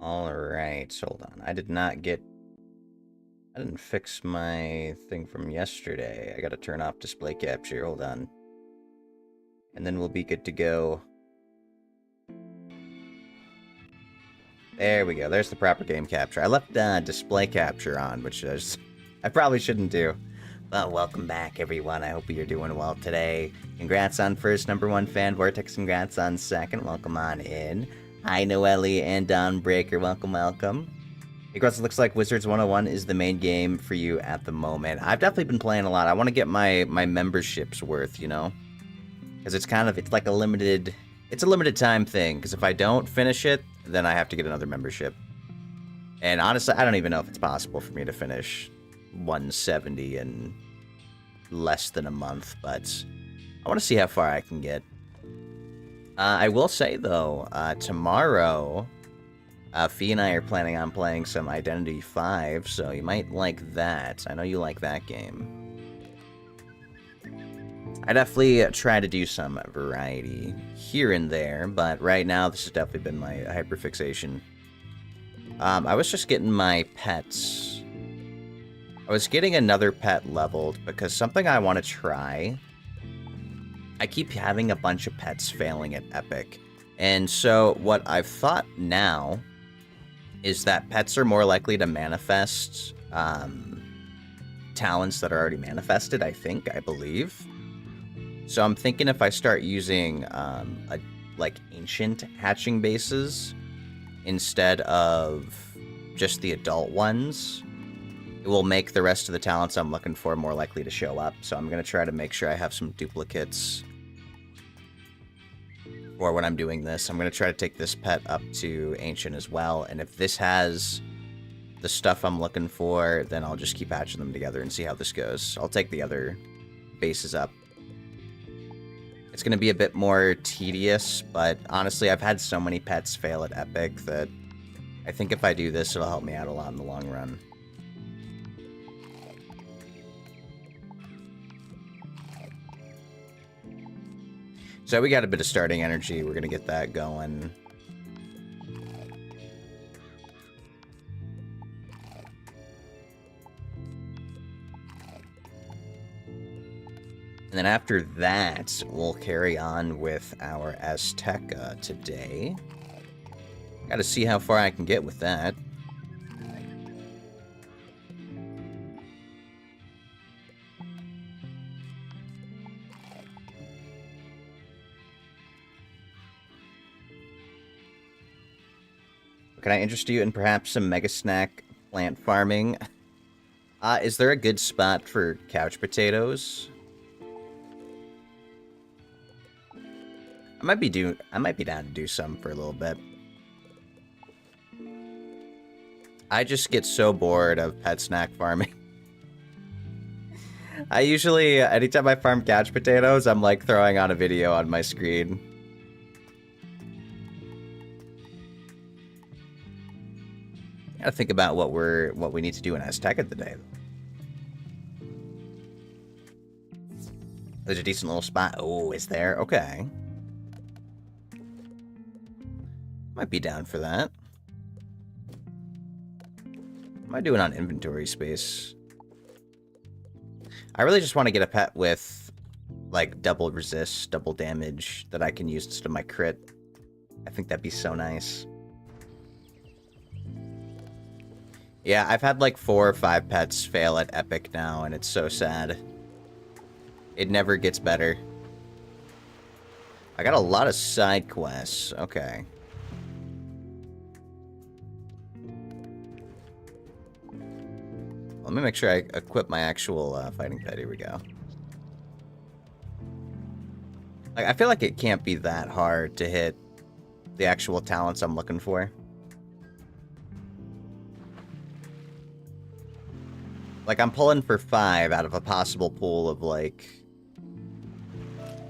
Alright, hold on. I didn't fix my thing from yesterday. I gotta turn off display capture, hold on. And then we'll be good to go. There we go, there's the proper game capture. I left display capture on, which I probably shouldn't do. Well, welcome back, everyone. I hope you're doing well today. Congrats on first #1 fan, Vortex. Congrats on second. Welcome on in. Hi, Noelle and Don Breaker. Welcome, welcome. Because it looks like Wizards101 is the main game for you at the moment. I've definitely been playing a lot. I want to get my membership's worth, you know? Because it's like a limited time thing. Because if I don't finish it, then I have to get another membership. And honestly, I don't even know if it's possible for me to finish 170 in less than a month. But I want to see how far I can get. I will say, though, tomorrow, Fee and I are planning on playing some Identity 5, so you might like that. I know you like that game. I definitely try to do some variety here and there, but right now this has definitely been my hyperfixation. I was just getting my pets. I was getting another pet leveled because something I want to try. I keep having a bunch of pets failing at Epic. And so what I've thought now is that pets are more likely to manifest talents that are already manifested, I believe. So I'm thinking if I start using like ancient hatching bases instead of just the adult ones, it will make the rest of the talents I'm looking for more likely to show up. So I'm going to try to make sure I have some duplicates for when I'm doing this. I'm going to try to take this pet up to ancient as well. And if this has the stuff I'm looking for, then I'll just keep hatching them together and see how this goes. I'll take the other bases up. It's going to be a bit more tedious, but honestly, I've had so many pets fail at Epic that I think if I do this, it'll help me out a lot in the long run. So we got a bit of starting energy. We're going to get that going. And then after that, we'll carry on with our Aztecha today. Got to see how far I can get with that. Can I interest you in perhaps some Mega Snack plant farming? Is there a good spot for couch potatoes? I might be down to do some for a little bit. I just get so bored of pet snack farming. I usually, anytime I farm couch potatoes, I'm like throwing on a video on my screen. Gotta think about what we need to do in Aztecha today. There's a decent little spot. Oh, is there? Okay. Might be down for that. What am I doing on inventory space? I really just want to get a pet with, like, double resist, double damage that I can use instead of my crit. I think that'd be so nice. Yeah, I've had like 4 or 5 pets fail at Epic now, and it's so sad. It never gets better. I got a lot of side quests. Okay. Let me make sure I equip my actual fighting pet. Here we go. I feel like it can't be that hard to hit the actual talents I'm looking for. Like, I'm pulling for 5 out of a possible pool of, like,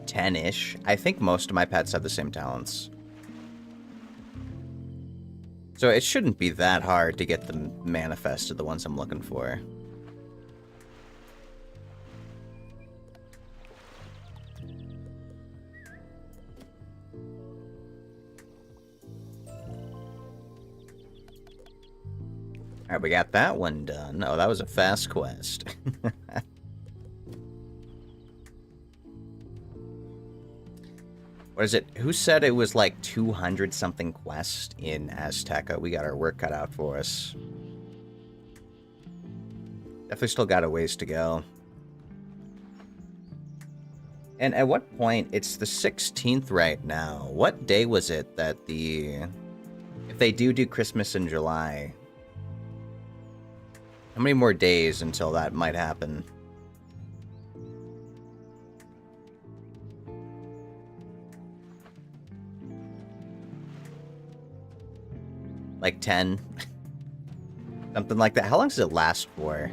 10-ish. I think most of my pets have the same talents. So it shouldn't be that hard to get them manifested, the ones I'm looking for. Alright, we got that one done. Oh, that was a fast quest. What is it? Who said it was like 200-something quest in Aztecha? We got our work cut out for us. Definitely still got a ways to go. And at what point? It's the 16th right now. What day was it that the... If they do Christmas in July... How many more days until that might happen? Like 10? Something like that. How long does it last for?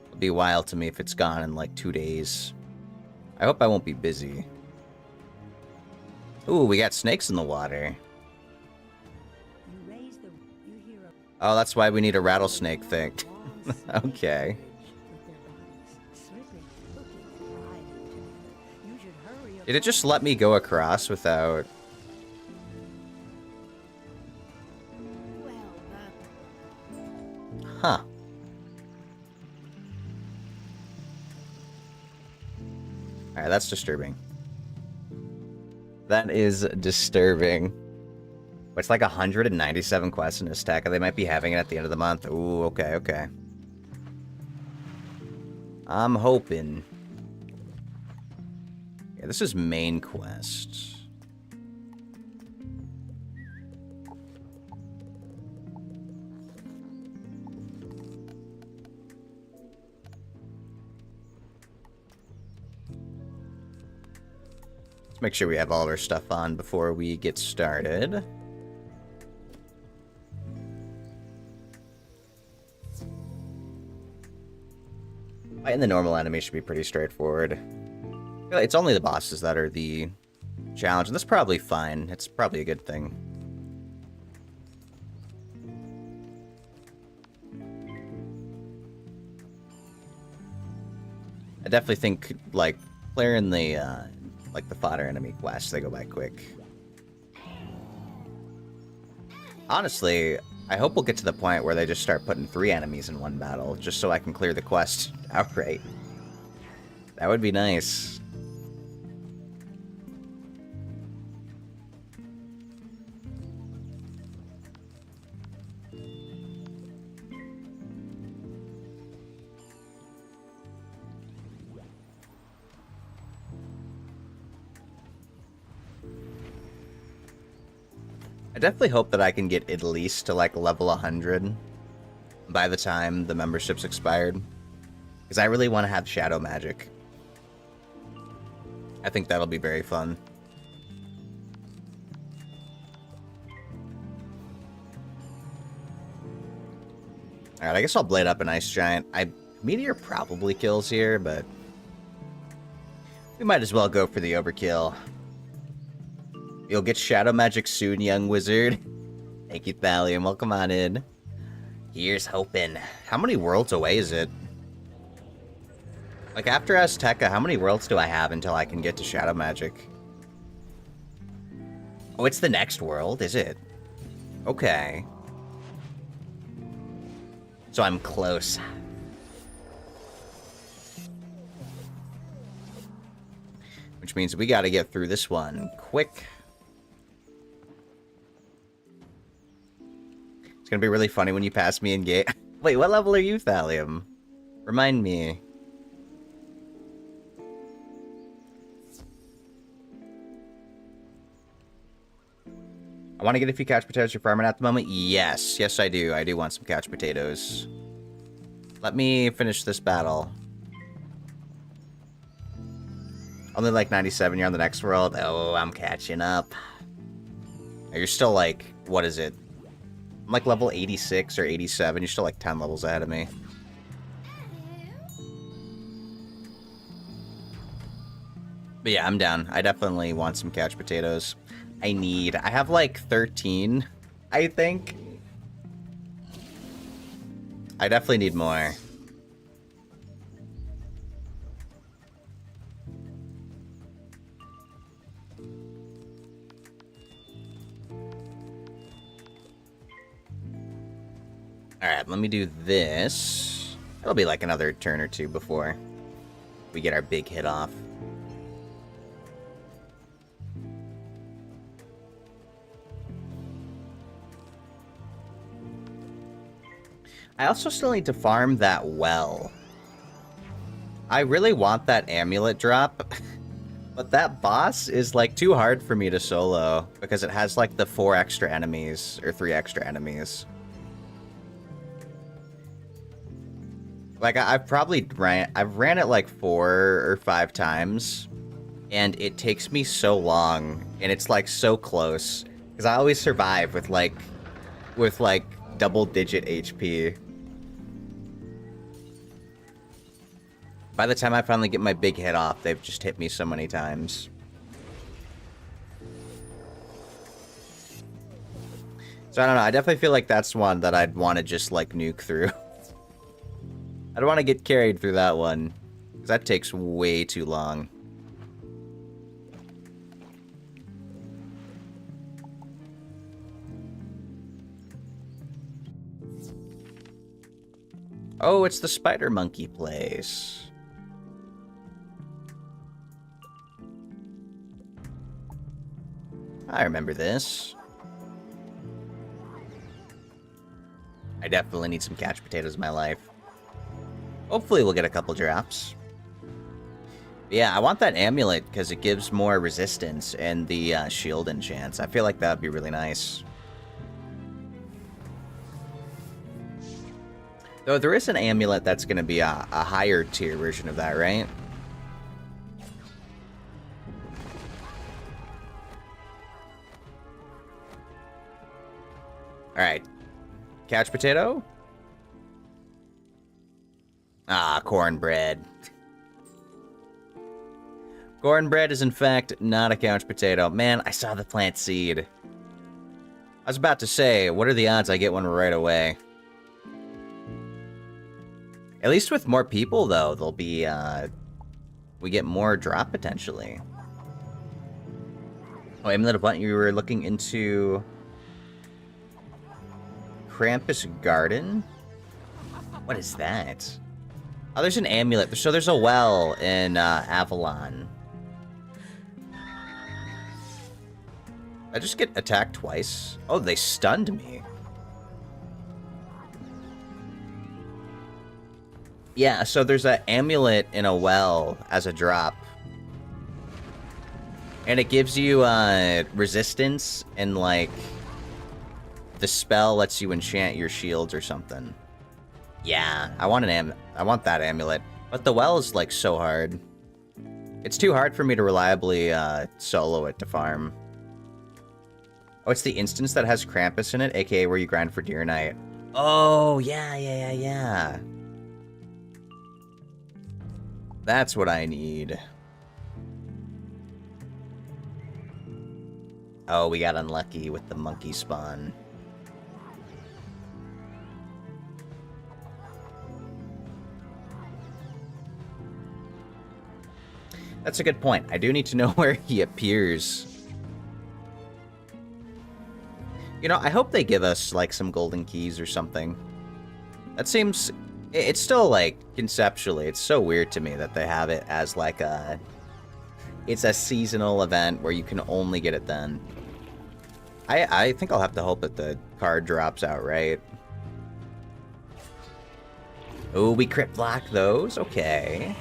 It'll be wild to me if it's gone in like 2 days. I hope I won't be busy. Ooh, we got snakes in the water. Oh, that's why we need a rattlesnake thing. Okay. Did it just let me go across without... Huh. Alright, that's disturbing. That is disturbing. It's like 197 quests in Aztecha. They might be having it at the end of the month. Ooh, okay, okay. I'm hoping. Yeah, this is main quest. Let's make sure we have all of our stuff on before we get started. Fighting the normal enemy should be pretty straightforward. It's only the bosses that are the challenge, and that's probably fine. It's probably a good thing. I definitely think, like, clearing the, like, the fodder enemy quests, they go by quick. Honestly, I hope we'll get to the point where they just start putting 3 enemies in one battle, just so I can clear the quest outright. That would be nice. I definitely hope that I can get at least to, like, level 100 by the time the membership's expired. Because I really want to have shadow magic. I think that'll be very fun. Alright, I guess I'll blade up an ice giant. Meteor probably kills here, but we might as well go for the overkill. You'll get shadow magic soon, young wizard. Thank you, Thallium. Welcome on in. Here's hoping. How many worlds away is it? Like, after Aztecha, how many worlds do I have until I can get to shadow magic? Oh, it's the next world, is it? Okay. So I'm close. Which means we gotta get through this one quick. It's gonna be really funny when you pass me in game. Wait, what level are you, Thallium? Remind me. I want to get a few couch potatoes you're farming at the moment. Yes, yes I do. I do want some couch potatoes. Let me finish this battle. Only like 97, you're on the next world. Oh, I'm catching up. You're still like, what is it? I'm like level 86 or 87. You're still like 10 levels ahead of me. But yeah, I'm down. I definitely want some couch potatoes. I have like 13, I think. I definitely need more. Alright, let me do this. It'll be like another turn or two before we get our big hit off. I also still need to farm that well. I really want that amulet drop, but that boss is like too hard for me to solo because it has like the 4 extra enemies or 3 extra enemies. Like I've ran it like 4 or 5 times, and it takes me so long, and it's like so close because I always survive with like double-digit HP. By the time I finally get my big hit off, they've just hit me so many times. So I don't know, I definitely feel like that's one that I'd want to just like nuke through. I don't want to get carried through that one, because that takes way too long. Oh, it's the spider monkey place. I remember this. I definitely need some couch potatoes in my life. Hopefully we'll get a couple drops. But yeah, I want that amulet because it gives more resistance and the shield enchants. I feel like that would be really nice. Though there is an amulet that's going to be a higher tier version of that, right? Alright. Couch potato? Ah, cornbread. Cornbread is in fact not a couch potato. Man, I saw the plant seed. I was about to say, what are the odds I get one right away? At least with more people, though, there'll be, we get more drop, potentially. Oh, Amulet of Blunt, you were looking into... Krampus Garden? What is that? Oh, there's an amulet. So there's a well in, Avalon. I just get attacked twice? Oh, they stunned me. Yeah, so there's an amulet in a well as a drop. And it gives you, resistance and, like... The spell lets you enchant your shields or something. Yeah, I want that amulet. But the well is, like, so hard. It's too hard for me to reliably, solo it to farm. Oh, it's the instance that has Krampus in it, aka where you grind for Deer Knight. Oh, yeah. That's what I need. Oh, we got unlucky with the monkey spawn. That's a good point. I do need to know where he appears. You know, I hope they give us, like, some golden keys or something. That seems... It's still, like, conceptually, it's so weird to me that they have it as, like, a... It's a seasonal event where you can only get it then. I think I'll have to hope that card drops outright. Oh, we crit block those? Okay.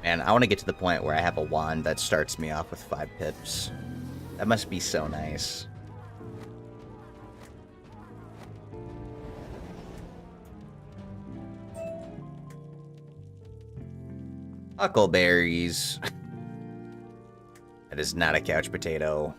Man, I want to get to the point where I have a wand that starts me off with 5 pips. That must be so nice. Huckleberries. That is not a couch potato.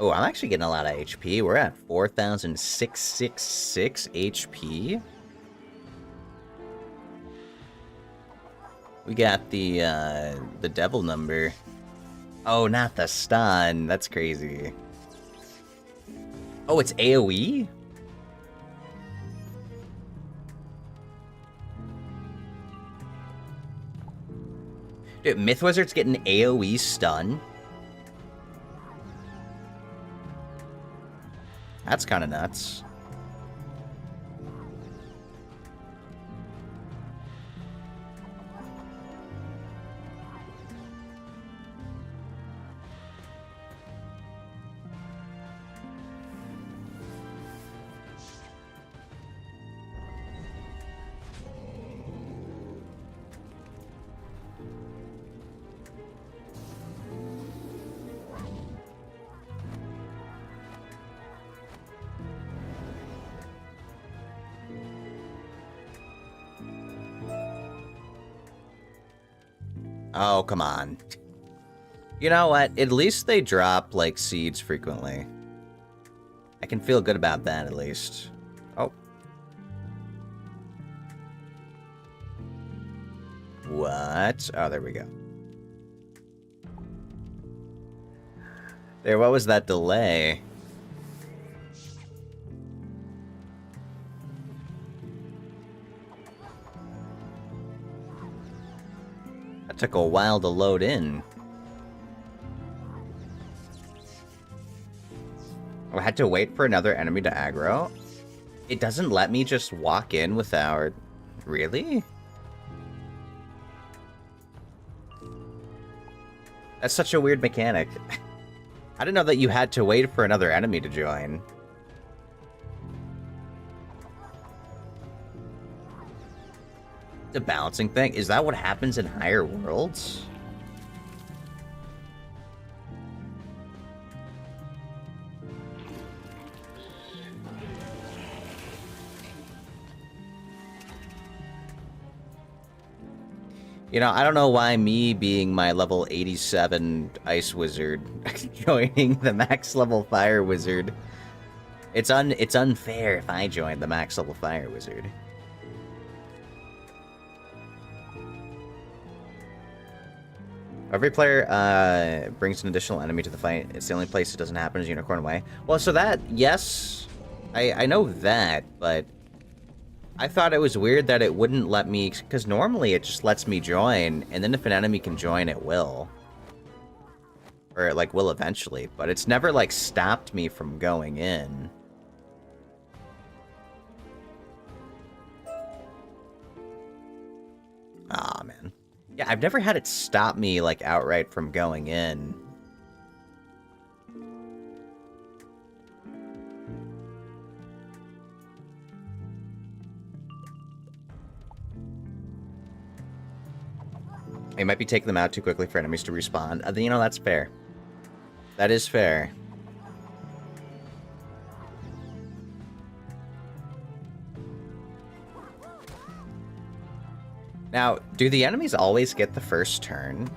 Oh, I'm actually getting a lot of HP. We're at 4,666 HP. We got the devil number. Oh, not the stun. That's crazy. Oh, it's AoE? Dude, Myth Wizard's getting AoE stun? That's kind of nuts. Oh, come on. You know what? At least they drop, like, seeds frequently. I can feel good about that, at least. Oh. What? Oh, there we go. There, what was that delay? That took a while to load in. I had to wait for another enemy to aggro. It doesn't let me just walk in without... Really? That's such a weird mechanic. I didn't know that you had to wait for another enemy to join. The balancing thing? Is that what happens in higher worlds? You know, I don't know why me being my level 87 Ice Wizard joining the max level Fire Wizard. It's unfair if I join the max level Fire Wizard. Every player brings an additional enemy to the fight. It's the only place it doesn't happen is Unicorn Way. Well, so that, yes, I know that, but I thought it was weird that it wouldn't let me, because normally it just lets me join, and then if an enemy can join, it will. Or it, like, will eventually, but it's never, like, stopped me from going in. Aw, man. Yeah, I've never had it stop me, like, outright from going in. You might be taking them out too quickly for enemies to respawn. You know, that's fair. That is fair. Now, do the enemies always get the first turn?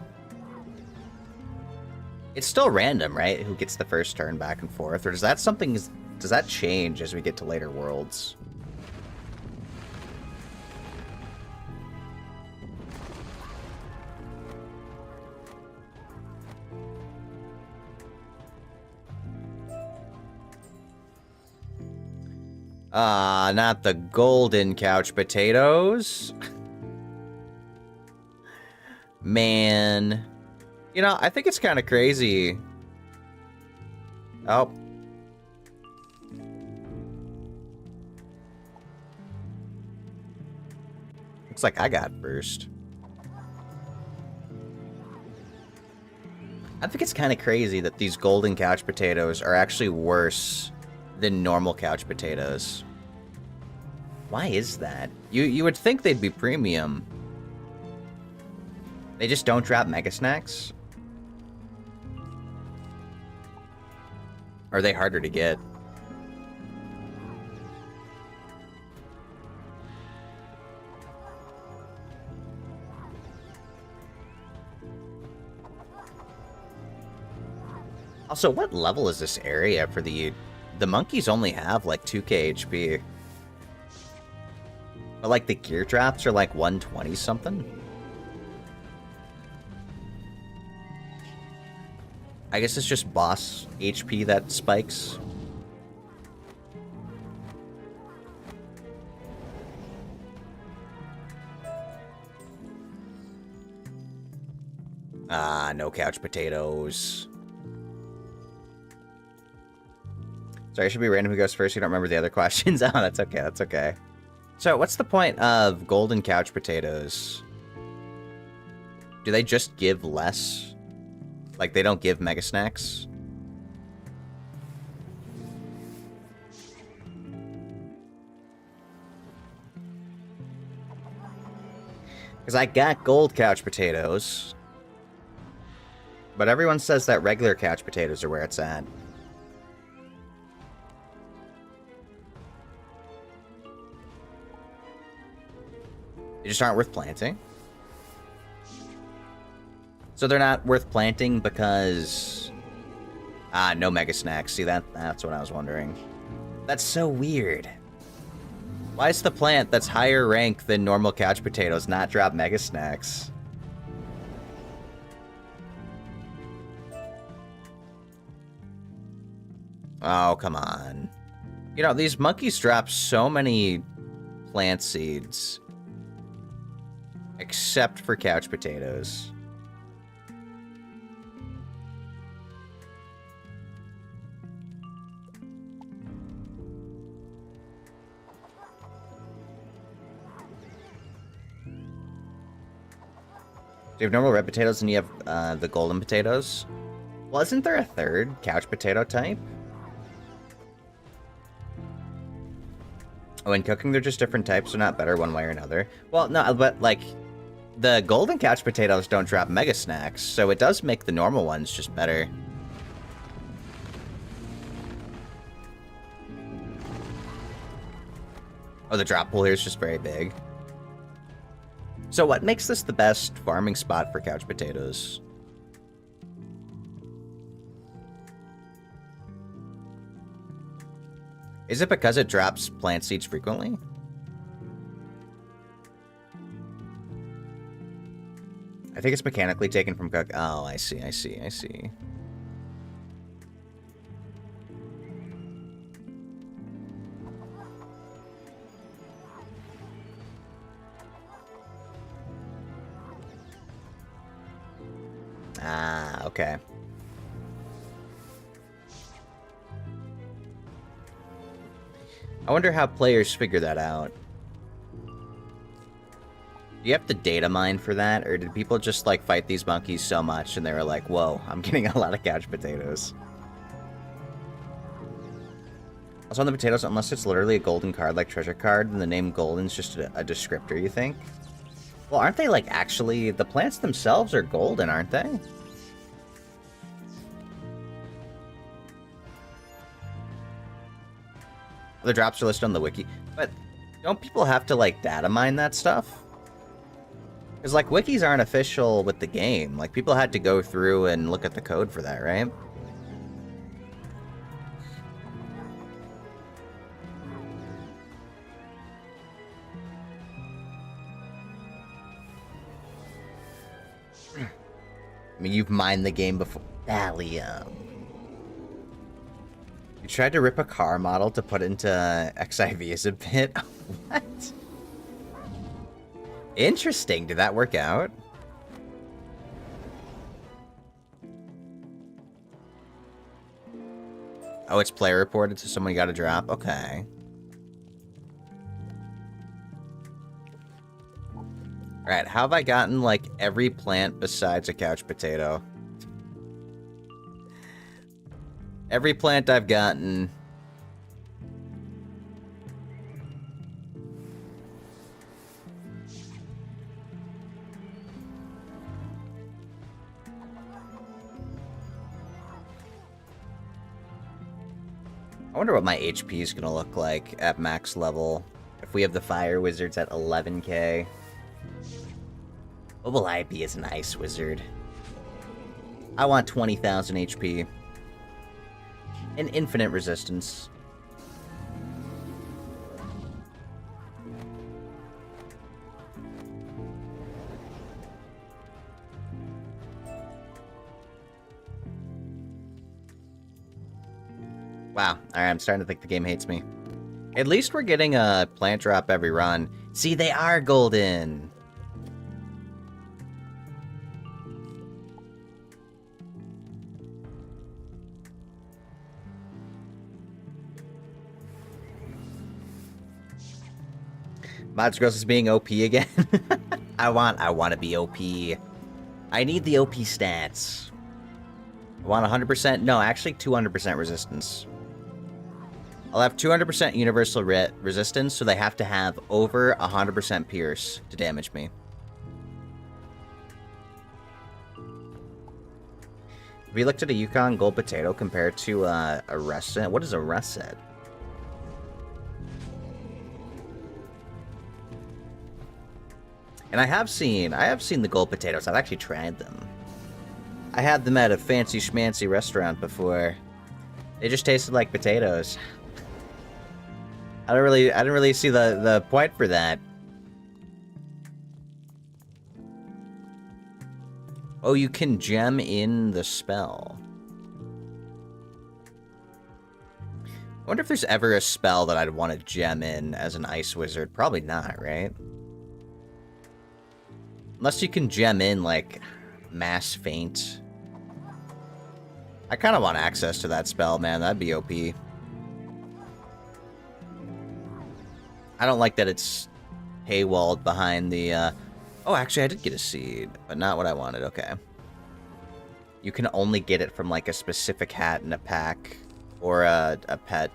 It's still random, right? Who gets the first turn back and forth? Or does that change as we get to later worlds? Not the golden couch potatoes. Man. You know, I think it's kind of crazy. Oh. Looks like I got first. I think it's kind of crazy that these golden couch potatoes are actually worse than normal couch potatoes. Why is that? You would think they'd be premium. They just don't drop Mega Snacks? Or are they harder to get? Also, what level is this area for the monkeys only have like 2k HP. But like the gear drops are like 120 something. I guess it's just boss HP that spikes. Ah, no couch potatoes. Sorry, I should be random who goes first. You don't remember the other questions. Oh, that's okay. That's okay. So, what's the point of golden couch potatoes? Do they just give less? Like, they don't give Mega Snacks? Because I got gold couch potatoes. But everyone says that regular couch potatoes are where it's at. They just aren't worth planting. So they're not worth planting because... Ah, no Mega Snacks. See, that's what I was wondering. That's so weird. Why is the plant that's higher rank than normal couch potatoes not drop Mega Snacks? Oh, come on. You know, these monkeys drop so many plant seeds. Except for couch potatoes. So you have normal red potatoes and you have the golden potatoes. Well, isn't there a third couch potato type? Oh, in cooking, they're just different types. They're not better one way or another. Well, no, but, like, the golden couch potatoes don't drop Mega Snacks, so it does make the normal ones just better. Oh, the drop pool here is just very big. So what makes this the best farming spot for couch potatoes? Is it because it drops plant seeds frequently? I think it's mechanically taken from cook. Oh, I see, I see, I see. Ah, okay. I wonder how players figure that out. Do you have to data mine for that, or did people just, like, fight these monkeys so much and they were like, whoa, I'm getting a lot of couch potatoes? Also on the potatoes, unless it's literally a golden card like treasure card, then the name golden's just a descriptor, you think? Well, aren't they, like, actually... The plants themselves are golden, aren't they? The drops are listed on the wiki. But don't people have to, like, data mine that stuff? Because, like, wikis aren't official with the game. Like, people had to go through and look at the code for that, right? I mean, you've mined the game before. Thallium. You tried to rip a car model to put into XIVs a bit? What? Interesting. Did that work out? Oh, it's player reported, so someone got a drop? Okay. Alright, how have I gotten, like, every plant besides a couch potato? Every plant I've gotten... I wonder what my HP is going to look like at max level if we have the fire wizards at 11k. What will I be as an ice wizard? I want 20,000 HP. And infinite resistance. Wow. Alright, I'm starting to think the game hates me. At least we're getting a plant drop every run. See, they are golden! Mods Gross is being OP again. I want to be OP. I need the OP stats. I want 100%. No, actually 200% resistance. I'll have 200% universal resistance, so they have to have over 100% pierce to damage me. Have you looked at a Yukon Gold Potato compared to a Russet? What is a Russet? And I have seen the gold potatoes. I've actually tried them. I had them at a fancy schmancy restaurant before. They just tasted like potatoes. I didn't really see the point for that. Oh, you can gem in the spell. I wonder if there's ever a spell that I'd want to gem in as an ice wizard. Probably not, right? Unless you can gem in, like, Mass Feint. I kind of want access to that spell, man. That'd be OP. I don't like that it's paywalled behind the, Oh, actually, I did get a seed, but not what I wanted. Okay. You can only get it from, like, a specific hat in a pack. Or a pet.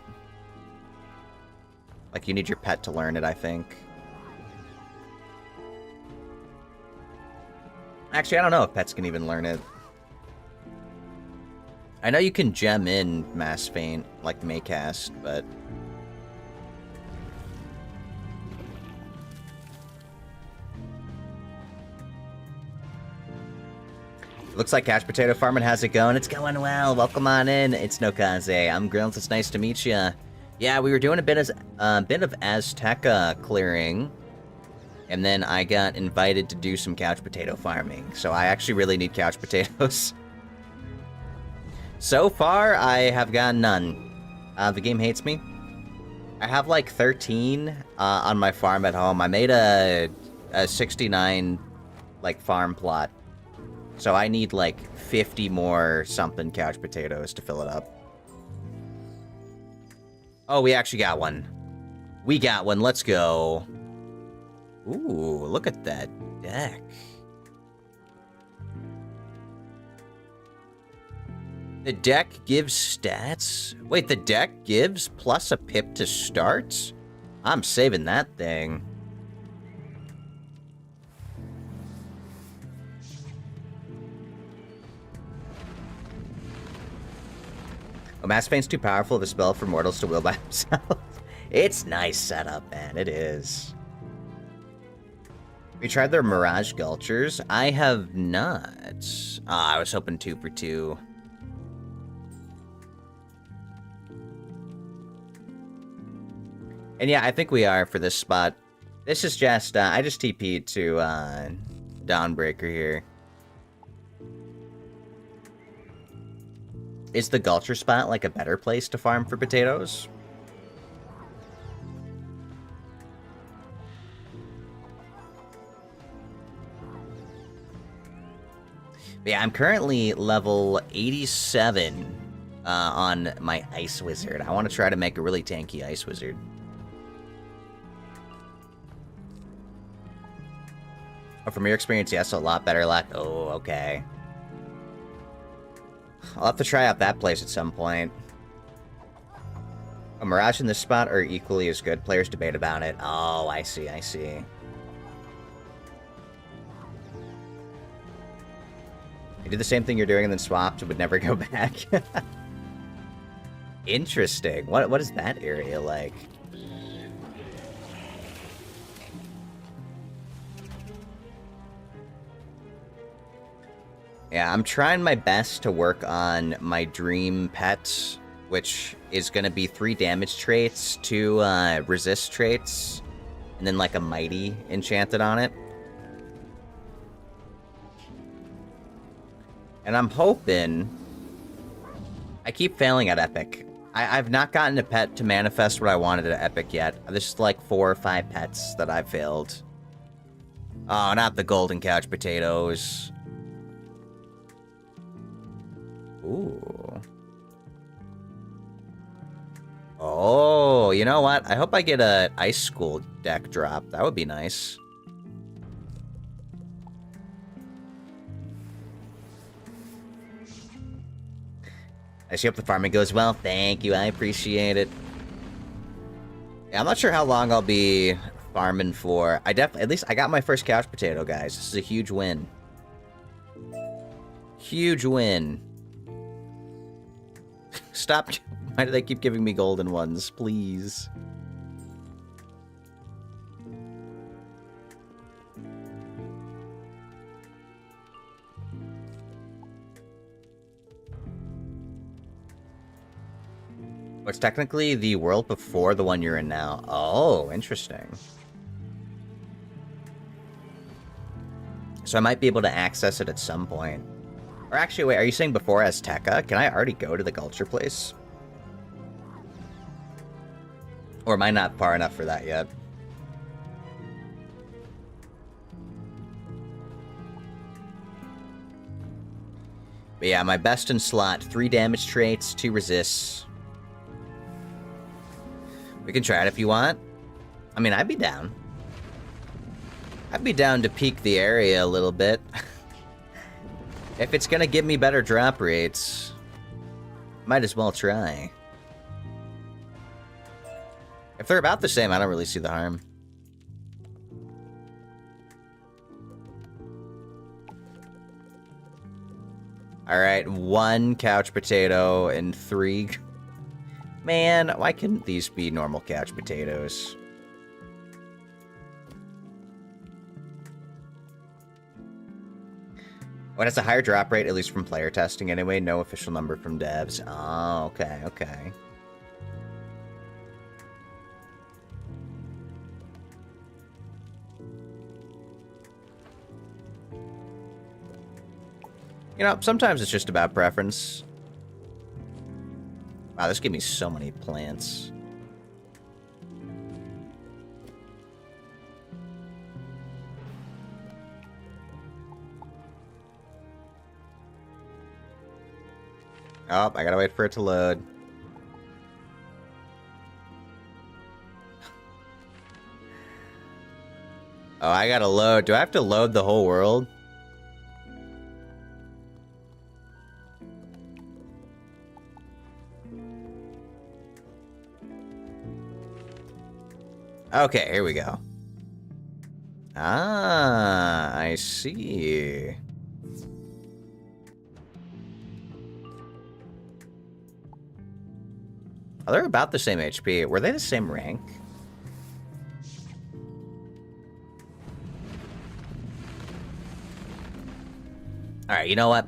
Like, you need your pet to learn it, I think. Actually, I don't know if pets can even learn it. I know you can gem in Mass Feint, like Maycast, but... Looks like Couch Potato Farming has it going. It's going well. Welcome on in. It's Nokaze. I'm Grills. It's nice to meet you. Yeah, we were doing a bit of Aztecha clearing. And then I got invited to do some couch potato farming. So I actually really need couch potatoes. So far, I have gotten none. The game hates me. I have like 13 on my farm at home. I made a 69 like farm plot. So I need like 50 more something couch potatoes to fill it up. Oh, we actually got one. We got one. Let's go. Ooh, look at that deck. The deck gives stats? Wait, the deck gives plus a pip to start? I'm saving that thing. Oh, Mass Feint's too powerful of a spell for mortals to wield by themselves. It's nice setup, man. It is. We tried their Mirage Gulchers. I have not. I was hoping 2 for 2. And yeah, I think we are for this spot. This is just, I just TP'd to Dawnbreaker here. Is the Gulcher spot like a better place to farm for potatoes? But yeah, I'm currently level 87 on my Ice Wizard. I want to try to make a really tanky Ice Wizard. Oh, from your experience, yes, a lot better luck. Oh, okay. I'll have to try out that place at some point. A Mirage in this spot are equally as good. Players debate about it. Oh, I see, I see. You did the same thing you're doing and then swapped and would never go back. Interesting. What is that area like? Yeah, I'm trying my best to work on my dream pet, which is going to be 3 damage traits, 2 resist traits, and then like a mighty enchanted on it. And I'm hoping... I keep failing at Epic. I've not gotten a pet to manifest what I wanted at Epic yet. There's like 4 or 5 pets that I've failed. Oh, not the golden couch potatoes. Ooh. Oh, you know what? I hope I get a Ice School deck drop. That would be nice. I hope the farming goes well. Thank you. I appreciate it. Yeah, I'm not sure how long I'll be farming for. At least I got my first couch potato, guys. This is a huge win. Huge win. Stop. Why do they keep giving me golden ones? Please. It's technically the world before the one you're in now. Oh, interesting. So I might be able to access it at some point. Or actually, wait, are you saying before Aztecha? Can I already go to the Gulcher place? Or am I not far enough for that yet? But yeah, my best in slot, 3 damage traits, 2 resists. We can try it if you want. I mean, I'd be down. I'd be down to peek the area a little bit. If it's gonna give me better drop rates, might as well try. If they're about the same, I don't really see the harm. Alright, 1 couch potato and 3... Man, why couldn't these be normal couch potatoes? Well, it has a higher drop rate, at least from player testing anyway. No official number from devs. Oh, okay, okay. You know, sometimes it's just about preference. Wow, this gave me so many plants. Oh, I gotta wait for it to load. Oh, I gotta load. Do I have to load the whole world? Okay, here we go. Ah, I see. Oh, they're about the same HP. Were they the same rank? Alright, you know what?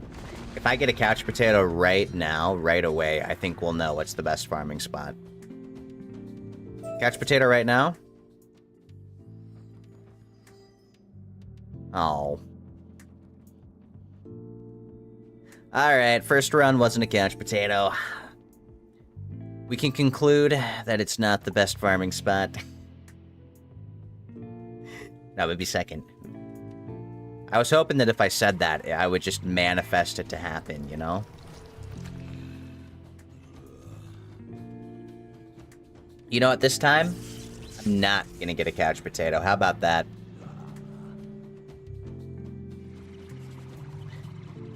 If I get a couch potato right now, right away, I think we'll know what's the best farming spot. Couch potato right now? Oh. Alright, first run wasn't a couch potato. We can conclude that it's not the best farming spot. That would be second. I was hoping that if I said that, I would just manifest it to happen, you know? You know what, this time, I'm not gonna get a couch potato. How about that?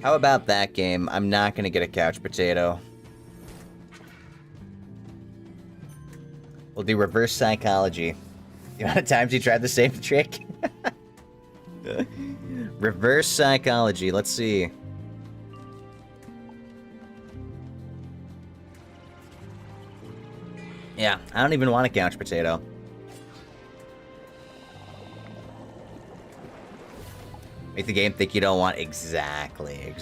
How about that game? I'm not gonna get a couch potato. We'll do reverse psychology. The amount of times you tried the same trick? Reverse psychology, let's see. Yeah, I don't even want a couch potato. Make the game think you don't want... Exactly.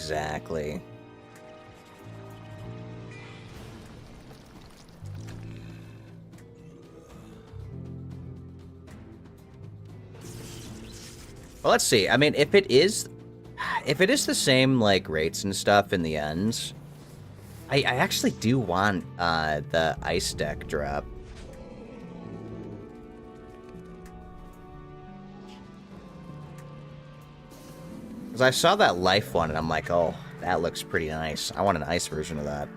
Well, let's see. I mean, if it is the same, like, rates and stuff in the end, I actually do want, the ice deck drop. Because I saw that life one, and I'm like, oh, that looks pretty nice. I want an ice version of that.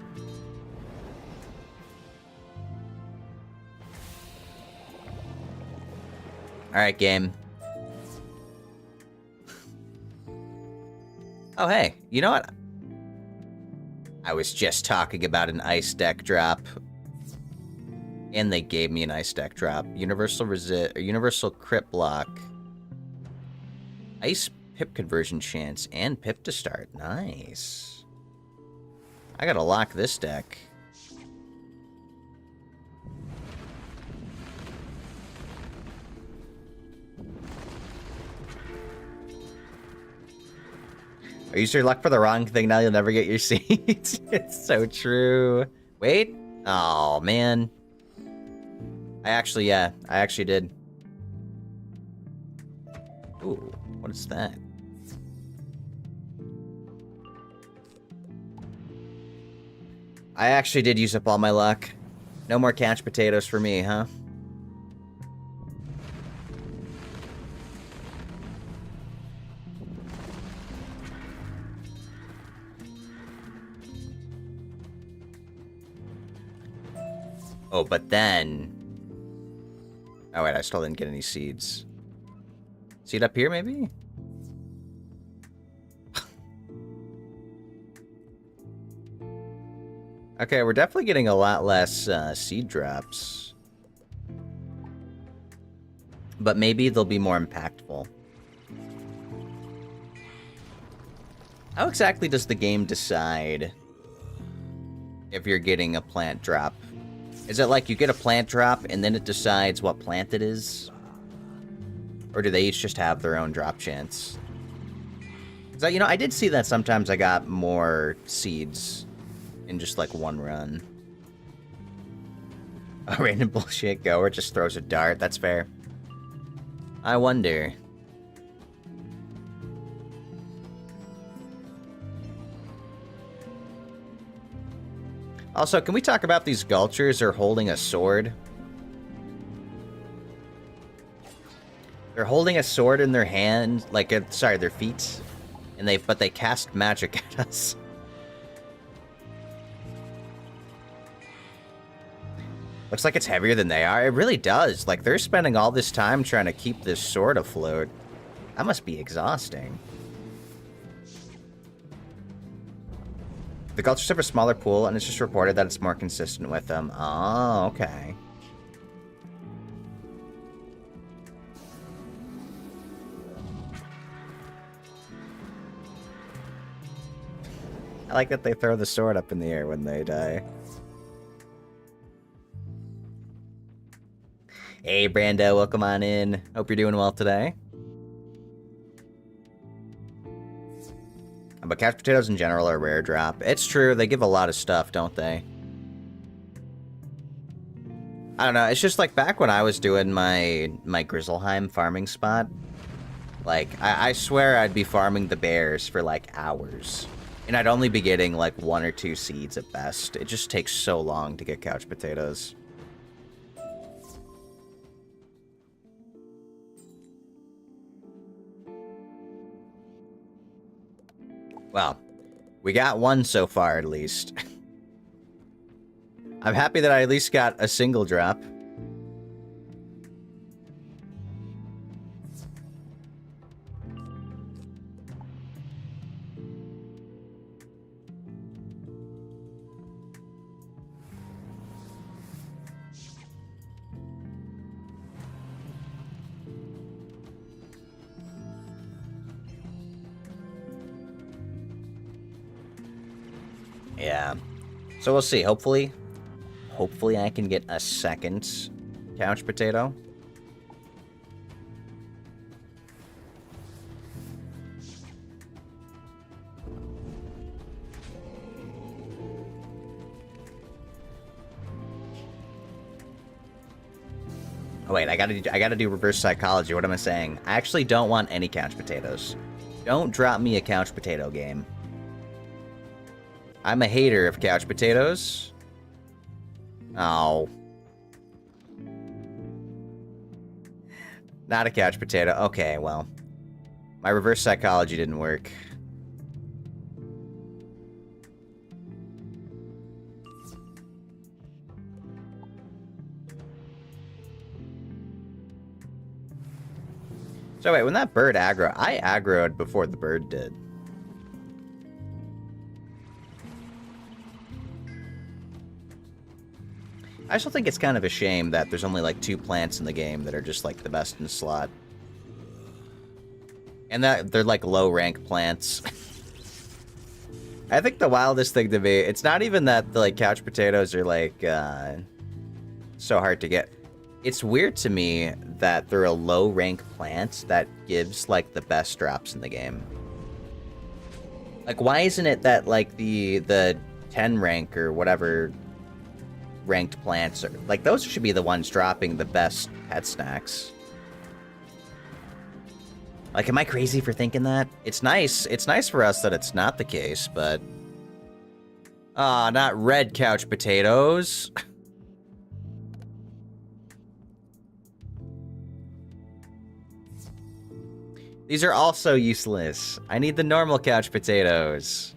Alright, game. Oh, hey, you know what? I was just talking about an ice deck drop. And they gave me an ice deck drop. Universal crit block. Ice pip conversion chance and pip to start. Nice. I gotta lock this deck. Or use your luck for the wrong thing, now you'll never get your seeds. It's so true. Wait. Oh, man. I actually did. Ooh, what is that? I actually did use up all my luck. No more couch potatoes for me, huh? Oh, but then... Oh, wait, I still didn't get any seeds. Seed up here, maybe? Okay, we're definitely getting a lot less seed drops. But maybe they'll be more impactful. How exactly does the game decide if you're getting a plant drop? Is it like you get a plant drop and then it decides what plant it is? Or do they each just have their own drop chance? So, you know, I did see that sometimes I got more seeds in just like one run. A random bullshit goer just throws a dart, that's fair. I wonder. Also, can we talk about these Gulchers are holding a sword? They're holding a sword in their hand, like, sorry, their feet. And but they cast magic at us. Looks like it's heavier than they are. It really does. Like, they're spending all this time trying to keep this sword afloat. That must be exhausting. The Gulchers have a smaller pool, and it's just reported that it's more consistent with them. Oh, okay. I like that they throw the sword up in the air when they die. Hey, Brando, welcome on in. Hope you're doing well today. But couch potatoes in general are a rare drop. It's true, they give a lot of stuff, don't they? I don't know, it's just like back when I was doing my Grizzleheim farming spot. Like, I swear I'd be farming the bears for like hours. And I'd only be getting like 1 or 2 seeds at best. It just takes so long to get couch potatoes. Well, we got 1 so far at least. I'm happy that I at least got a single drop. Yeah. So we'll see. Hopefully I can get a second couch potato. Oh wait, I gotta do reverse psychology. What am I saying? I actually don't want any couch potatoes. Don't drop me a couch potato game. I'm a hater of couch potatoes. Oh. Not a couch potato. Okay, well. My reverse psychology didn't work. So wait, when that bird aggroed, I aggroed before the bird did. I still think it's kind of a shame that there's only like 2 plants in the game that are just like the best in the slot. And that they're like low rank plants. I think the wildest thing to me, it's not even that the like couch potatoes are like so hard to get. It's weird to me that they're a low rank plant that gives like the best drops in the game. Like why isn't it that like the 10 rank or whatever ranked plants are like those should be the ones dropping the best pet snacks? Like, am I crazy for thinking that? It's nice for us that it's not the case, but not red couch potatoes. These are also useless. I need the normal couch potatoes.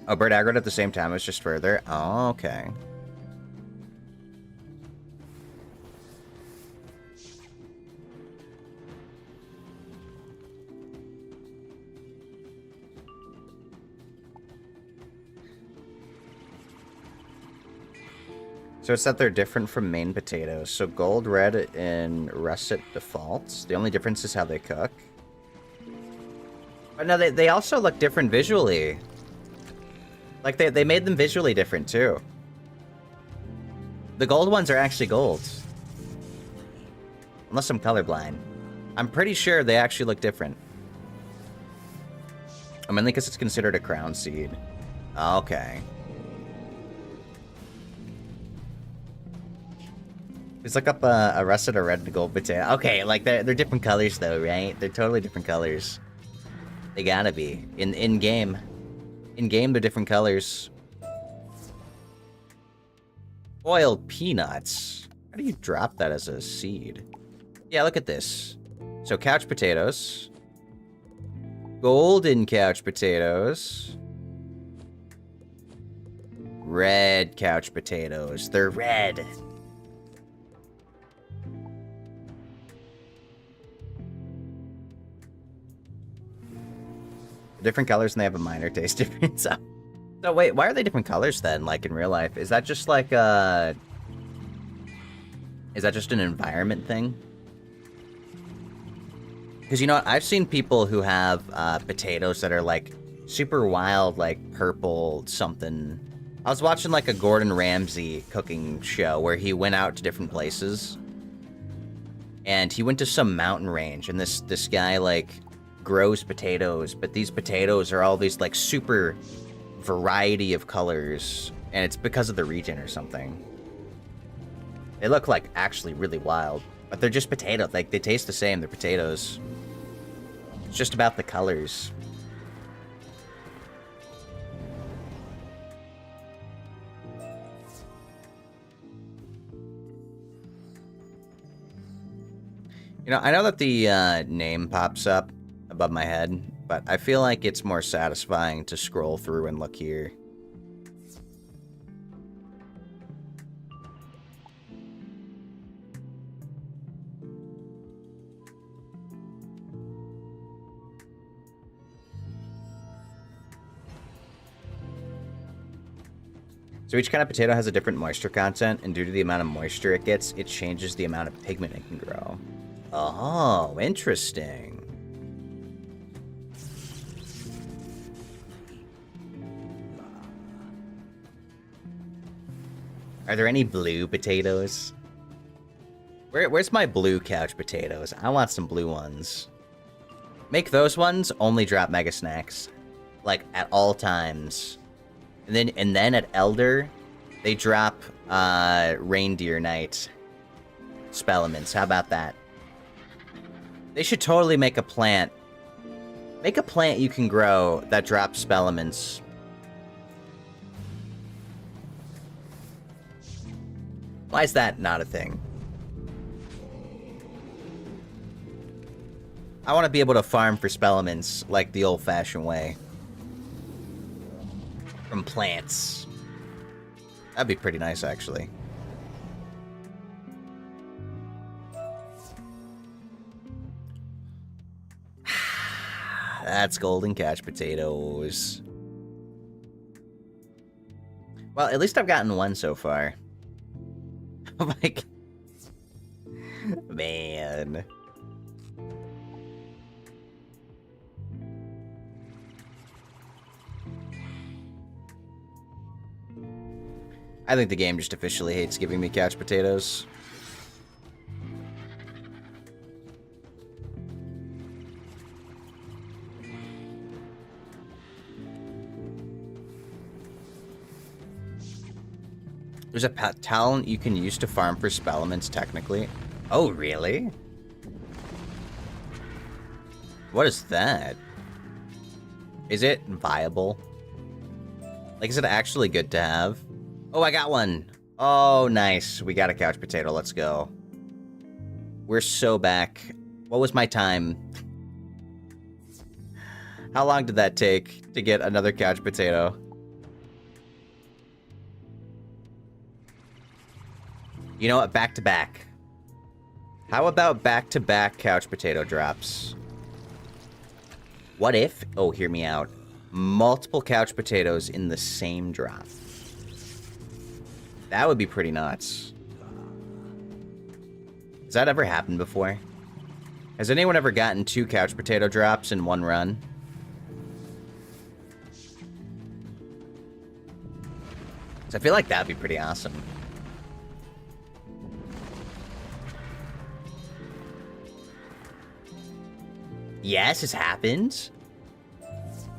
Oh, bird aggroed at the same time. It's just further. Oh, okay. So it's that they're different from main potatoes. So gold, red, and russet defaults. The only difference is how they cook. But no, they also look different visually. Like, they made them visually different, too. The gold ones are actually gold. Unless I'm colorblind. I'm pretty sure they actually look different. Mainly because it's considered a crown seed. Okay. Let's look up a russet or red and gold potato. Okay, like, they're different colors, though, right? They're totally different colors. They gotta be. In-game. In-game, they're different colors. Boiled peanuts. How do you drop that as a seed? Yeah, look at this. So, couch potatoes. Golden couch potatoes. Red couch potatoes. They're red. Different colors and they have a minor taste difference. So wait, why are they different colors then, like in real life? Is that just like is that just an environment thing? Because you know what, I've seen people who have potatoes that are like super wild, like purple something. I was watching like a Gordon Ramsay cooking show where he went out to different places. And he went to some mountain range and this guy like grows potatoes, but these potatoes are all these like super variety of colors, and it's because of the region or something. They look like actually really wild. But they're just potatoes. Like, they taste the same. They're potatoes. It's just about the colors. You know, I know that the name pops up above my head, but I feel like it's more satisfying to scroll through and look here. So each kind of potato has a different moisture content, and due to the amount of moisture it gets, it changes the amount of pigment it can grow. Oh, interesting. Are there any blue potatoes? Where's my blue couch potatoes? I want some blue ones. Make those ones only drop Mega Snacks. Like, at all times. And then at Elder, they drop Reindeer Night Spellements. How about that? They should totally make a plant. Make a plant you can grow that drops Spellements. Why is that not a thing? I want to be able to farm for Spellements like the old-fashioned way. From plants. That'd be pretty nice, actually. That's golden couch potatoes. Well, at least I've gotten one so far. Like, man. I think the game just officially hates giving me couch potatoes. There's a talent you can use to farm for Spellements, technically. Oh, really? What is that? Is it viable? Like, is it actually good to have? Oh, I got one! Oh, nice. We got a couch potato. Let's go. We're so back. What was my time? How long did that take to get another couch potato? You know what? Back to back. How about back-to-back couch potato drops? What if... Oh, hear me out. Multiple couch potatoes in the same drop. That would be pretty nuts. Has that ever happened before? Has anyone ever gotten 2 couch potato drops in one run? So I feel like that'd be pretty awesome. Yes, it's happened.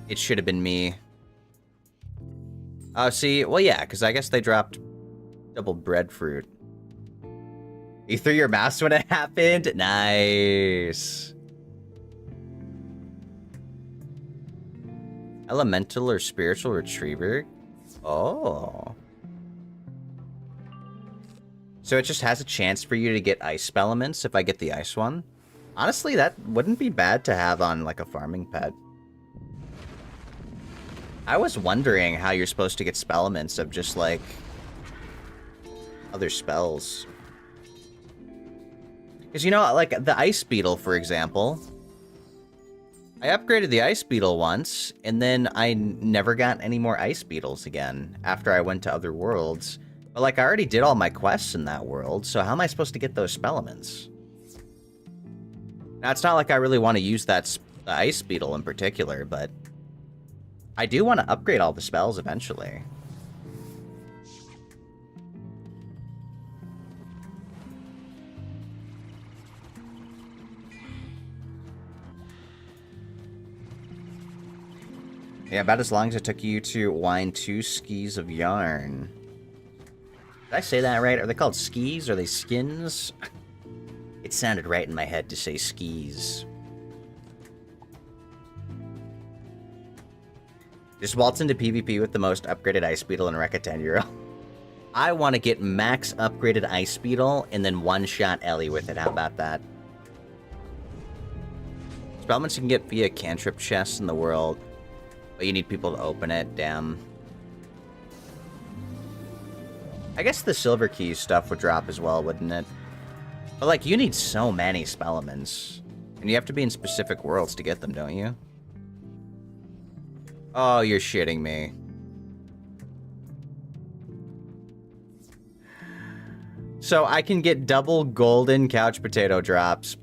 It should have been me. Oh, see, well, yeah, because I guess they dropped double breadfruit. You threw your mouse when it happened? Nice. Elemental or spiritual retriever? Oh. So it just has a chance for you to get ice Spellements if I get the ice one? Honestly, that wouldn't be bad to have on, like, a farming pet. I was wondering how you're supposed to get Spellements of just, like, other spells. Because, you know, like, the Ice Beetle, for example. I upgraded the Ice Beetle once, and then I never got any more Ice Beetles again after I went to other worlds. But, like, I already did all my quests in that world, so how am I supposed to get those Spellements? Now, it's not like I really want to use that Ice Beetle in particular, but I do want to upgrade all the spells eventually. Yeah, about as long as it took you to wind 2 skis of yarn. Did I say that right? Are they called skis? Are they skins? It sounded right in my head to say skis. Just waltz into PvP with the most upgraded Ice Beetle and wreck a 10-year-old. I want to get max upgraded Ice Beetle and then one-shot Ellie with it. How about that? Spellments you can get via cantrip chests in the world, but you need people to open it. Damn. I guess the Silver Keys stuff would drop as well, wouldn't it? But, like, you need so many Spellaments. And you have to be in specific worlds to get them, don't you? Oh, you're shitting me. So I can get double golden couch potato drops.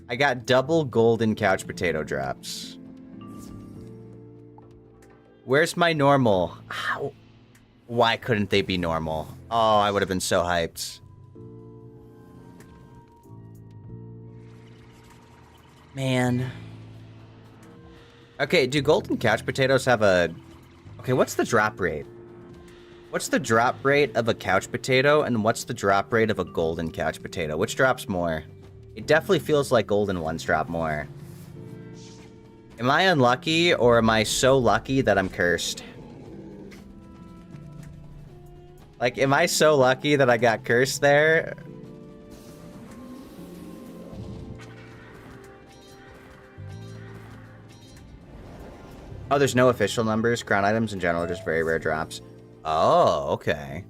I got double golden couch potato drops. Where's my normal? How? Why couldn't they be normal? Oh, I would have been so hyped. Man. Okay, do golden couch potatoes have a... Okay, what's the drop rate? What's the drop rate of a couch potato, and what's the drop rate of a golden couch potato? Which drops more? It definitely feels like golden ones drop more. Am I unlucky, or am I so lucky that I'm cursed? Like, am I so lucky that I got cursed there? Oh, there's no official numbers. Crown items in general are just very rare drops. Oh, okay.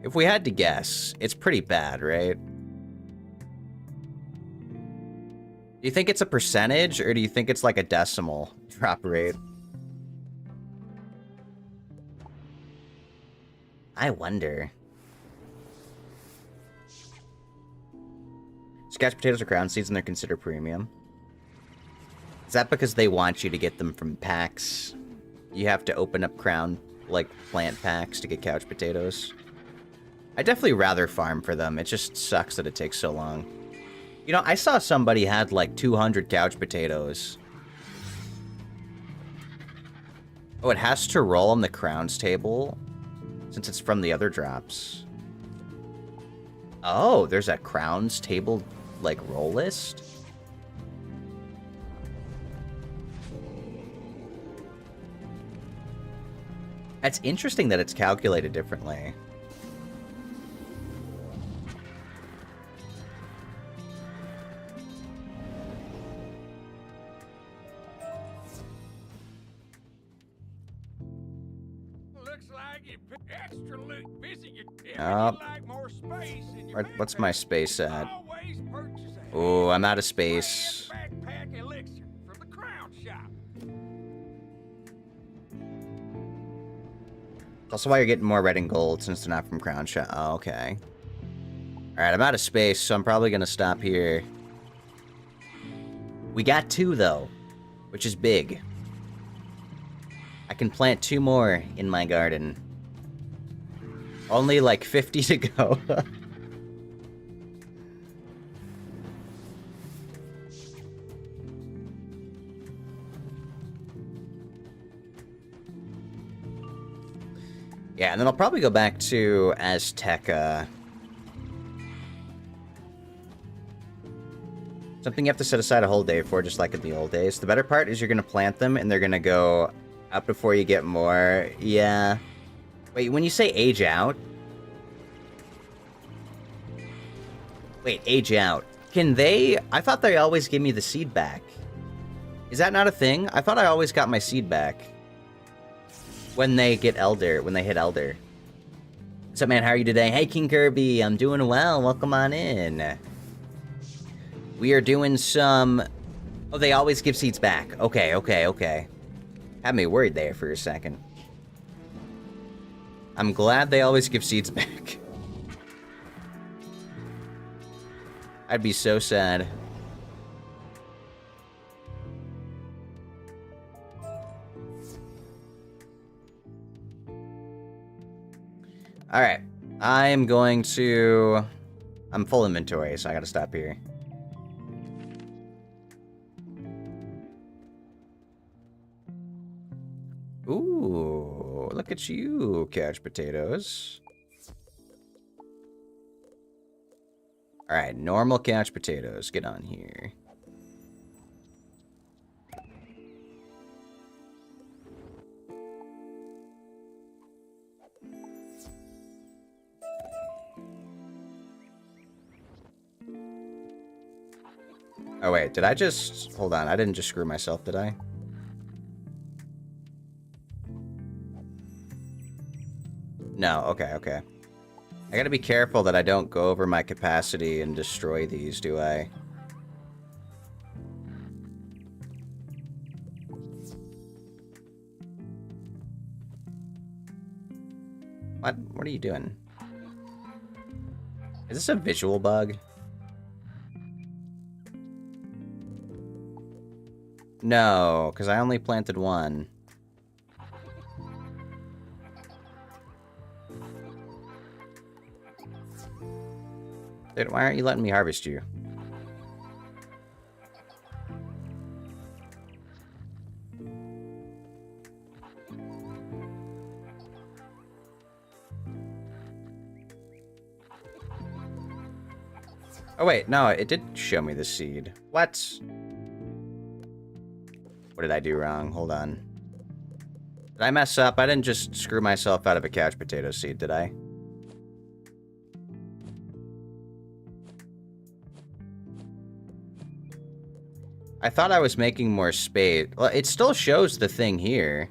If we had to guess, it's pretty bad, right? Do you think it's a percentage, or do you think it's like a decimal drop rate? I wonder. Scotch potatoes are crown seeds and they're considered premium. Is that because they want you to get them from packs? You have to open up crown, like, plant packs to get couch potatoes? I'd definitely rather farm for them. It just sucks that it takes so long. You know, I saw somebody had, like, 200 couch potatoes. Oh, it has to roll on the crowns table, since it's from the other drops. Oh, there's a crowns table, like, roll list? That's interesting that it's calculated differently. Looks like you extra loot busy. Like more space what's my space at? Oh, I'm out of space. Backpack elixir from the crown shop. Also why you're getting more red and gold since they're not from Crown Shot. Oh, okay. Alright, I'm out of space, so I'm probably gonna stop here. We got 2, though, which is big. I can plant 2 more in my garden. Only like 50 to go. Yeah, and then I'll probably go back to Aztecha. Something you have to set aside a whole day for, just like in the old days. The better part is you're going to plant them, and they're going to go up before you get more. Yeah. Wait, when you say age out... Wait, age out. Can they... I thought they always give me the seed back. Is that not a thing? I thought I always got my seed back. When they get Elder, when they hit Elder. What's up, man? How are you today? Hey, King Kirby. I'm doing well. Welcome on in. We are doing some... Oh, they always give seeds back. Okay, okay, okay. Had me worried there for a second. I'm glad they always give seeds back. I'd be so sad. Alright. I am going to... I'm full inventory, so I gotta stop here. Ooh, look at you, couch potatoes. Alright, normal couch potatoes. Get on here. Oh, wait. Did I just... Hold on. I didn't just screw myself, did I? No. Okay, okay. I gotta be careful that I don't go over my capacity and destroy these, do I? What? What are you doing? Is this a visual bug? No, because I only planted one. Dude, why aren't you letting me harvest you? Oh wait, no, it did show me the seed. What? What did I do wrong? Hold on. Did I mess up? I didn't just screw myself out of a couch potato seed, did I? I thought I was making more space. Well, it still shows the thing here.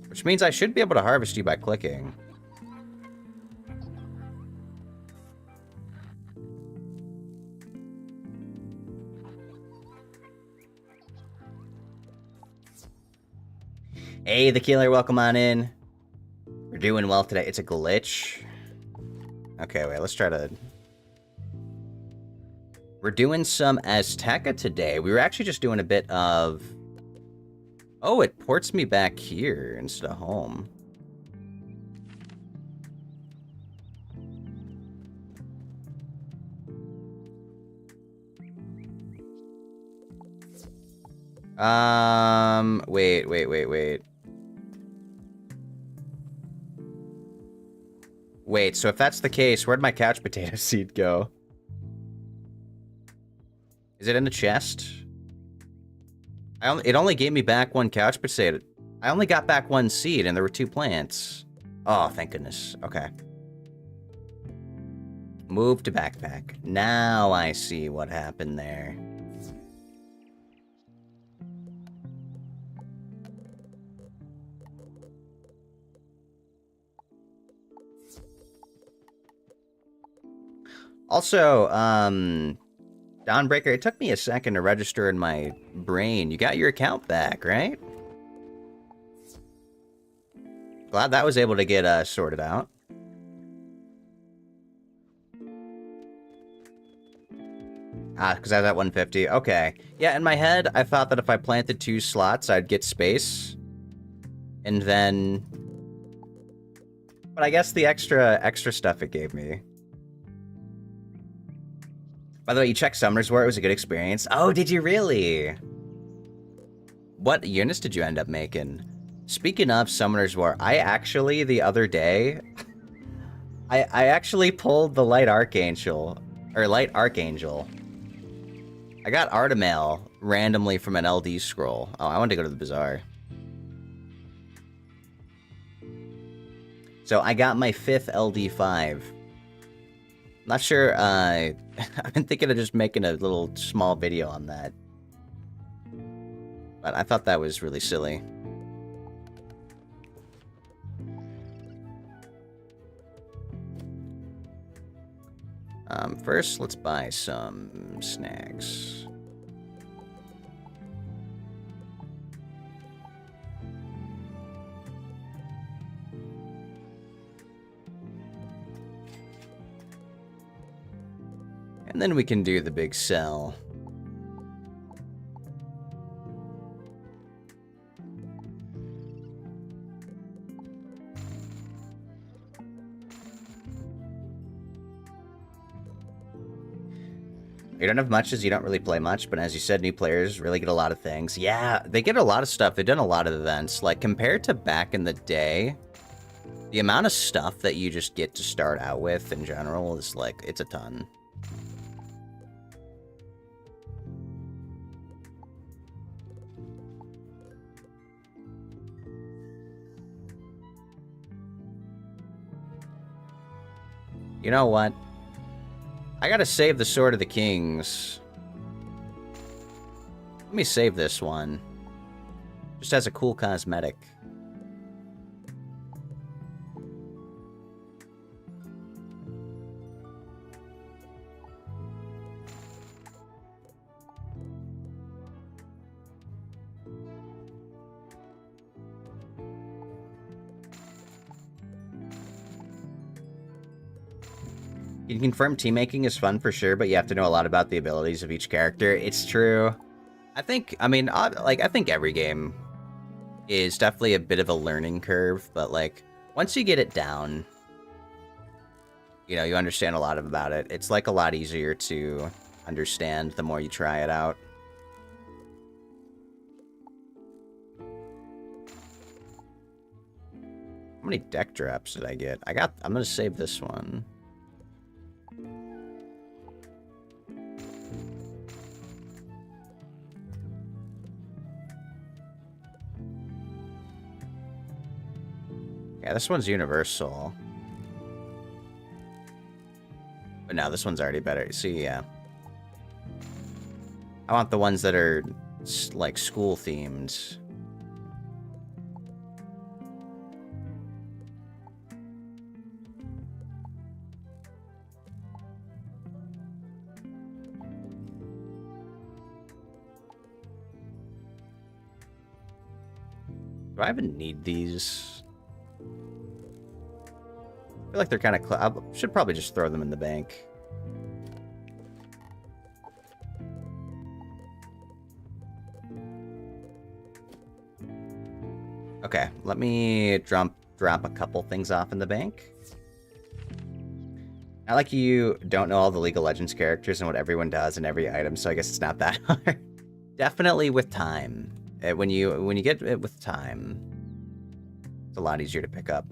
Which means I should be able to harvest you by clicking. Hey, the killer, welcome on in. We're doing well today. It's a glitch. Okay, wait, let's try to... We're doing some Aztecha today. We were actually just doing a bit of... Oh, it ports me back here instead of home. Wait. Wait, so if that's the case, where'd my couch potato seed go? Is it in the chest? It only gave me back one couch potato. I only got back one seed, and there were 2 plants. Oh, thank goodness. Okay. Move to backpack. Now I see what happened there. Also, Dawnbreaker, it took me a second to register in my brain. You got your account back, right? Glad that was able to get sorted out. Ah, because I was at 150. Okay. Yeah, in my head, I thought that if I planted 2 slots, I'd get space. And then... But I guess the extra stuff it gave me. By the way, you checked Summoners War. It was a good experience. Oh, did you really? What units did you end up making? Speaking of Summoners War, I actually, the other day, I actually pulled the Light Archangel. Or Light Archangel. I got Artemail randomly from an LD scroll. Oh, I wanted to go to the Bazaar. So I got my 5th LD5. Not sure, I've been thinking of just making a little small video on that. But I thought that was really silly. First, let's buy some snacks. And then we can do the big sell. You don't have much as you don't really play much, but as you said, new players really get a lot of things. Yeah, they get a lot of stuff. They've done a lot of events. Like, compared to back in the day, The amount of stuff that you just get to start out with in general is like, it's a ton. You know what? I gotta save the Sword of the Kings. Let me save this one. Just as a cool cosmetic. You can confirm team making is fun for sure, but you have to know a lot about the abilities of each character. It's true. I think every game is definitely a bit of a learning curve, but like once you get it down, you know, you understand a lot about it. It's like a lot easier to understand the more you try it out. How many deck drops did I get? I'm gonna save this one. Yeah, this one's universal. But no, this one's already better. See, yeah. I want the ones that are, like, school-themed. Do I even need these? I feel like they're kind of... I should probably just throw them in the bank. Okay, let me drop a couple things off in the bank. Not like you don't know all the League of Legends characters and what everyone does and every item, so I guess it's not that hard. Definitely with time. When you get it with time, it's a lot easier to pick up.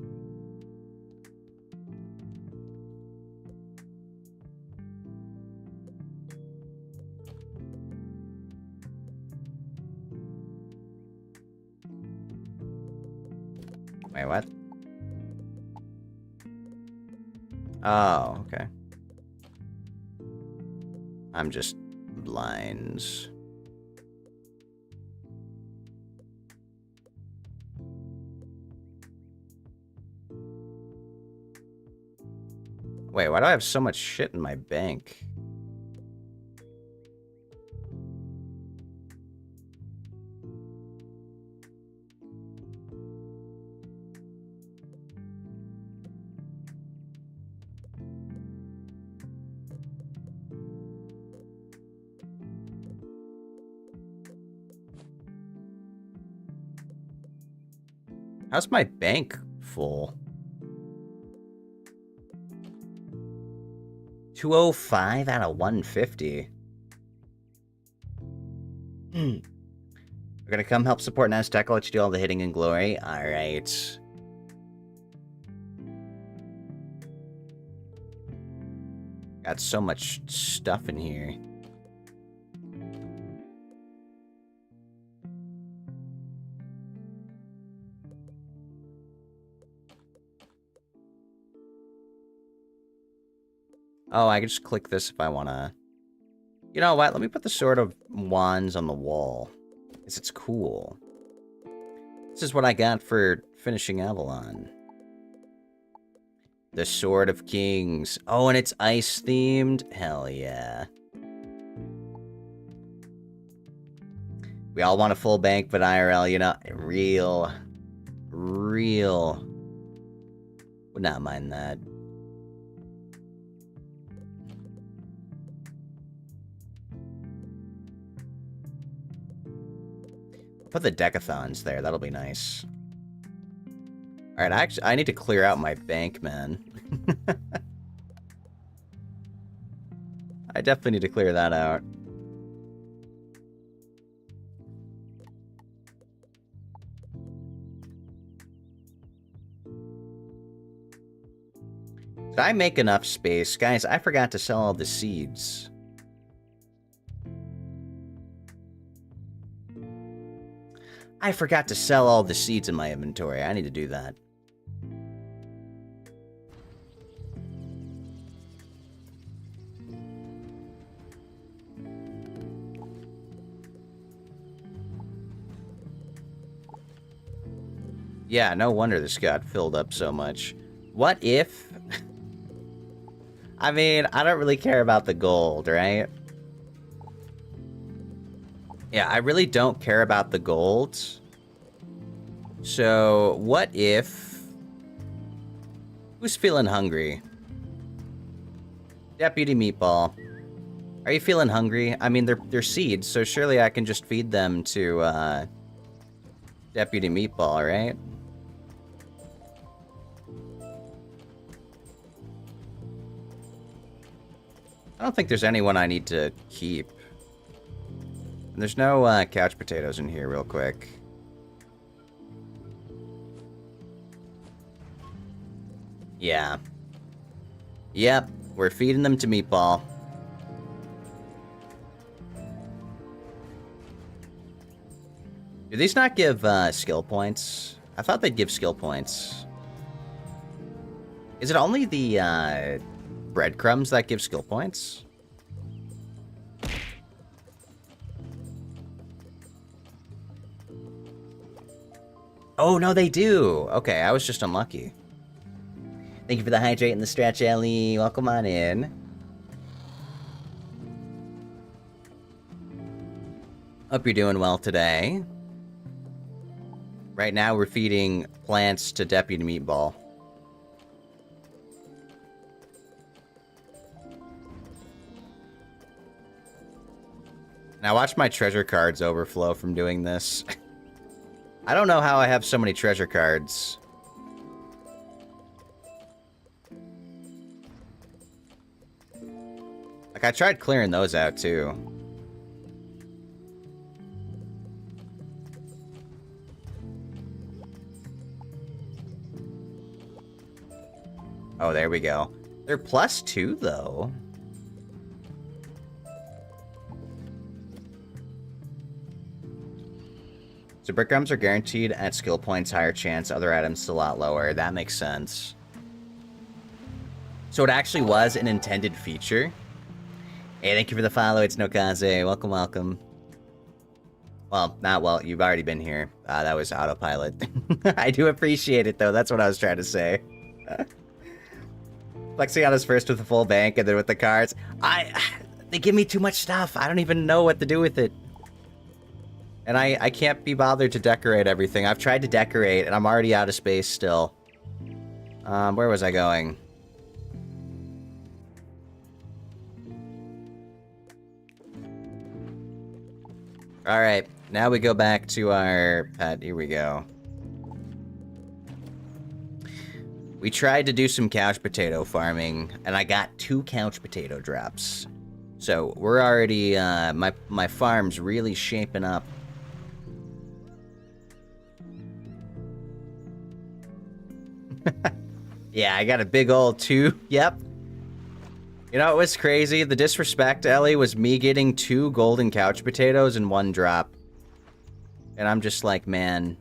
Wait, what? Oh, okay. I'm just blind. Wait, why do I have so much shit in my bank? How's my bank full? 205 out of 150. We're gonna come help support Aztecha. I'll let you do all the hitting and glory. Alright. Got so much stuff in here. Oh, I can just click this if I want to... You know what? Let me put the Sword of Wands on the wall. Because it's cool. This is what I got for finishing Avalon. The Sword of Kings. Oh, and it's ice-themed? Hell yeah. We all want a full bank, but IRL, you know, real. Would not mind that. Put the decathons there. That'll be nice. All right, I need to clear out my bank, man. I definitely need to clear that out. Did I make enough space? Guys, I forgot to sell all the seeds. I forgot to sell all the seeds in my inventory. I need to do that. Yeah, no wonder this got filled up so much. What if... I mean, I don't really care about the gold, right? Yeah, I really don't care about the gold. So, what if... Who's feeling hungry? Deputy Meatball. Are you feeling hungry? I mean, they're seeds, so surely I can just feed them to, Deputy Meatball, right? I don't think there's anyone I need to keep. And there's no couch potatoes in here real quick. Yeah. Yep, we're feeding them to Meatball. Do these not give skill points? I thought they'd give skill points. Is it only the breadcrumbs that give skill points? Oh, no, they do. Okay, I was just unlucky. Thank you for the hydrate and the stretch, Ellie. Welcome on in. Hope you're doing well today. Right now, we're feeding plants to Deputy Meatball. Now watch my treasure cards overflow from doing this. I don't know how I have so many treasure cards. Like, I tried clearing those out, too. Oh, there we go. They're +2, though. So breadcrumbs are guaranteed at skill points, higher chance, other items a lot lower. That makes sense. So it actually was an intended feature. Hey, thank you for the follow. It's Nokaze. Welcome, welcome. Well, not well. You've already been here. That was autopilot. I do appreciate it, though. That's what I was trying to say. Flexing on us first with the full bank and then with the cards. They give me too much stuff. I don't even know what to do with it. And I can't be bothered to decorate everything. I've tried to decorate, and I'm already out of space still. Where was I going? Alright, now we go back to our pet. Here we go. We tried to do some couch potato farming, and I got 2 couch potato drops. So, we're already, my farm's really shaping up. Yeah, I got a big old 2. Yep. You know, it was crazy. The disrespect, Ellie, was me getting 2 golden couch potatoes in 1 drop. And I'm just like, man.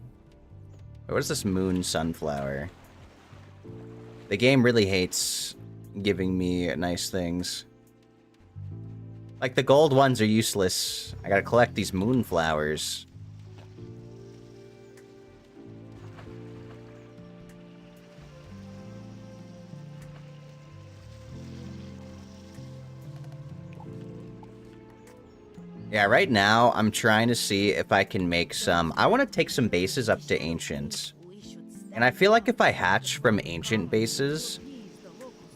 What is this moon sunflower? The game really hates giving me nice things. Like, the gold ones are useless. I gotta collect these moonflowers. Yeah, right now, I'm trying to see if I can make some... I want to take some bases up to Ancient. And I feel like if I hatch from Ancient bases,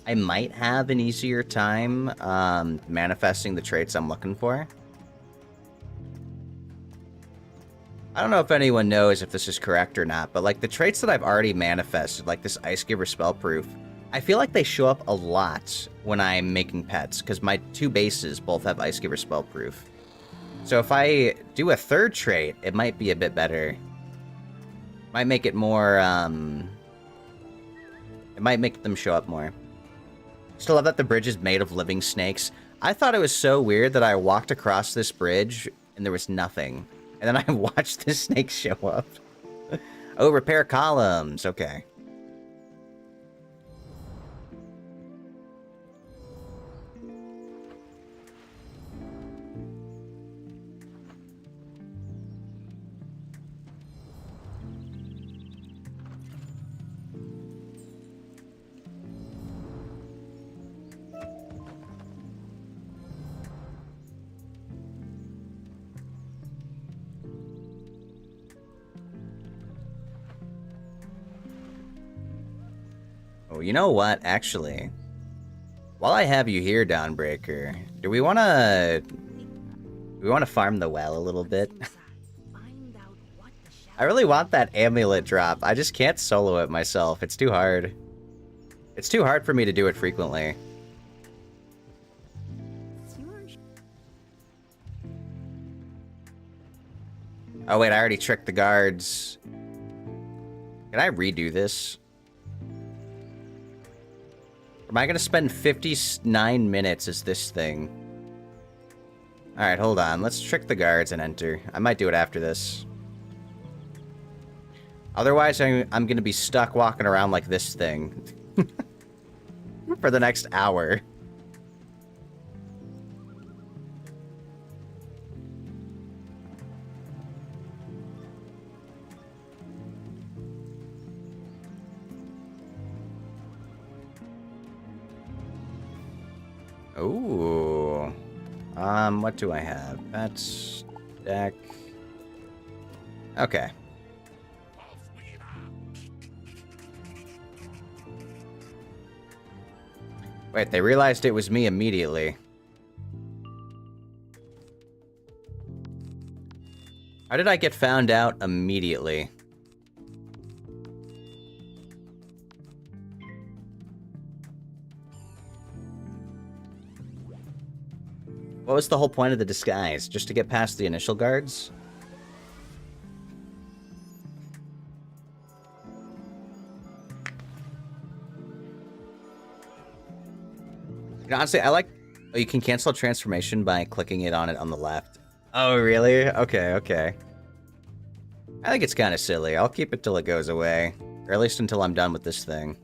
I might have an easier time manifesting the traits I'm looking for. I don't know if anyone knows if this is correct or not, but like the traits that I've already manifested, like this Ice Giver Spellproof, I feel like they show up a lot when I'm making pets, because my 2 bases both have Ice Giver Spellproof. So if I do a 3rd trait, it might be a bit better. Might make it more, it might make them show up more. Still love that the bridge is made of living snakes. I thought it was so weird that I walked across this bridge and there was nothing. And then I watched the snake show up. Oh, repair columns. Okay. Oh, you know what? Actually, while I have you here, Dawnbreaker, do we want to farm the well a little bit? I really want that amulet drop. I just can't solo it myself. It's too hard. It's too hard for me to do it frequently. Oh wait, I already tricked the guards. Can I redo this? Am I gonna spend 59 minutes as this thing? Alright, hold on. Let's trick the guards and enter. I might do it after this. Otherwise, I'm gonna be stuck walking around like this thing. For the next hour. Ooh. What do I have? That's deck. Okay. Wait, they realized it was me immediately. How did I get found out immediately? What was the whole point of the disguise? Just to get past the initial guards? You know, honestly, I like... Oh, you can cancel transformation by clicking it on the left. Oh, really? Okay, okay. I think it's kind of silly. I'll keep it till it goes away. Or at least until I'm done with this thing.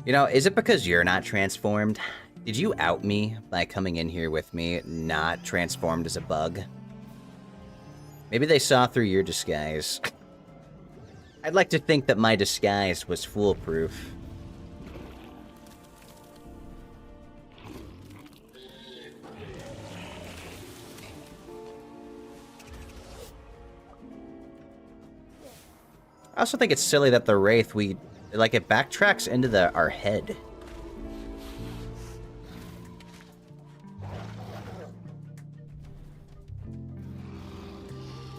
You know, is it because you're not transformed? Did you out me by coming in here with me, not transformed as a bug? Maybe they saw through your disguise. I'd like to think that my disguise was foolproof. I also think it's silly that the Wraith, like, it backtracks into our head.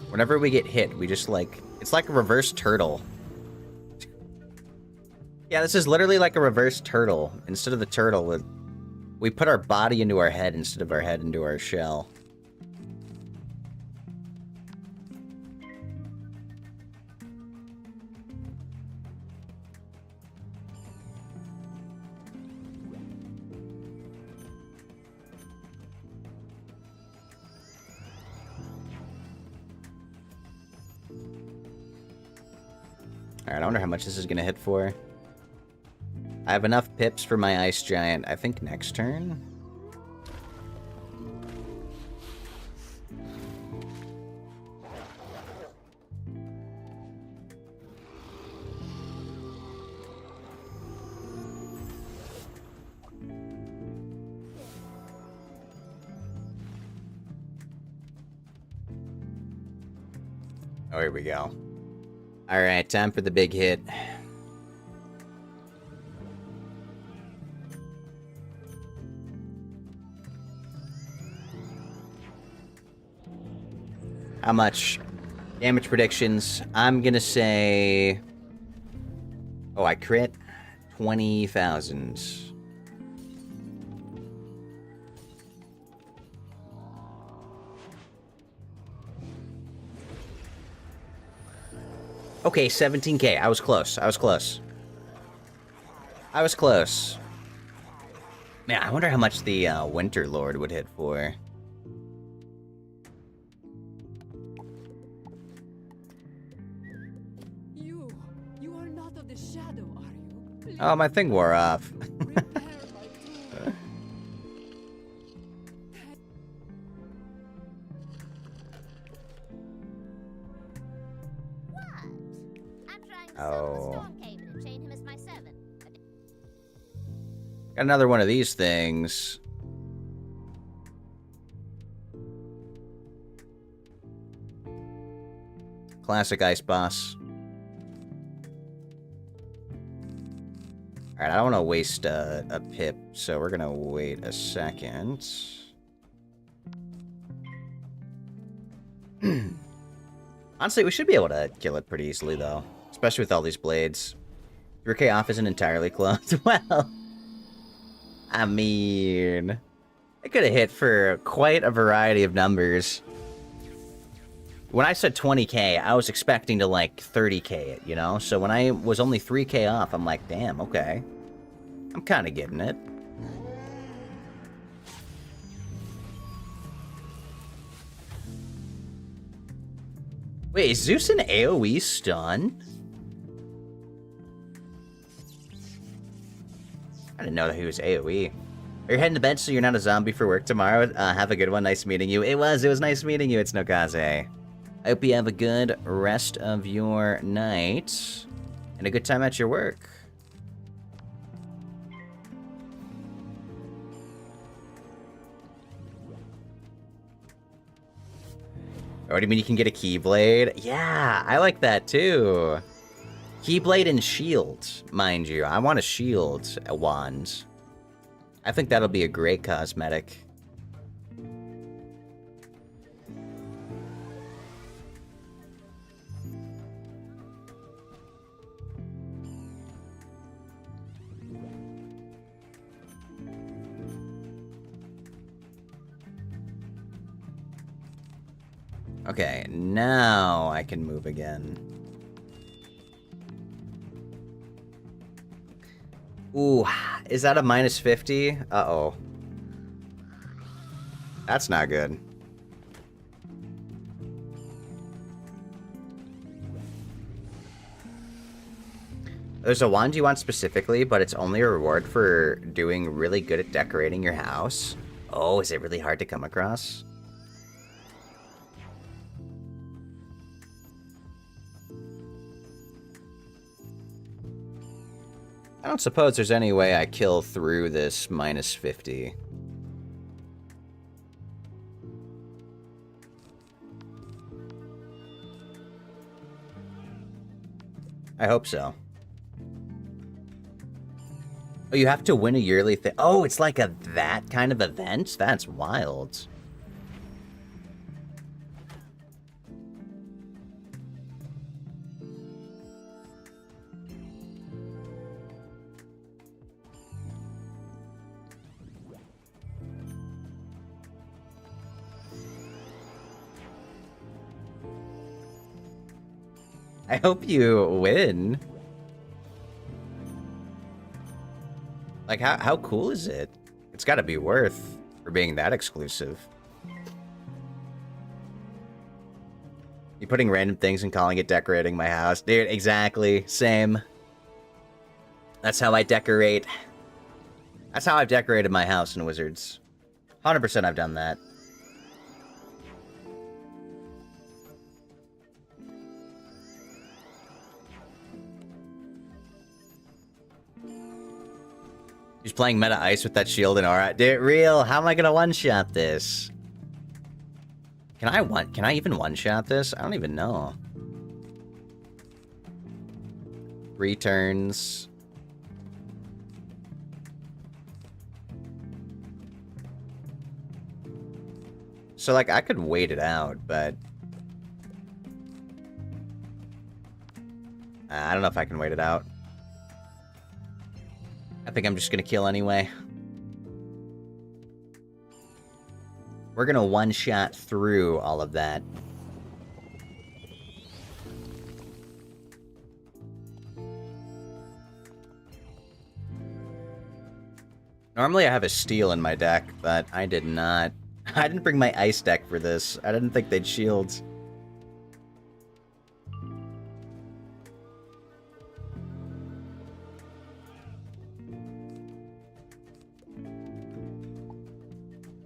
Whenever we get hit, we just, like... It's like a reverse turtle. Yeah, this is literally like a reverse turtle. Instead of the turtle, we put our body into our head instead of our head into our shell. Alright, I wonder how much this is going to hit for. I have enough pips for my Ice Giant, I think, next turn. Oh, here we go. Alright, time for the big hit. How much? Damage predictions. I'm gonna say... Oh, I crit? 20,000. Okay, 17k. I was close. I was close. I was close. Man, I wonder how much the Winter Lord would hit for. You are not of the shadow, are you? Please, Oh, my thing wore off. repair my tomb. What? I'm trying to Oh. sell the storm cave and chain him as my servant. Got another one of these things. Classic ice boss. Alright, I don't want to waste a pip, so we're gonna wait a second. Honestly, we should be able to kill it pretty easily, though. Especially with all these blades. 3k off isn't entirely closed. Well, I mean, it could have hit for quite a variety of numbers. When I said 20k, I was expecting to, like, 30k it, you know? So when I was only 3k off, I'm like, damn, okay. I'm kind of getting it. Wait, is Zeus an AoE stun? I didn't know that he was AoE. Are you heading to bed so you're not a zombie for work tomorrow? Have a good one. Nice meeting you. It was nice meeting you. It's Nokaze. I hope you have a good rest of your night and a good time at your work. Oh, do you mean you can get a Keyblade? Yeah, I like that too. Keyblade and shield, mind you. I want a shield wand. I think that'll be a great cosmetic. Okay, now I can move again. Ooh, is that a minus 50? Uh-oh. That's not good. There's a wand you want specifically, but it's only a reward for doing really good at decorating your house. Oh, is it really hard to come across? I don't suppose there's any way I kill through this minus 50. I hope so. Oh, you have to win a yearly thing. Oh, it's like that kind of event? That's wild. I hope you win. Like, how cool is it? It's gotta be worth for being that exclusive. You putting random things and calling it decorating my house? Dude, exactly. Same. That's how I decorate. That's how I've decorated my house in Wizards. 100% I've done that. He's playing meta ice with that shield and aura. Dude, real, how am I gonna one-shot this? Can I even one-shot this? I don't even know. Returns. So, like, I could wait it out, but... I don't know if I can wait it out. I think I'm just gonna kill anyway. We're gonna one-shot through all of that. Normally I have a steel in my deck, but I did not. I didn't bring my ice deck for this. I didn't think they'd shields.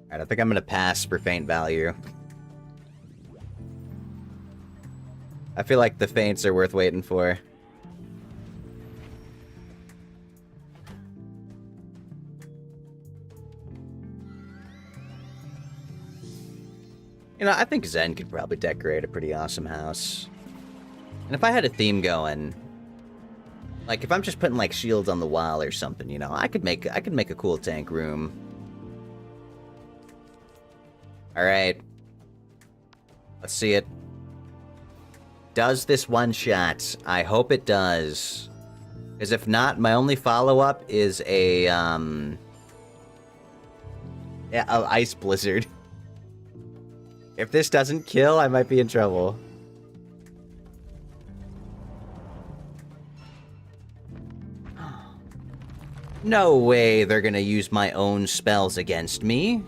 Alright, I think I'm gonna pass for faint value. I feel like the feints are worth waiting for. You know, I think Zen could probably decorate a pretty awesome house. And if I had a theme going, like if I'm just putting like shields on the wall or something, you know, I could make a cool tank room. All right. Let's see it. Does this one shot? I hope it does. Because if not, my only follow-up is a ice blizzard. If this doesn't kill, I might be in trouble. No way they're gonna use my own spells against me.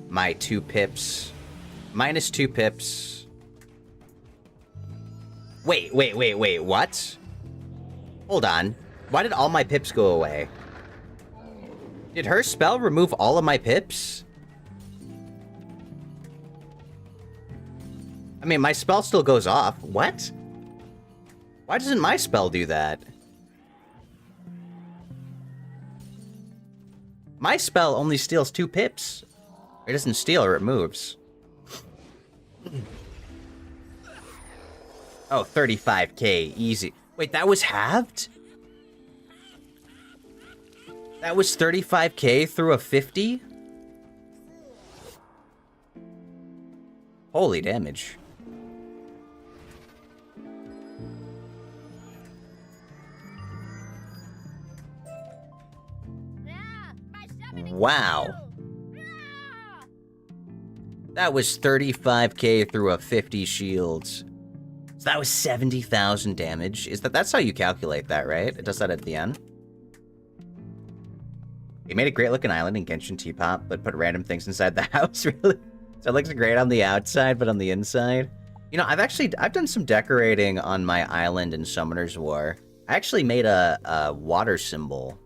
My 2 pips. Minus 2 pips. Wait, what? Hold on. Why did all my pips go away? Did her spell remove all of my pips? I mean, my spell still goes off. What? Why doesn't my spell do that? My spell only steals 2 pips. It doesn't steal, or it moves. Oh, 35k, easy. Wait, that was halved? That was 35k through a 50? Holy damage. Ah, my summoning Wow. skill. Ah! That was 35k through a 50 shields. So that was 70,000 damage. That's how you calculate that, right? It does that at the end. He made a great looking island in Genshin Teapot, but put random things inside the house, really? So it looks great on the outside, but on the inside? You know, I've done some decorating on my island in Summoner's War. I actually made a water symbol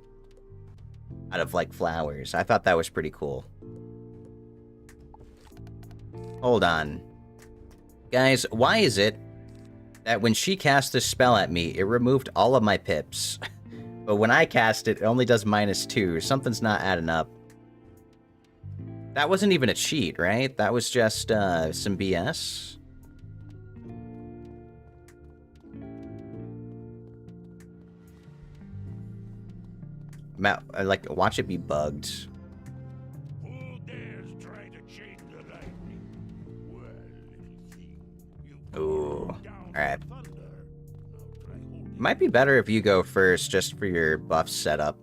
out of, like, flowers. I thought that was pretty cool. Hold on. Guys, why is it that when she cast this spell at me, it removed all of my pips? But when I cast it, it only does -2. Something's not adding up. That wasn't even a cheat, right? That was just some BS. Like, watch it be bugged. Who dares try to change the lightning? Well, little thing, you Ooh. down Alright. the thunder. Now try holding Might be better if you go first, just for your buff setup.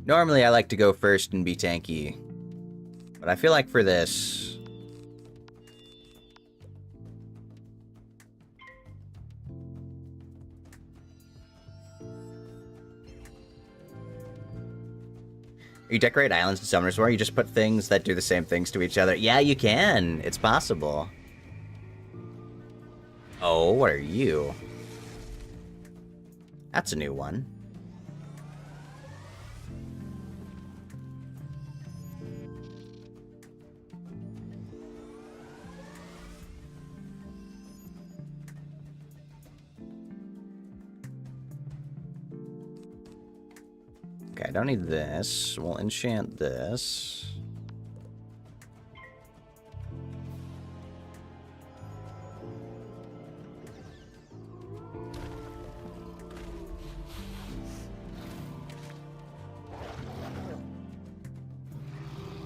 Normally, I like to go first and be tanky. But I feel like for this... You decorate islands in Summoner's War, you just put things that do the same things to each other. Yeah, you can. It's possible. Oh, what are you? That's a new one. Okay, I don't need this. We'll enchant this.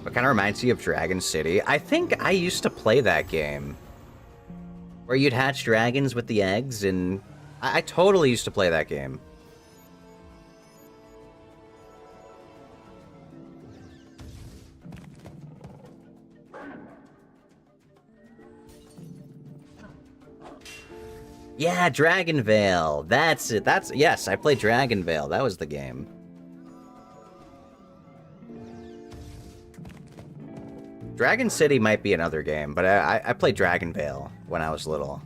What kind of reminds you of Dragon City? I think I used to play that game. Where you'd hatch dragons with the eggs, and I totally used to play that game. Yeah, Dragon Veil. That's it. Yes, I played Dragon Veil. That was the game. Dragon City might be another game, but I played Dragon Veil when I was little.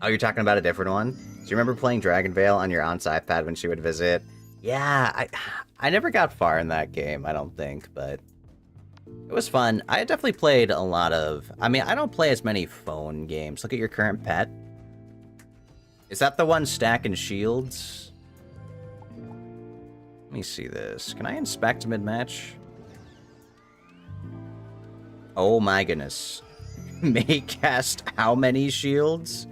Oh, you're talking about a different one? Do you remember playing Dragon Veil on your aunt's iPad when she would visit? Yeah, I never got far in that game, I don't think, but it was fun. I definitely played a lot of... I mean, I don't play as many phone games. Look at your current pet. Is that the one stacking shields? Let me see this. Can I inspect mid-match? Oh my goodness. May cast how many shields?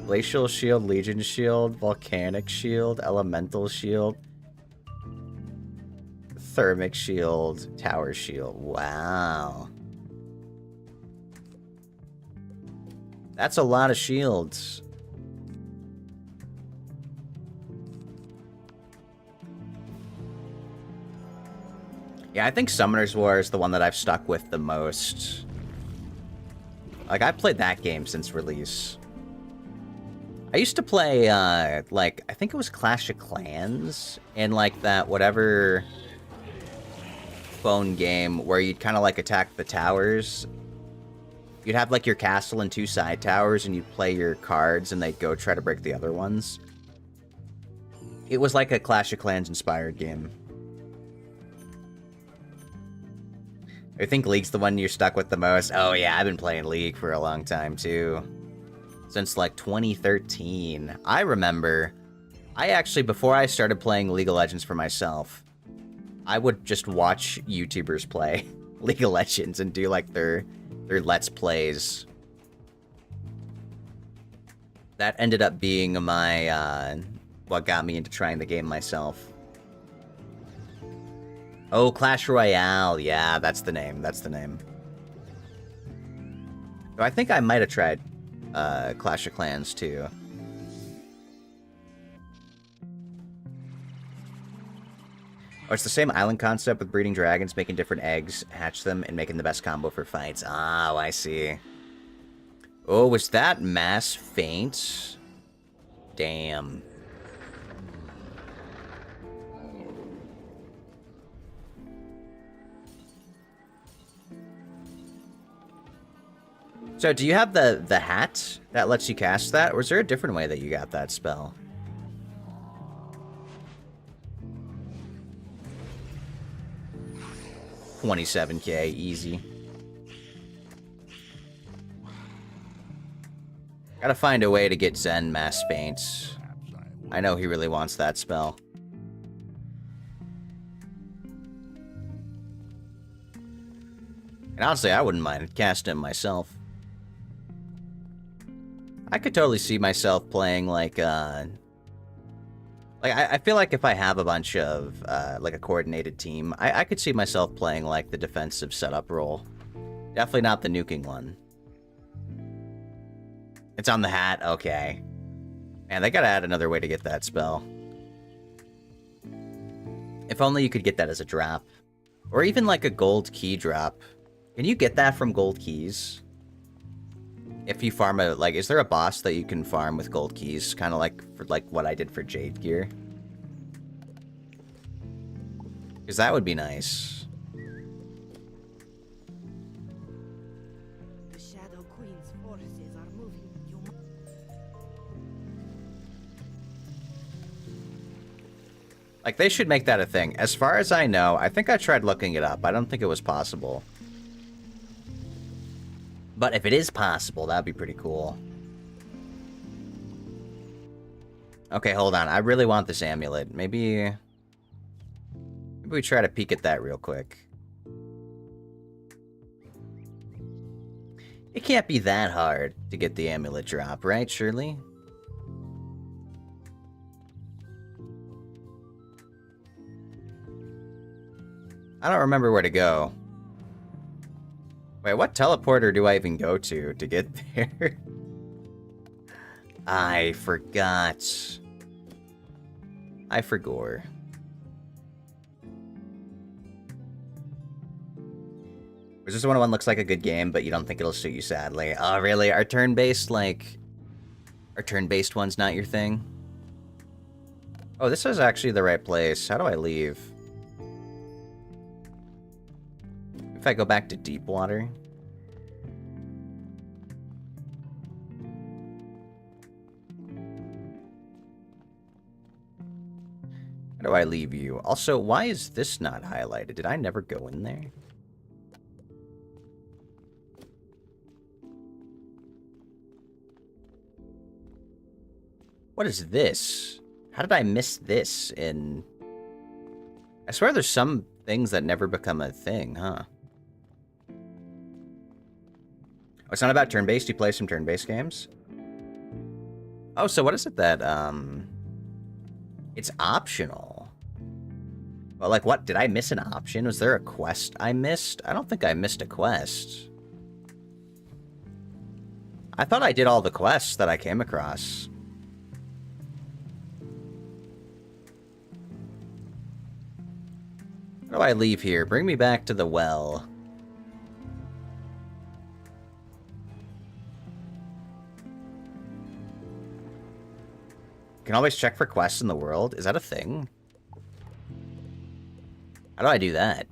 Glacial Shield, Legion Shield, Volcanic Shield, Elemental Shield, Thermic Shield, Tower Shield. Wow. That's a lot of shields. Yeah, I think Summoner's War is the one that I've stuck with the most. Like, I've played that game since release. I used to play, like, I think it was Clash of Clans, and, like, that whatever phone game where you'd kind of, like, attack the towers. You'd have, like, your castle and 2 side towers, and you'd play your cards, and they'd go try to break the other ones. It was like a Clash of Clans-inspired game. I think League's the one you're stuck with the most. Oh, yeah, I've been playing League for a long time, too. Since, like, 2013. I remember, I actually, before I started playing League of Legends for myself, I would just watch YouTubers play League of Legends and do, like, their Let's Plays. That ended up being my, what got me into trying the game myself. Oh, Clash Royale. Yeah, that's the name. That's the name. So I think I might have tried Clash of Clans too. Oh, it's the same island concept with breeding dragons, making different eggs, hatch them, and making the best combo for fights. Oh, I see. Oh, was that mass faint? Damn. So, do you have the hat that lets you cast that, or is there a different way that you got that spell? $27K, easy. Gotta find a way to get Zen Mass Faint. I know he really wants that spell. And honestly, I wouldn't mind casting it myself. I could totally see myself playing, like, I feel like if I have a bunch of, like, a coordinated team, I could see myself playing, like, the defensive setup role. Definitely not the nuking one. It's on the hat? Okay. Man, they gotta add another way to get that spell. If only you could get that as a drop. Or even, like, a gold key drop. Can you get that from gold keys? If you farm a, like, is there a boss that you can farm with gold keys? Kind of like, for, like, what I did for Jade Gear. Because that would be nice. The Shadow Queen's forces are moving. Like, they should make that a thing. As far as I know, I think I tried looking it up. I don't think it was possible. But if it is possible, that'd be pretty cool. Okay, hold on. I really want this amulet. Maybe we try to peek at that real quick. It can't be that hard to get the amulet drop, right, surely? I don't remember where to go. Wait, what teleporter do I even go to get there? I forgot. I forgot. Wizard101 looks like a good game, but you don't think it'll suit you, sadly. Oh, really? Our turn-based, like... Our turn-based one's not your thing? Oh, this is actually the right place. How do I leave? If I go back to deep water? How do I leave you? Also, why is this not highlighted? Did I never go in there? What is this? How did I miss this in... I swear there's some things that never become a thing, huh? Oh, it's not about turn-based? You play some turn-based games? Oh, so what is it that, It's optional. Well, like, what? Did I miss an option? Was there a quest I missed? I don't think I missed a quest. I thought I did all the quests that I came across. How do I leave here? Bring me back to the well. You can always check for quests in the world. Is that a thing? How do I do that?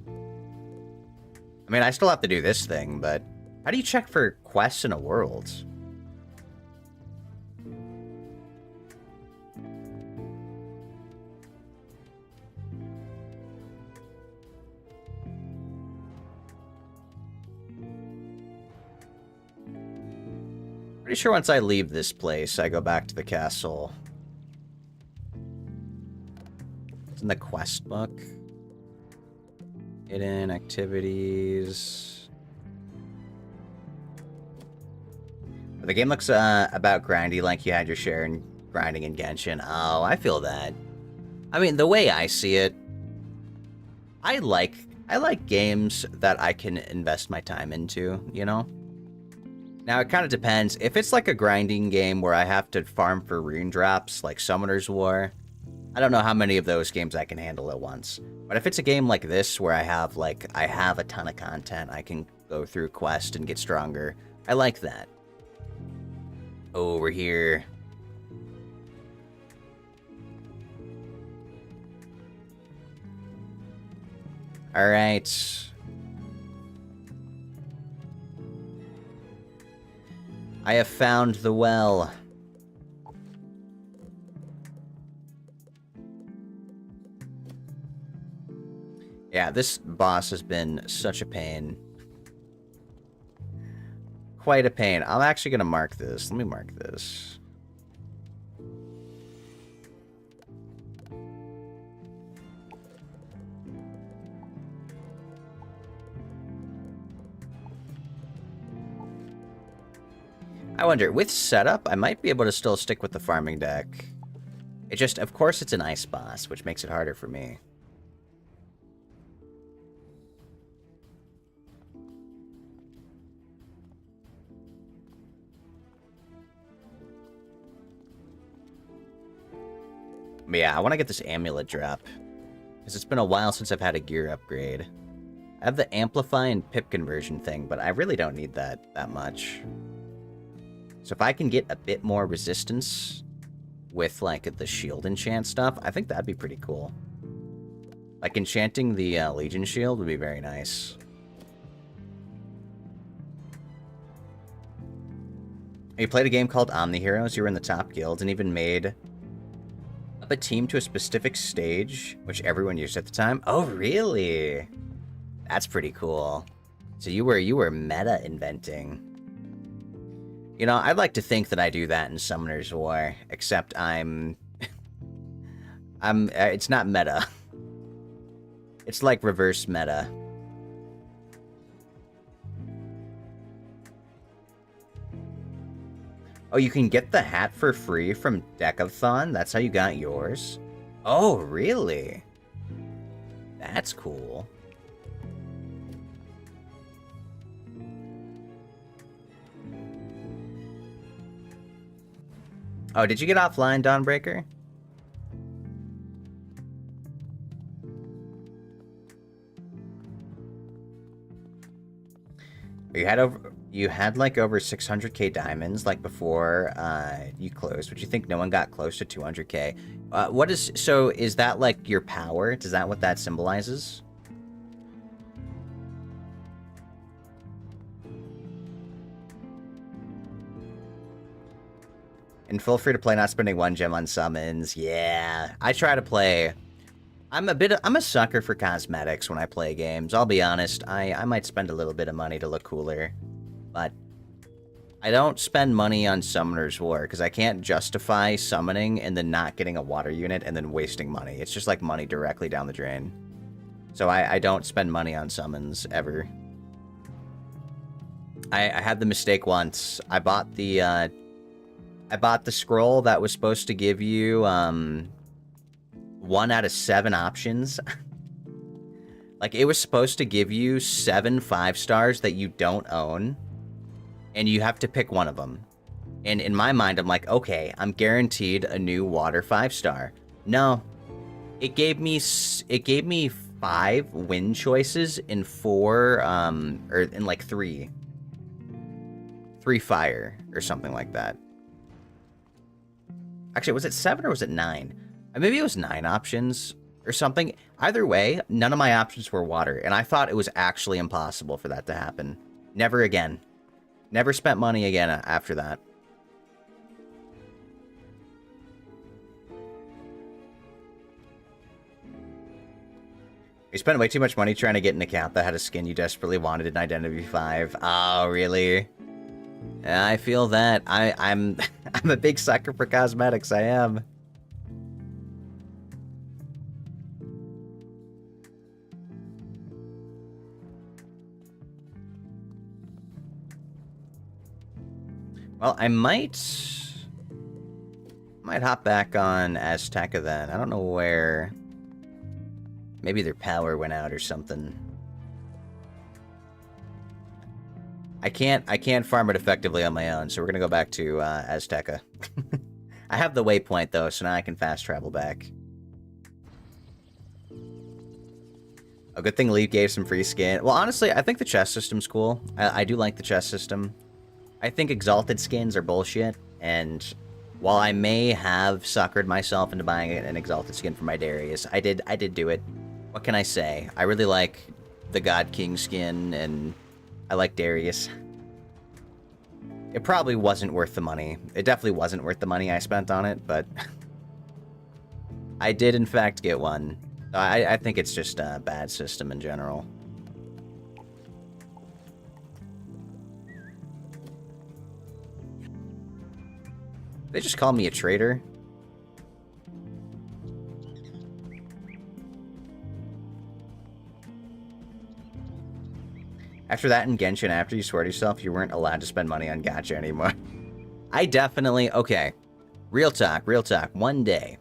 I mean, I still have to do this thing, but how do you check for quests in a world? Pretty sure once I leave this place, I go back to the castle. It's in the quest book. Hidden activities. The game looks about grindy, like you had your share in grinding in Genshin. Oh, I feel that. I mean, the way I see it, I like games that I can invest my time into, you know? Now, it kind of depends. If it's like a grinding game where I have to farm for rune drops, like Summoner's War, I don't know how many of those games I can handle at once. But if it's a game like this where I have a ton of content, I can go through quest and get stronger, I like that. Oh, we're here. Alright. I have found the well. Yeah, this boss has been such a pain. Quite a pain. I'm actually going to mark this. Let me mark this. I wonder, with setup, I might be able to still stick with the farming deck. It just, of course, it's an ice boss, which makes it harder for me. But yeah, I want to get this amulet drop, because it's been a while since I've had a gear upgrade. I have the amplify and pip conversion thing, but I really don't need that much. So if I can get a bit more resistance with, like, the shield enchant stuff, I think that'd be pretty cool. Like, enchanting the Legion shield would be very nice. You played a game called Omni Heroes, you were in the top guilds, and even made up a team to a specific stage, which everyone used at the time. Oh, really? That's pretty cool. So you were meta inventing. You know, I'd like to think that I do that in Summoner's War, except it's not meta. It's like reverse meta. Oh, you can get the hat for free from Decathon? That's how you got yours? Oh, really? That's cool. Oh, did you get offline, Dawnbreaker? You had like over 600k diamonds like before you closed, but you think no one got close to 200k. So is that like your power? Is that what that symbolizes? And feel free to play not spending 1 gem on summons. Yeah, I try to play. I'm a sucker for cosmetics when I play games. I'll be honest. I might spend a little bit of money to look cooler, but I don't spend money on Summoner's War because I can't justify summoning and then not getting a water unit and then wasting money. It's just like money directly down the drain. So I don't spend money on summons ever. I had the mistake once. I bought the scroll that was supposed to give you 1 out of 7 options. Like, it was supposed to give you 7 5-stars that you don't own, and you have to pick one of them. And in my mind, I'm like, okay, I'm guaranteed a new water 5-star. No, it gave me 5 win choices in 4, or in like 3 fire or something like that. Actually, was it 7 or was it 9? Maybe it was 9 options or something. Either way, none of my options were water, and I thought it was actually impossible for that to happen. Never again. Never spent money again after that. You spent way too much money trying to get an account that had a skin you desperately wanted in Identity 5. Oh, really? I feel that. I'm I'm a big sucker for cosmetics. I am. Well, I might hop back on Aztecha then. I don't know where. Maybe their power went out or something. I can't farm it effectively on my own, so we're gonna go back to Aztecha. I have the waypoint though, so now I can fast travel back. A good thing Leaf gave some free skin. Well, honestly, I think the chest system's cool. I do like the chest system. I think exalted skins are bullshit, and while I may have suckered myself into buying an exalted skin for my Darius, I did do it. What can I say? I really like the God King skin, and I like Darius. It probably wasn't worth the money. It definitely wasn't worth the money I spent on it, but I did in fact get one. I think it's just a bad system in general. They just call me a traitor. After that in Genshin, after you swore to yourself, you weren't allowed to spend money on gacha anymore. I definitely... Okay. Real talk, real talk. One day.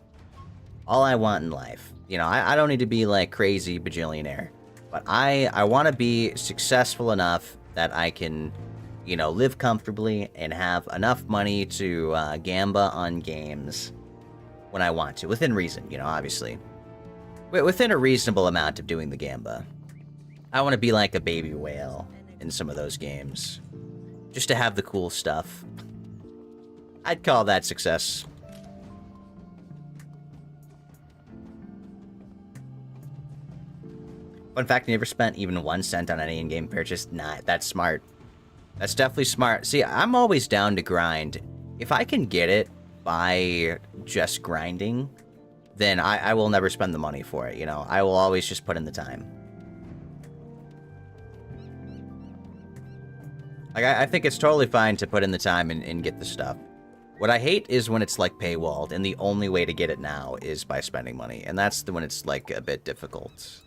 All I want in life. You know, I don't need to be, like, crazy bajillionaire. But I want to be successful enough that I can, you know, live comfortably and have enough money to gamba on games when I want to. Within reason, you know, obviously. Within a reasonable amount of doing the gamba. I want to be like a baby whale in some of those games. Just to have the cool stuff. I'd call that success. Fun fact, I never spent even 1 cent on any in-game purchase. Nah, that's smart. That's definitely smart. See, I'm always down to grind. If I can get it by just grinding, then I will never spend the money for it, you know? I will always just put in the time. Like, I think it's totally fine to put in the time and get the stuff. What I hate is when it's, like, paywalled, and the only way to get it now is by spending money. And that's when it's, like, a bit difficult.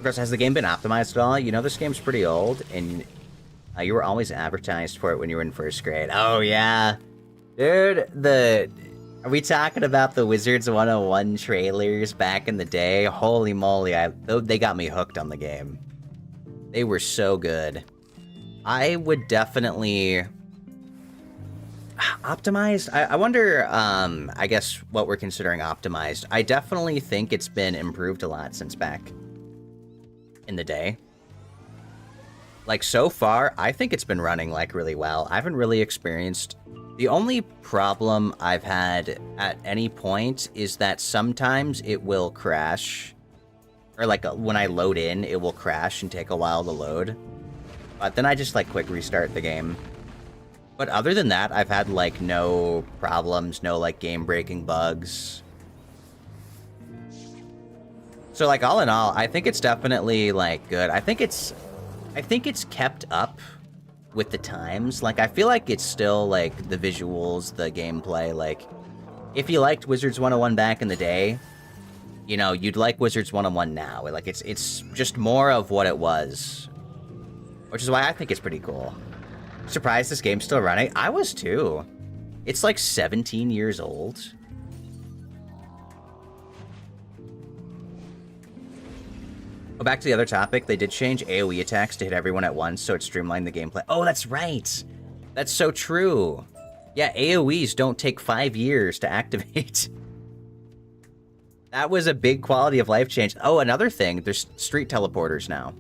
Of course, has the game been optimized at all? You know, this game's pretty old, and you were always advertised for it when you were in first grade. Oh, yeah. Dude, are we talking about the Wizards101 trailers back in the day? Holy moly, they got me hooked on the game. They were so good. I would definitely... Optimized? I wonder, I guess, what we're considering optimized. I definitely think it's been improved a lot since back in the day. Like, so far, I think it's been running, like, really well. I haven't really experienced... The only problem I've had at any point is that sometimes it will crash. Or, like, when I load in, it will crash and take a while to load. But then I just, like, quick restart the game. But other than that, I've had, like, no problems, no, like, game-breaking bugs. So, like, all in all, I think it's definitely, like, good. I think it's kept up with the times. Like, I feel like it's still, like, the visuals, the gameplay, like, if you liked Wizards101 back in the day, you know, you'd like Wizards101 now. Like, it's just more of what it was. Which is why I think it's pretty cool. Surprised this game's still running? I was too. It's like 17 years old. Oh, back to the other topic, they did change AoE attacks to hit everyone at once, so it streamlined the gameplay. Oh, that's right! That's so true! Yeah, AoEs don't take 5 years to activate. That was a big quality of life change. Oh, another thing, there's street teleporters now.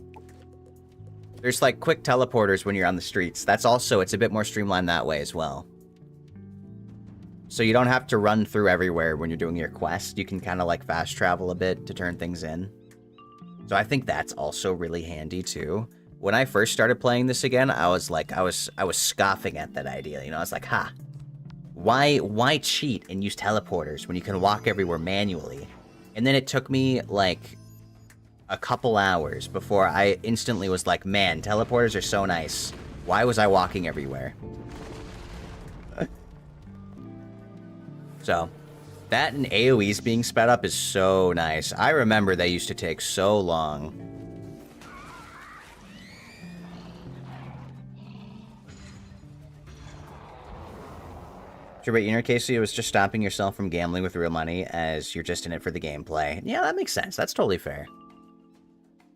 There's, like, quick teleporters when you're on the streets. That's also, it's a bit more streamlined that way as well. So you don't have to run through everywhere when you're doing your quest. You can kind of, like, fast travel a bit to turn things in. So I think that's also really handy, too. When I first started playing this again, I was like, I was scoffing at that idea. You know, I was like, ha, why cheat and use teleporters when you can walk everywhere manually? And then it took me, like, a couple hours before I instantly was like, man, teleporters are so nice. Why was I walking everywhere? So, that and AoEs being sped up is so nice. I remember they used to take so long. Sure, but in your case, it was just stopping yourself from gambling with real money as you're just in it for the gameplay. Yeah, that makes sense. That's totally fair.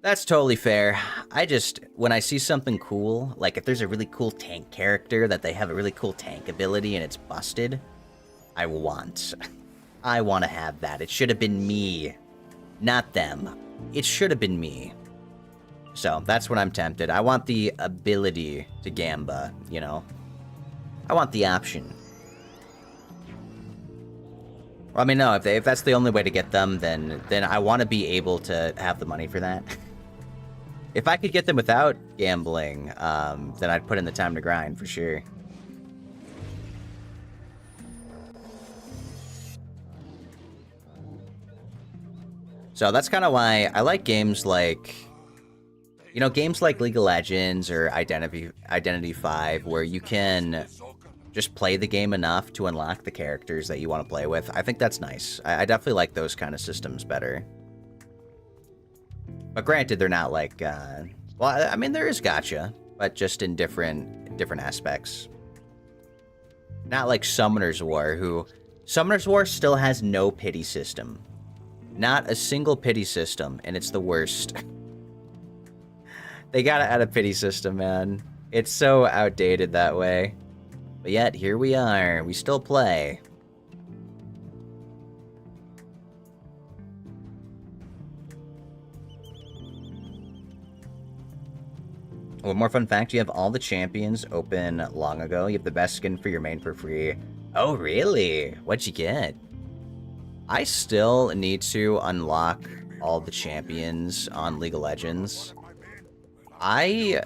That's totally fair. I just, when I see something cool, like if there's a really cool tank character that they have a really cool tank ability and it's busted, I want to have that. It should have been me, not them. It should have been me. So that's what I'm tempted. I want the ability to gamba, you know? I want the option. Well, I mean, no, if that's the only way to get them, then I want to be able to have the money for that. If I could get them without gambling, then I'd put in the time to grind, for sure. So that's kind of why I like games like... You know, games like League of Legends or Identity 5, where you can just play the game enough to unlock the characters that you want to play with. I think that's nice. I definitely like those kind of systems better. But granted, they're not like, well, I mean, there is gacha, but just in different aspects. Not like Summoner's War, who... Summoner's War still has no pity system. Not a single pity system, and it's the worst. They gotta add a pity system, man. It's so outdated that way. But yet, here we are. We still play. One more fun fact, you have all the champions open long ago. You have the best skin for your main for free. Oh, really? What'd you get? I still need to unlock all the champions on League of Legends. I'm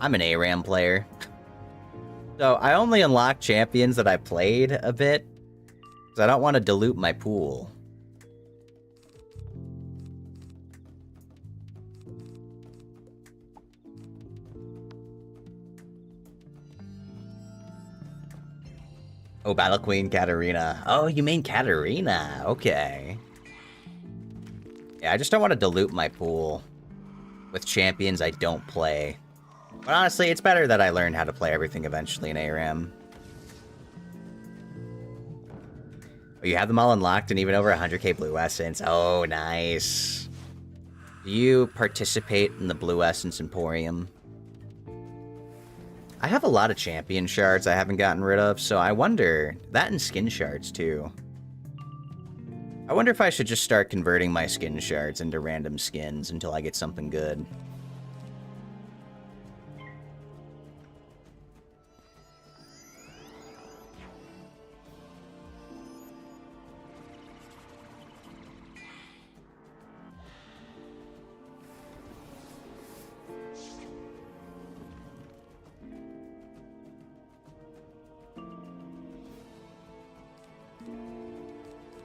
an ARAM player. So I only unlock champions that I played a bit, because I don't want to dilute my pool. Oh, Battle Queen Katarina. Oh, you mean Katarina. Okay. Yeah, I just don't want to dilute my pool with champions I don't play. But honestly, it's better that I learn how to play everything eventually in ARAM. Oh, you have them all unlocked and even over 100k Blue Essence. Oh, nice. Do you participate in the Blue Essence Emporium? I have a lot of champion shards I haven't gotten rid of, so I wonder... That and skin shards, too. I wonder if I should just start converting my skin shards into random skins until I get something good.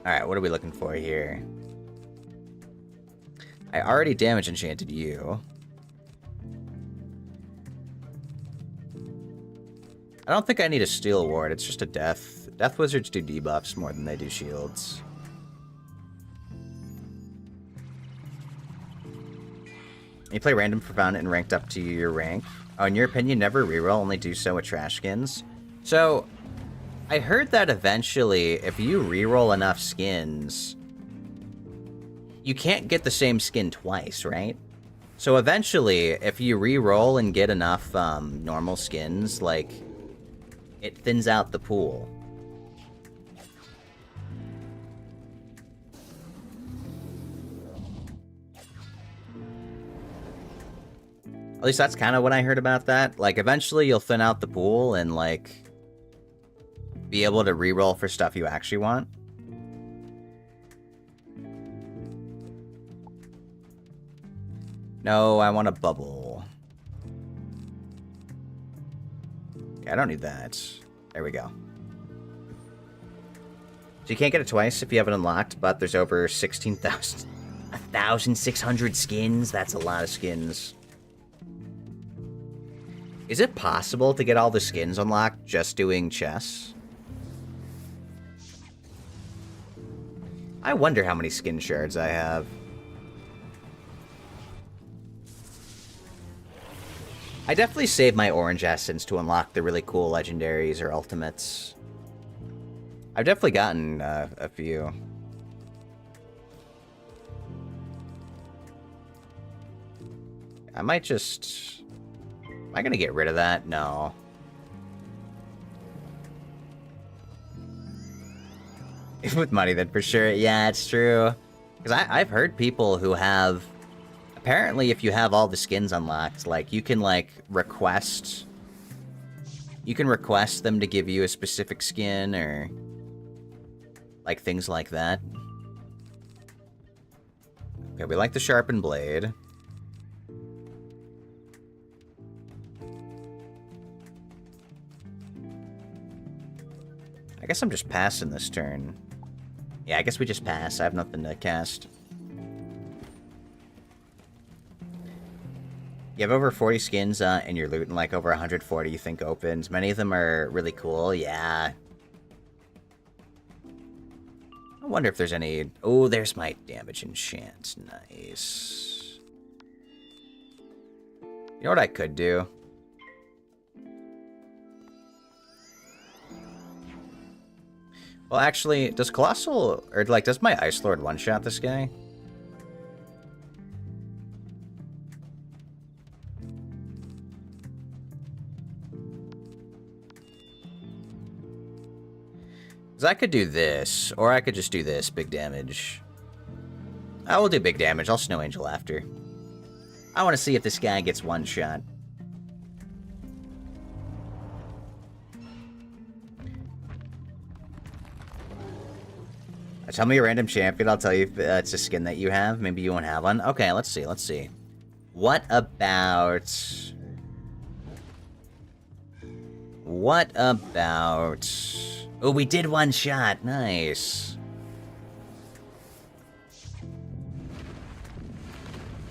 Alright, what are we looking for here? I already damage enchanted you. I don't think I need a steel ward, it's just a death. Death wizards do debuffs more than they do shields. You play random for found and ranked up to your rank. Oh, in your opinion, never reroll, only do so with trash skins? So, I heard that eventually, if you reroll enough skins, you can't get the same skin twice, right? So eventually, if you reroll and get enough normal skins, like, it thins out the pool. At least that's kind of what I heard about that. Like, eventually you'll thin out the pool and, like, be able to reroll for stuff you actually want. No, I want a bubble. Okay, I don't need that. There we go. So you can't get it twice if you have it unlocked, but there's over 16,000... 1,600 skins? That's a lot of skins. Is it possible to get all the skins unlocked just doing chess? I wonder how many skin shards I have. I definitely saved my orange essence to unlock the really cool legendaries or ultimates. I've definitely gotten a few. I might just... Am I gonna get rid of that? No. With money, then for sure. Yeah, it's true. Because I've heard people who have... Apparently, if you have all the skins unlocked, like, you can, like, request... You can request them to give you a specific skin, or... Like, things like that. Okay, we like the sharpened blade. I guess I'm just passing this turn. Yeah, I guess we just pass. I have nothing to cast. You have over 40 skins, and you're looting like over 140 you think opens. Many of them are really cool, yeah. I wonder if there's any... Oh, there's my damage enchant. Nice. You know what I could do? Well, actually, does Colossal... Or, like, does my Ice Lord one-shot this guy? Because I could do this, or I could just do this, big damage. I will do big damage. I'll Snow Angel after. I want to see if this guy gets one-shot. Tell me a random champion, I'll tell you if it's a skin that you have. Maybe you won't have one. Okay, let's see, let's see. What about... What about... Oh, we did one shot. Nice.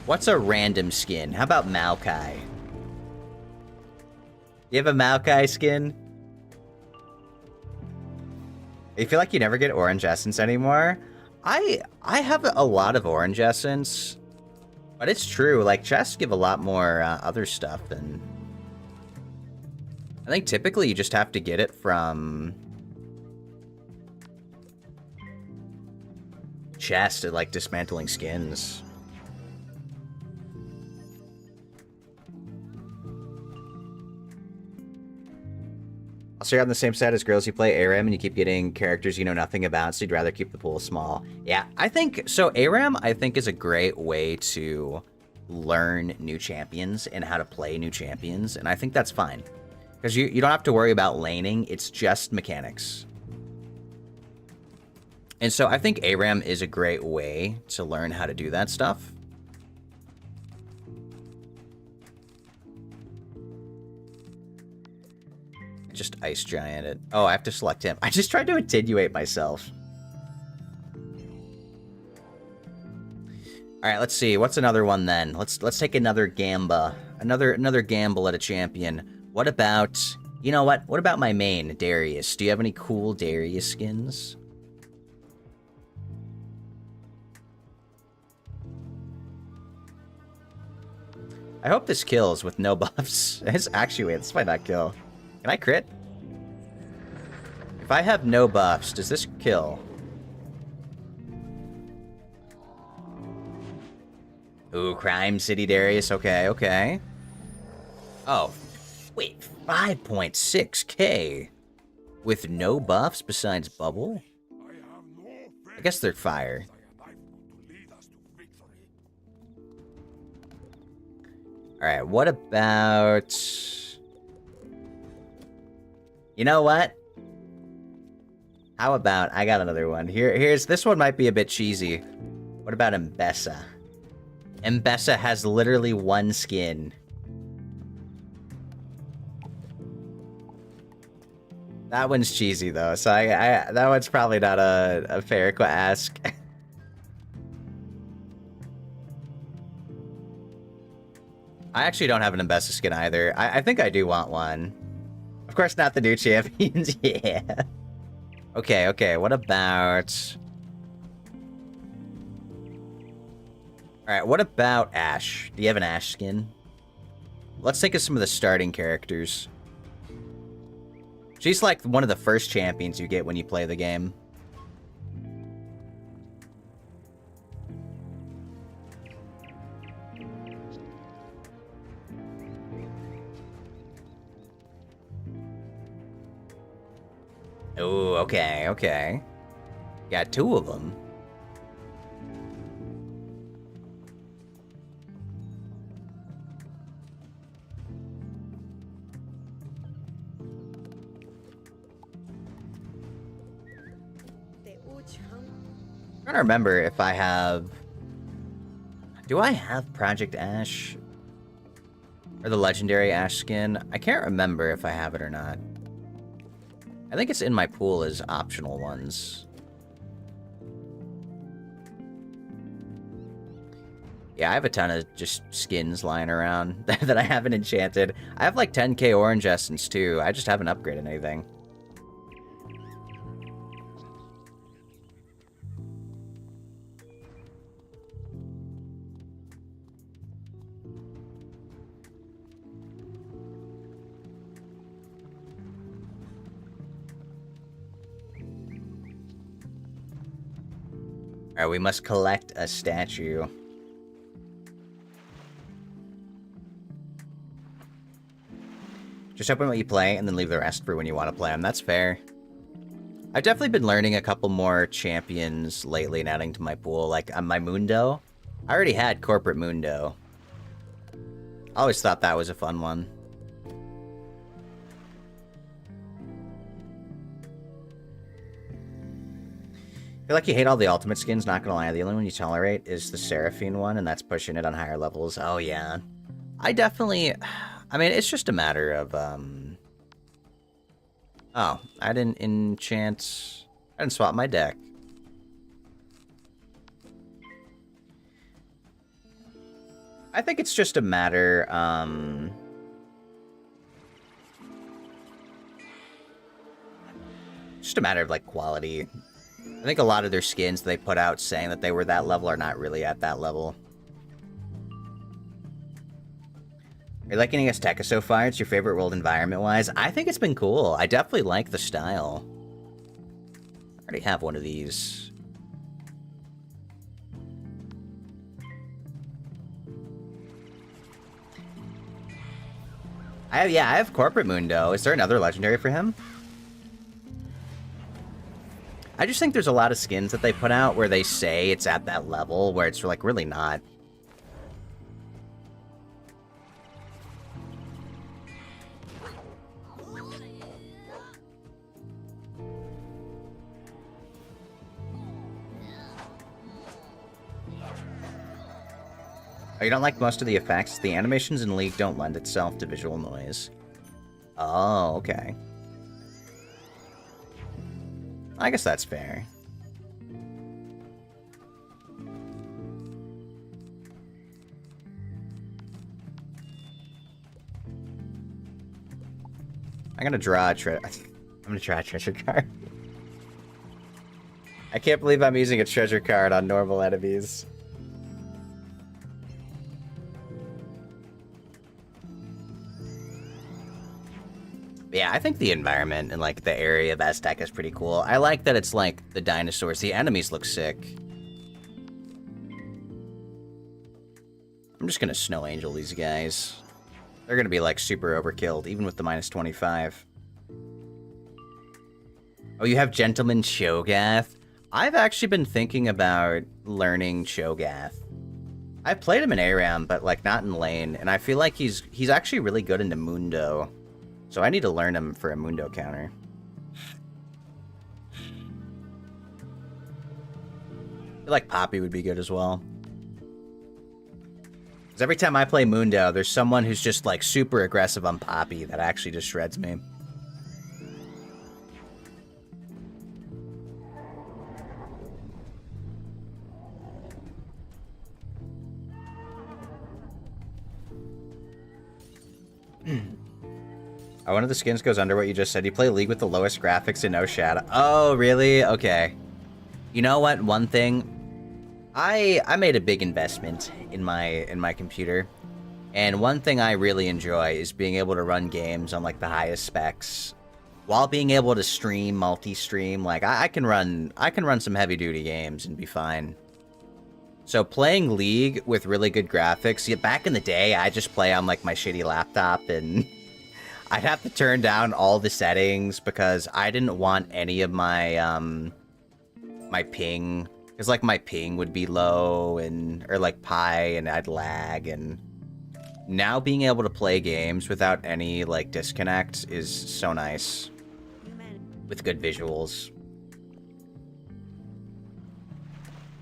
What's a random skin? How about Maokai? You have a Maokai skin? You feel like you never get orange essence anymore? I have a lot of orange essence, but it's true. Like chests give a lot more other stuff than. I think typically you just have to get it from chest at like dismantling skins. So you're on the same side as girls who play ARAM and you keep getting characters you know nothing about, so you'd rather keep the pool small. Yeah, I think, so ARAM I think is a great way to learn new champions and how to play new champions, and I think that's fine. Because you don't have to worry about laning, it's just mechanics. And so I think ARAM is a great way to learn how to do that stuff. Just ice gianted. Oh, I have to select him. I just tried to attenuate myself. All right, let's see. What's another one then? Let's take another gamba. Another gamble at a champion. What about, you know what? What about my main, Darius? Do you have any cool Darius skins? I hope this kills with no buffs. It's actually, wait, this might not kill. Can I crit? If I have no buffs, does this kill? Ooh, Crime City Darius. Okay, okay. Oh, wait, 5.6k with no buffs besides bubble? I guess they're fire. Alright, what about... You know what? How about, I got another one. Here's, this one might be a bit cheesy. What about Mbessa? Mbessa has literally one skin. That one's cheesy though, so I that one's probably not a fair ask. I actually don't have an Mbessa skin either. I think I do want one. Of course not the new champions, yeah. Okay, okay, what about... Alright, what about Ashe? Do you have an Ashe skin? Let's think of some of the starting characters. She's like one of the first champions you get when you play the game. Oh, okay, okay. Got two of them. I'm trying to remember if I have... Do I have Project Ashe? Or the Legendary Ashe skin? I can't remember if I have it or not. I think it's in my pool as optional ones. Yeah, I have a ton of just skins lying around that I haven't enchanted. I have like 10k orange essence too. I just haven't upgraded anything. Alright, we must collect a statue. Just open what you play and then leave the rest for when you want to play them. That's fair. I've definitely been learning a couple more champions lately and adding to my pool. Like, on my Mundo, I already had Corporate Mundo. I always thought that was a fun one. I feel like you hate all the ultimate skins, not gonna lie. The only one you tolerate is the Seraphine one, and that's pushing it on higher levels. Oh, yeah. I definitely... I mean, it's just a matter of, Oh, I didn't enchant... I didn't swap my deck. I think it's just a matter, just a matter of, like, quality. I think a lot of their skins they put out saying that they were that level are not really at that level. Are you liking Aztecha so far? It's your favorite world environment-wise? I think it's been cool. I definitely like the style. I already have one of these. I have Corporate Mundo. Is there another legendary for him? I just think there's a lot of skins that they put out where they say it's at that level, where it's like really not. Oh, you don't like most of the effects? The animations in League don't lend itself to visual noise. Oh, okay. I guess that's fair. I'm gonna draw a I'm gonna draw a treasure card. I can't believe I'm using a treasure card on normal enemies. Yeah, I think the environment and, like, the area of Azteca is pretty cool. I like that it's, like, the dinosaurs. The enemies look sick. I'm just gonna Snow Angel these guys. They're gonna be, like, super overkilled, even with the minus 25. Oh, you have Gentleman Cho'Gath? I've actually been thinking about learning Cho'Gath. I've played him in ARAM, but, like, not in lane, and I feel like he's actually really good into Mundo. So I need to learn him for a Mundo counter. I feel like Poppy would be good as well. Because every time I play Mundo, there's someone who's just, like, super aggressive on Poppy that actually just shreds me. Oh, one of the skins goes under what you just said. You play League with the lowest graphics and no shadow. Oh, really? Okay. You know what? One thing, I made a big investment in my computer, and one thing I really enjoy is being able to run games on, like, the highest specs, while being able to stream, multi-stream. Like, I can run some heavy-duty games and be fine. So playing League with really good graphics, yeah, back in the day, I just play on, like, my shitty laptop, and I'd have to turn down all the settings because I didn't want any of my, my ping, because, like, my ping would be low, or, like, pi, and I'd lag, and now being able to play games without any, like, disconnect is so nice, with good visuals.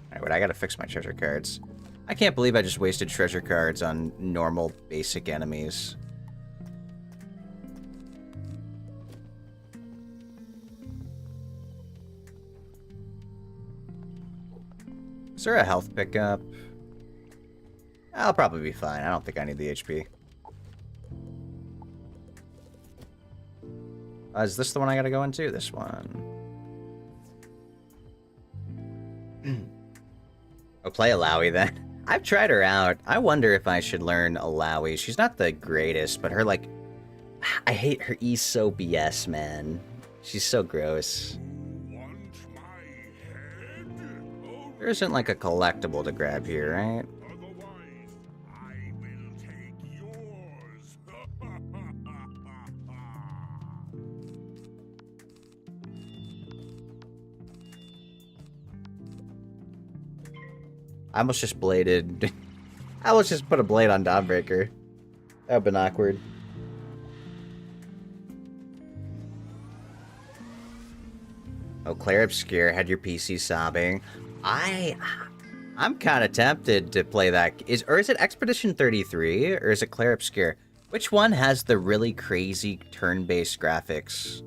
Alright, but I gotta fix my treasure cards. I can't believe I just wasted treasure cards on normal, basic enemies. Is there a health pickup? I'll probably be fine. I don't think I need the HP. Is this the one I gotta go into? This one. Oh, play Alawi then. I've tried her out. I wonder if I should learn Alawi. She's not the greatest, but her, like... I hate her E's so BS, man. She's so gross. Want my head? Oh, There isn't, like, a collectible to grab here, right? otherwise, I will take yours. I almost just bladed. I almost just put a blade on Dawnbreaker. That would've been awkward. Oh, Claire Obscure had your PC sobbing. I'm kind of tempted to play that. Is it Expedition 33 or is it Claire Obscure? Which one has the really crazy turn-based graphics?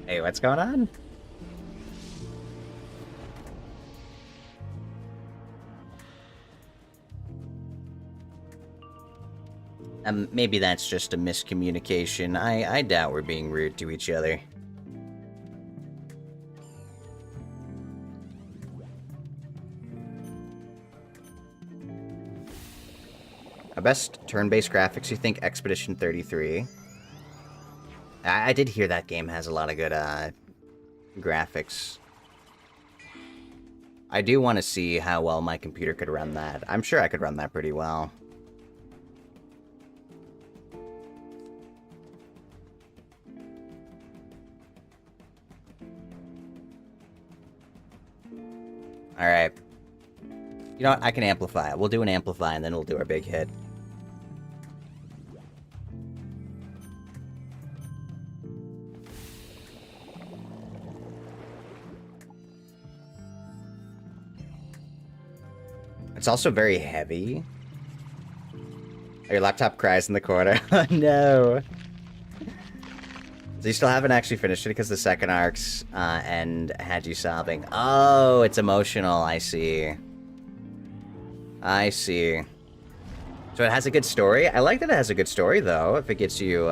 Hey, what's going on? Maybe that's just a miscommunication. I doubt we're being rude to each other. Best turn-based graphics, you think Expedition 33? I did hear that game has a lot of good graphics. I do want to see how well my computer could run that. I'm sure I could run that pretty well. Alright. You know what? I can amplify it. We'll do an amplify and then we'll do our big hit. It's also very heavy. Oh, your laptop cries in the corner. Oh, no. So you still haven't actually finished it because the second arc's end had you sobbing. Oh, it's emotional. I see. I see. So it has a good story? I like that it has a good story, though, if it gets you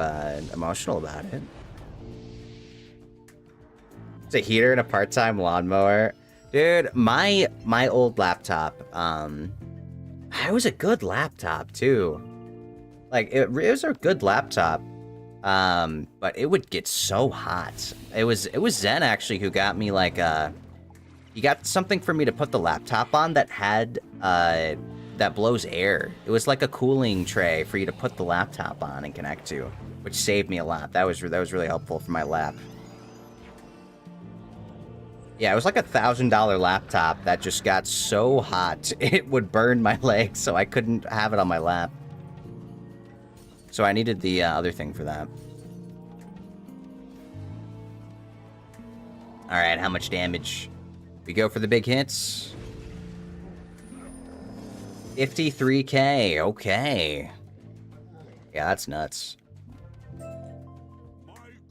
emotional about it. It's a heater and a part-time lawnmower. Dude, my old laptop, it was a good laptop, too. Like, it was a good laptop, but it would get so hot. It was Zen, actually, who got me, like, he got something for me to put the laptop on that had, that blows air. It was like a cooling tray for you to put the laptop on and connect to, which saved me a lot. That was really helpful for my lap. Yeah, it was like $1,000 laptop that just got so hot it would burn my legs, so I couldn't have it on my lap. So I needed the other thing for that. Alright, how much damage? We go for the big hits. 53k, okay. Yeah, that's nuts. My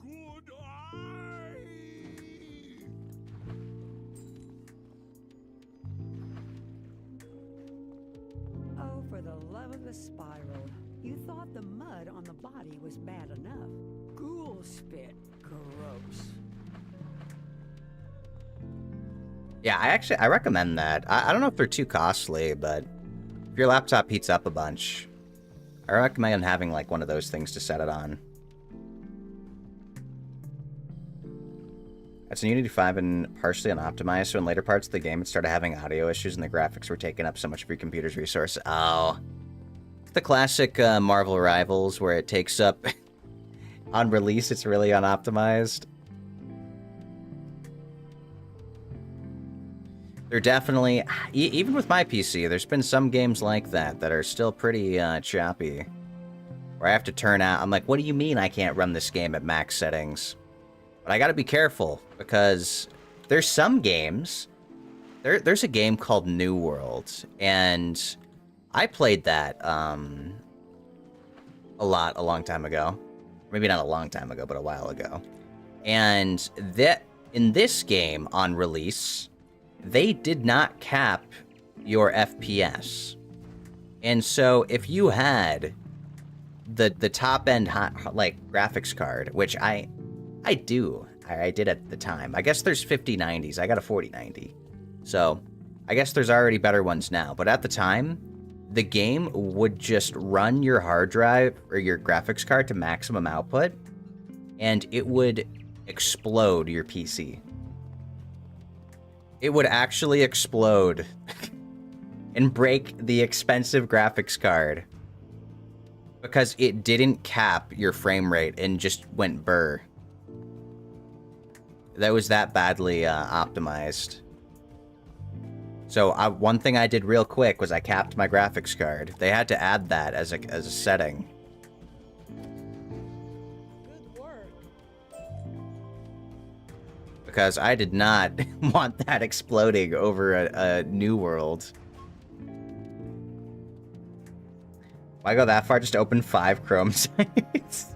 good eye! Oh, for the love of the spiral. You thought the mud on the body was bad enough. Ghoul spit. Gross. Yeah, I recommend that. I don't know if they're too costly, but if your laptop heats up a bunch, I recommend having like one of those things to set it on. It's in Unity 5 and partially unoptimized, so in later parts of the game it started having audio issues and the graphics were taking up so much of your computer's resource. Oh. The classic Marvel Rivals where it takes up... on release, it's really unoptimized. They're definitely... even with my PC, there's been some games like that that are still pretty choppy. Where I have to turn out... I'm like, what do you mean I can't run this game at max settings? But I gotta be careful, because there's some games... There's a game called New World, and I played that a long time ago. Maybe not a long time ago, but a while ago. And that in this game, on release... they did not cap your FPS. And so if you had the top end like graphics card, which I did at the time. I guess there's 5090s. I got a 4090. So I guess there's already better ones now. But at the time, the game would just run your hard drive or your graphics card to maximum output, and it would explode your PC. It would actually explode and break the expensive graphics card because it didn't cap your frame rate and just went burr. That was that badly optimized. So one thing I did real quick was I capped my graphics card. They had to add that as a setting. Because I did not want that exploding over a New World. Why go that far? Just open 5 Chrome sites.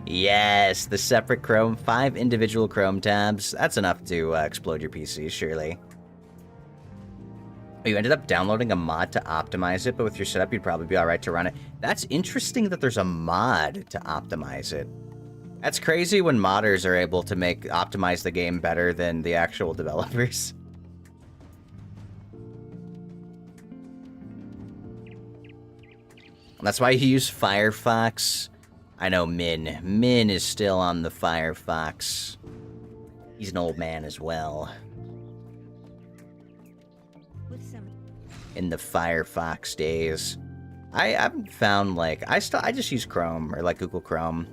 Yes, the separate Chrome, 5 individual Chrome tabs. That's enough to explode your PC, surely. You ended up downloading a mod to optimize it, but with your setup, you'd probably be alright to run it. That's interesting that there's a mod to optimize it. That's crazy when modders are able to optimize the game better than the actual developers. That's why you use Firefox. I know Min. Min is still on the Firefox. He's an old man as well. In the Firefox days. I haven't found, like, I just use Chrome, or, like, Google Chrome.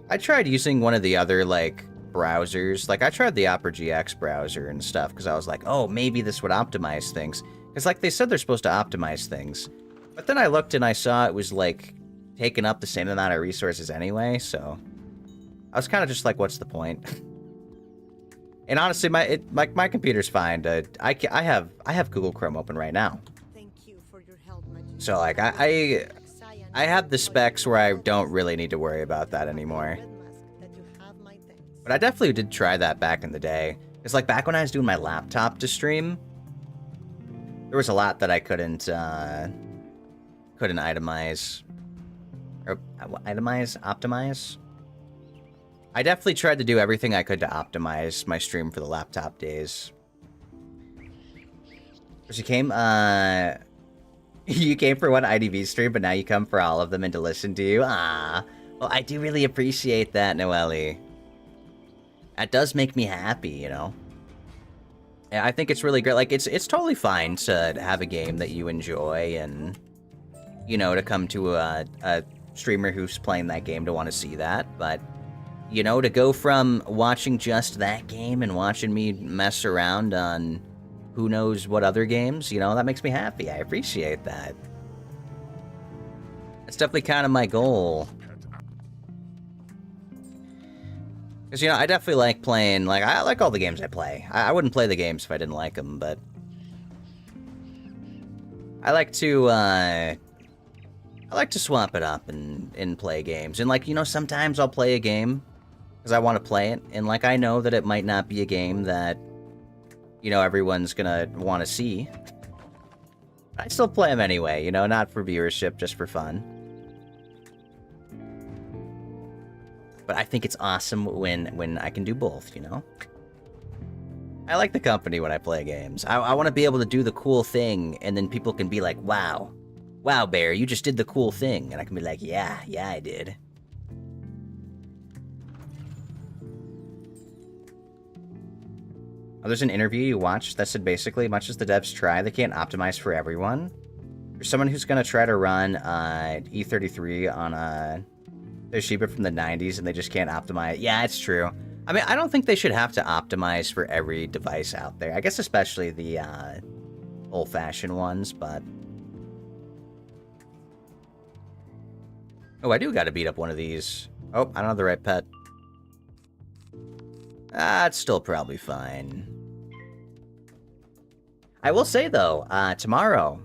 I tried using one of the other, like, browsers. Like, I tried the Opera GX browser and stuff, because I was like, oh, maybe this would optimize things. Because, like, they said they're supposed to optimize things. But then I looked and I saw it was, like, taking up the same amount of resources anyway, so... I was kind of just like, what's the point? And honestly, my computer's fine. I have Google Chrome open right now. Thank you for your help, Magician. So, like, I have the specs where I don't really need to worry about that anymore. But I definitely did try that back in the day. It's like back when I was doing my laptop to stream, there was a lot that I couldn't itemize. Or, optimize? I definitely tried to do everything I could to optimize my stream for the laptop days. So you came for one IDV stream, but now you come for all of them and to listen to you? Ah, well, I do really appreciate that, Noelle. That does make me happy, you know? And I think it's really great. Like, it's totally fine to have a game that you enjoy and, you know, to come to a streamer who's playing that game to want to see that, but... You know, to go from watching just that game and watching me mess around on who knows what other games, you know, that makes me happy. I appreciate that. That's definitely kind of my goal. Because, you know, I definitely like playing, like, I like all the games I play. I wouldn't play the games if I didn't like them, but... I like to swap it up and play games. And, like, you know, sometimes I'll play a game because I want to play it, and, like, I know that it might not be a game that, you know, everyone's gonna want to see. I still play them anyway, you know, not for viewership, just for fun. But I think it's awesome when I can do both, you know? I like the company when I play games. I want to be able to do the cool thing, and then people can be like, wow. Wow, Bear, you just did the cool thing. And I can be like, yeah, I did. Oh, there's an interview you watched that said basically, much as the devs try, they can't optimize for everyone. There's someone who's going to try to run E33 on a Toshiba from the 90s, and they just can't optimize. Yeah, it's true. I mean, I don't think they should have to optimize for every device out there. I guess especially the old-fashioned ones, but... Oh, I do gotta beat up one of these. Oh, I don't have the right pet. It's still probably fine. I will say, though, tomorrow,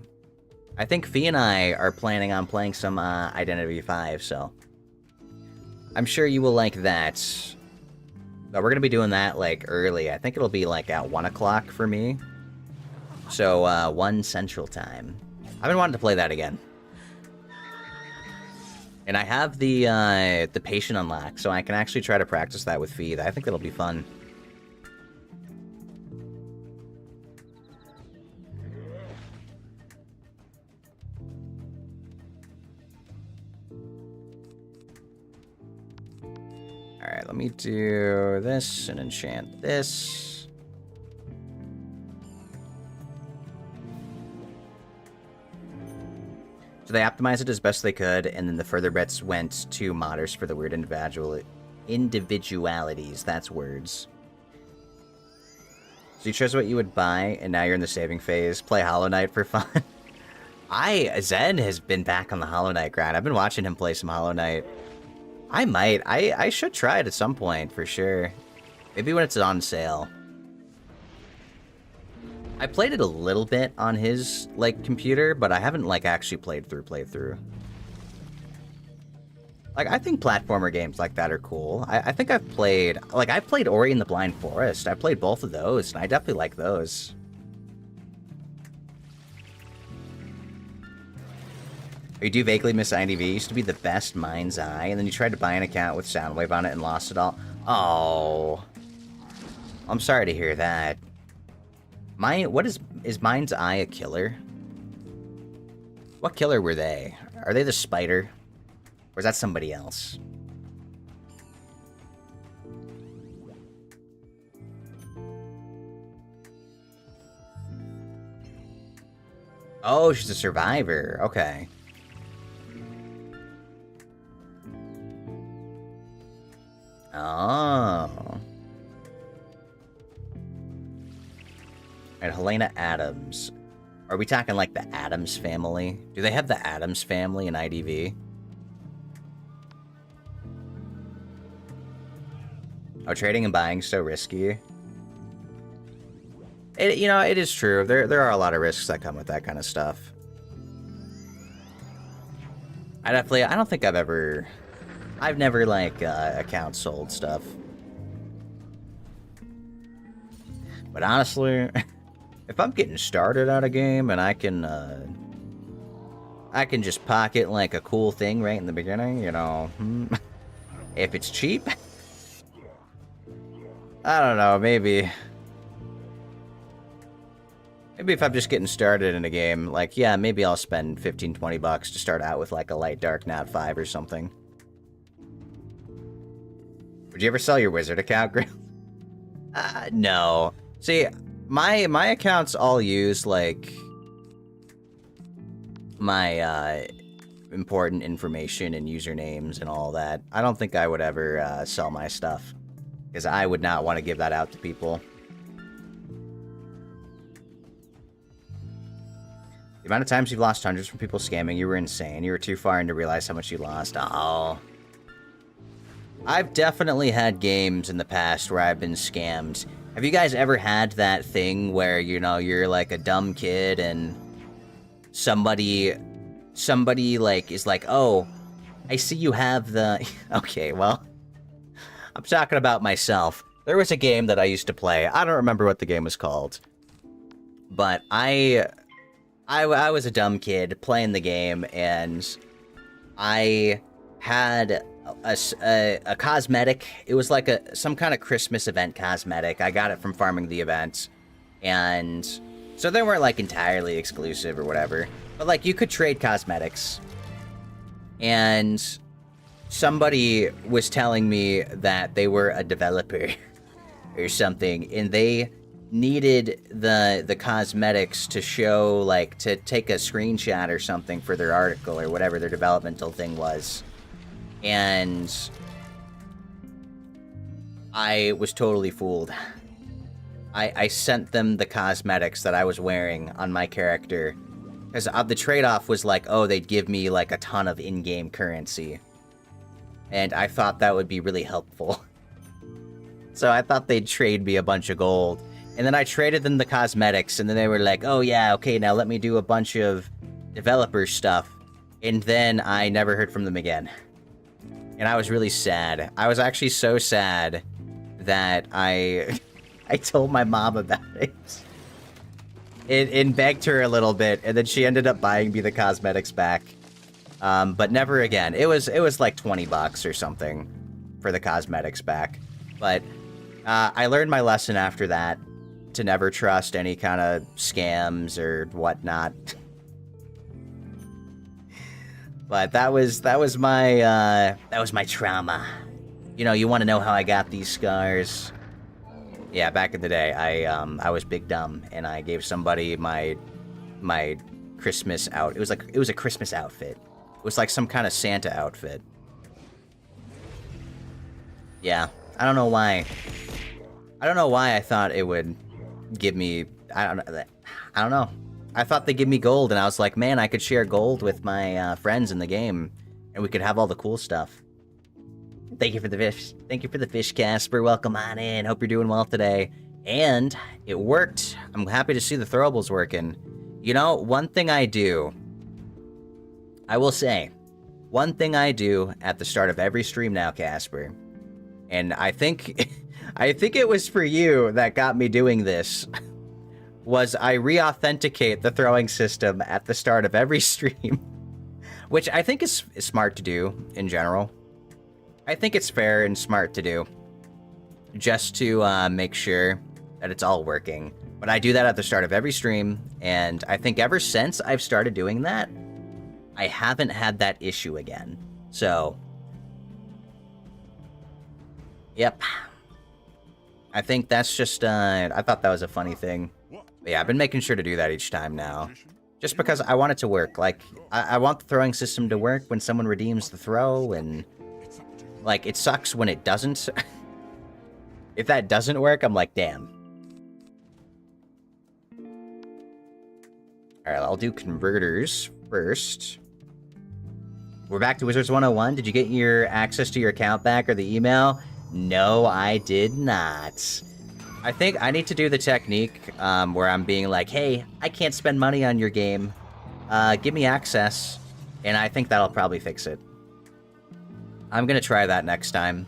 I think Fee and I are planning on playing some Identity 5, so... I'm sure you will like that. But we're gonna be doing that, like, early. I think it'll be, like, at 1 o'clock for me. So, 1 Central Time. I've been wanting to play that again. And I have the patient unlock, so I can actually try to practice that with Fee. I think that'll be fun. Alright, let me do this and enchant this. So they optimized it as best they could, and then the further bits went to modders for the weird individualities. That's words. So you chose what you would buy, and now you're in the saving phase. Play Hollow Knight for fun. Zen has been back on the Hollow Knight grind. I've been watching him play some Hollow Knight. I might. I should try it at some point, for sure. Maybe when it's on sale. I played it a little bit on his, like, computer, but I haven't, like, actually played through. Like, I think platformer games like that are cool. I think I've played Ori and the Blind Forest. I played both of those, and I definitely like those. You do vaguely miss IDV. It used to be the best Mind's Eye, and then you tried to buy an account with Soundwave on it and lost it all. Oh. I'm sorry to hear that. What is Mind's Eye a killer? What killer were they? Are they the spider? Or is that somebody else? Oh, she's a survivor. Okay. Oh. And Helena Adams. Are we talking like the Adams family? Do they have the Adams family in IDV? Oh, trading and buying so risky. It is true. There are a lot of risks that come with that kind of stuff. I've never like account sold stuff. But honestly, if I'm getting started at a game and I can just pocket like a cool thing right in the beginning, if it's cheap, I don't know, maybe if I'm just getting started in a game, like, yeah, maybe I'll spend $15-20 to start out with like a light dark Nat 5 or something. Would you ever sell your wizard account, Grill? No. See, my accounts all use like my important information and usernames and all that. I don't think I would ever sell my stuff, because I would not want to give that out to people. The amount of times you've lost hundreds from people scamming, you were insane. You were too far in to realize how much you lost. Oh. I've definitely had games in the past where I've been scammed. Have you guys ever had that thing where, you're like a dumb kid and somebody like is like, oh, I see you have the... Okay, well, I'm talking about myself. There was a game that I used to play. I don't remember what the game was called. But I was a dumb kid playing the game, and I had a cosmetic. It was like some kind of Christmas event cosmetic. I got it from farming the event, and so they weren't like entirely exclusive or whatever, but like you could trade cosmetics. And somebody was telling me that they were a developer or something, and they needed the cosmetics to show, like, to take a screenshot or something for their article or whatever their developmental thing was. And I was totally fooled. I sent them the cosmetics that I was wearing on my character, because the trade-off was like, oh, they'd give me like a ton of in-game currency, and I thought that would be really helpful. So I thought they'd trade me a bunch of gold. And then I traded them the cosmetics, and then they were like, oh yeah, okay, now let me do a bunch of developer stuff. And then I never heard from them again. And I was really sad. I was actually so sad that I told my mom about it. It begged her a little bit, and then she ended up buying me the cosmetics back. But never again. It was like $20 or something for the cosmetics back. But I learned my lesson after that, to never trust any kind of scams or whatnot. But that was my trauma. You want to know how I got these scars? Yeah, back in the day, I was big dumb, and I gave somebody my Christmas out. It was a Christmas outfit. It was like some kind of Santa outfit. Yeah, I don't know why. I thought it would give me, I don't know. I thought they'd give me gold, and I was like, man, I could share gold with my friends in the game, and we could have all the cool stuff. Thank you for the fish. Thank you for the fish, Casper. Welcome on in. Hope you're doing well today. And it worked. I'm happy to see the throwables working. One thing I do, I will say, one thing I do at the start of every stream now, Casper, and I think it was for you that got me doing this, was I re-authenticate the throwing system at the start of every stream, which I think is smart to do in general. I think it's fair and smart to do, just to make sure that it's all working. But I do that at the start of every stream, and I think ever since I've started doing that, I haven't had that issue again. So, yep. I think that's just, I thought that was a funny thing. But yeah, I've been making sure to do that each time now. Just because I want it to work. Like, I want the throwing system to work when someone redeems the throw, and, like, it sucks when it doesn't. If that doesn't work, I'm like, damn. Alright, I'll do converters first. We're back to Wizards101. Did you get your access to your account back or the email? No, I did not. I think I need to do the technique where I'm being like, hey, I can't spend money on your game. Give me access. And I think that'll probably fix it. I'm gonna try that next time.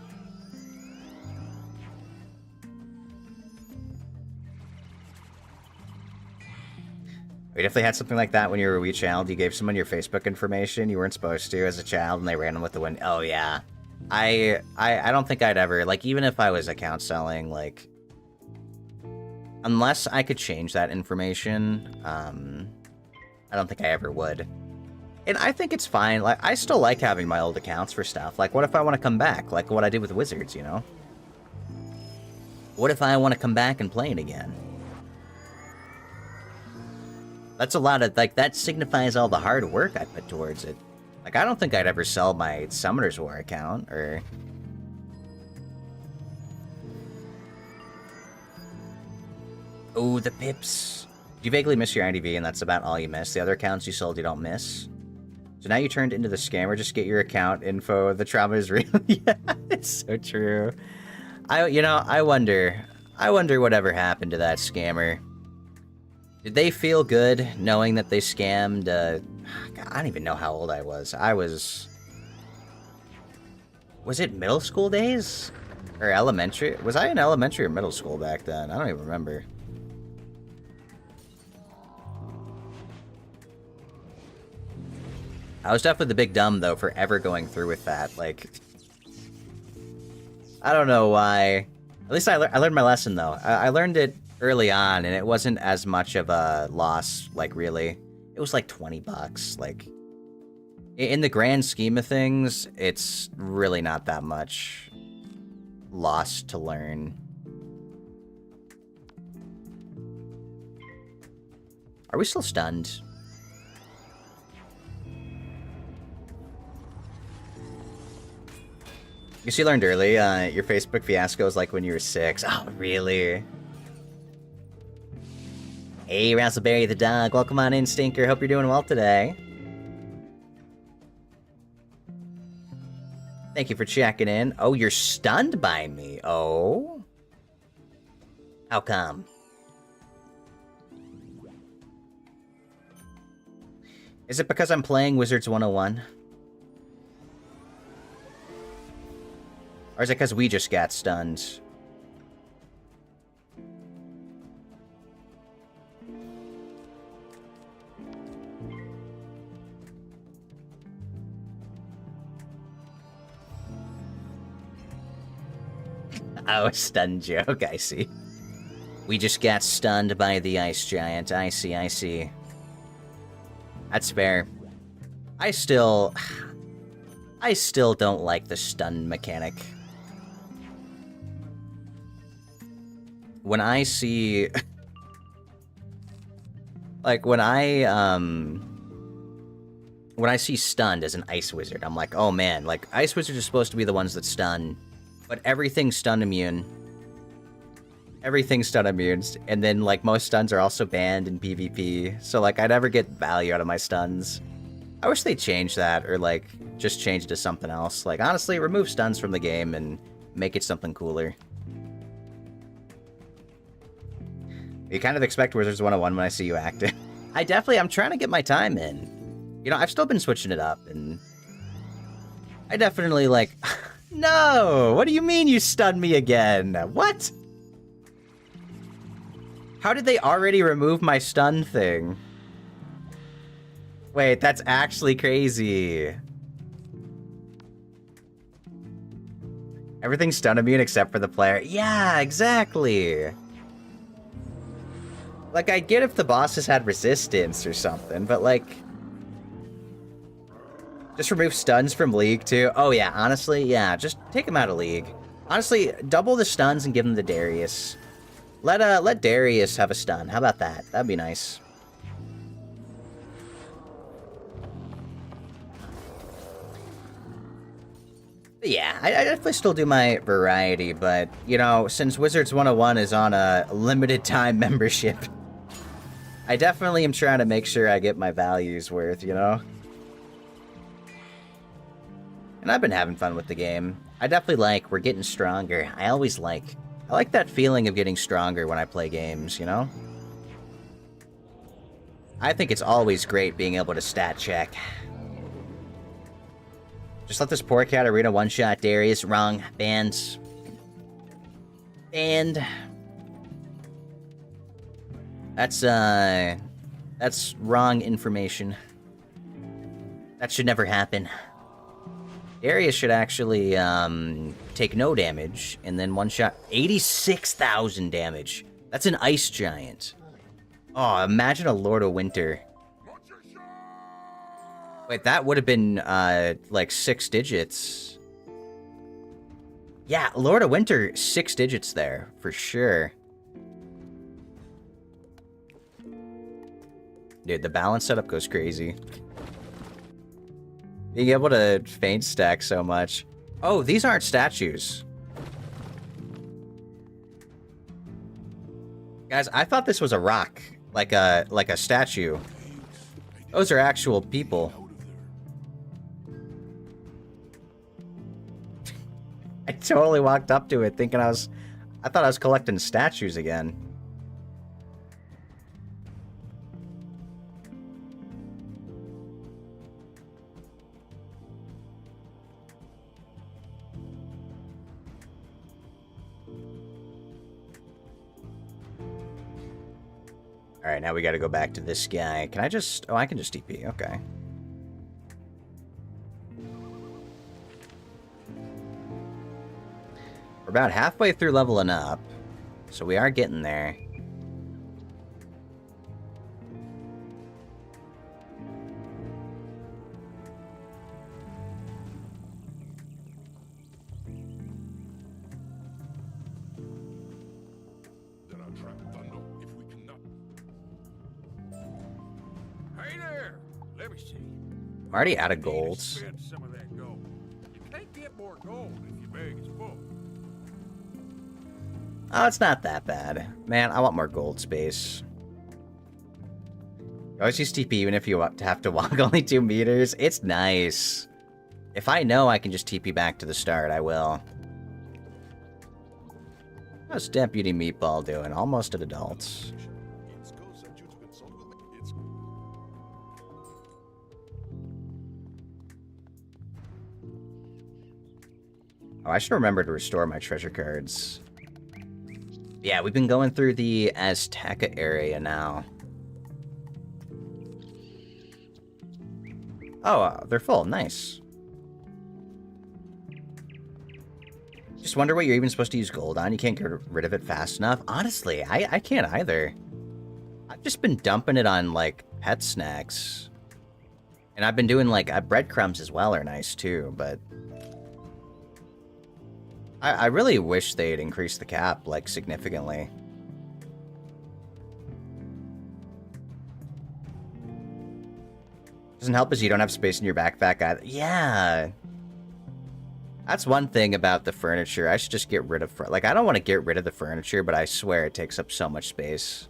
We definitely had something like that when you were a wee child. You gave someone your Facebook information you weren't supposed to as a child, and they ran with the wind. Oh, yeah. I don't think I'd ever, like, even if I was account selling, like, unless I could change that information, I don't think I ever would. And I think it's fine. Like, I still like having my old accounts for stuff. Like, what if I want to come back? Like what I did with Wizards, you know? What if I want to come back and play it again? That's a lot of, like, that signifies all the hard work I put towards it. Like, I don't think I'd ever sell my Summoner's War account, or... Oh, the pips. You vaguely miss your IDV, and that's about all you miss. The other accounts you sold, you don't miss. So now you turned into the scammer. Just get your account info. The trauma is real. Yeah, it's so true. I wonder whatever happened to that scammer. Did they feel good knowing that they scammed? God, I don't even know how old I was. Was it middle school days? Or elementary? Was I in elementary or middle school back then? I don't even remember. I was definitely the big dumb, though, for ever going through with that. Like, I don't know why. At least I learned my lesson, though. I learned it early on, and it wasn't as much of a loss, like, really. It was like 20 bucks. Like, in the grand scheme of things, it's really not that much loss to learn. Are we still stunned? I guess you learned early, your Facebook fiasco is like when you were 6. Oh, really? Hey, Razzleberry the dog, welcome on in, Stinker. Hope you're doing well today. Thank you for checking in. Oh, you're stunned by me. Oh? How come? Is it because I'm playing Wizards101? Or is it because we just got stunned? Oh, a stun joke, I see. We just got stunned by the ice giant. I see, I see. That's fair. I still don't like the stun mechanic. When I see... like, when I see stunned as an ice wizard, I'm like, oh man, like, ice wizards are supposed to be the ones that stun, but everything's stun immune. Everything's stun immune, and then, like, most stuns are also banned in PvP, so, like, I never get value out of my stuns. I wish they'd change that, or, like, just change it to something else. Like, honestly, remove stuns from the game and make it something cooler. You kind of expect Wizards101 when I see you active. I'm trying to get my time in. You know, I've still been switching it up, and I definitely, like... No! What do you mean you stunned me again? What? How did they already remove my stun thing? Wait, that's actually crazy. Everything's stun immune except for the player. Yeah, exactly. Like, I get if the bosses had resistance or something, but like... Just remove stuns from League, too? Oh, yeah, honestly, yeah, just take them out of League. Honestly, double the stuns and give them to Darius. Let Darius have a stun. How about that? That'd be nice. But yeah, I definitely still do my variety, but, you know, since Wizards101 is on a limited time membership, I definitely am trying to make sure I get my values worth, you know? And I've been having fun with the game. I definitely like, we're getting stronger. I like that feeling of getting stronger when I play games, you know? I think it's always great being able to stat check. Just let this poor cat arena one-shot Darius. Wrong. Banned. Banned. That's wrong information. That should never happen. Darius should actually, take no damage, and then one-shot 86,000 damage. That's an ice giant. Oh, imagine a Lord of Winter. Wait, that would have been, like 6 digits. Yeah, Lord of Winter, 6 digits there, for sure. Dude, the balance setup goes crazy. Being able to feint stack so much. Oh, these aren't statues. Guys, I thought this was a rock. Like a statue. Those are actual people. I totally walked up to it thinking I thought I was collecting statues again. Alright, now we gotta go back to this guy. Can I just... Oh, I can just TP. Okay. We're about halfway through leveling up. So we are getting there. Then I'll trap thunder if we cannot. Hey there! Let me see. I'm already out of gold. Spend some of that gold. You can't get more gold if your bag is full. Oh, it's not that bad. Man, I want more gold space. You always use TP even if you have to walk only 2 meters. It's nice. If I know I can just TP back to the start, I will. How's Deputy Meatball doing? Almost at adults. Oh, I should remember to restore my treasure cards. Yeah, we've been going through the Aztecha area now. Oh, they're full. Nice. Just wonder what you're even supposed to use gold on. You can't get rid of it fast enough. Honestly, I can't either. I've just been dumping it on, like, pet snacks. And I've been doing, like, breadcrumbs as well are nice, too, but... I really wish they'd increase the cap, like, significantly. Doesn't help as you don't have space in your backpack either. Yeah! That's one thing about the furniture. I should just get rid of... Like, I don't want to get rid of the furniture, but I swear it takes up so much space.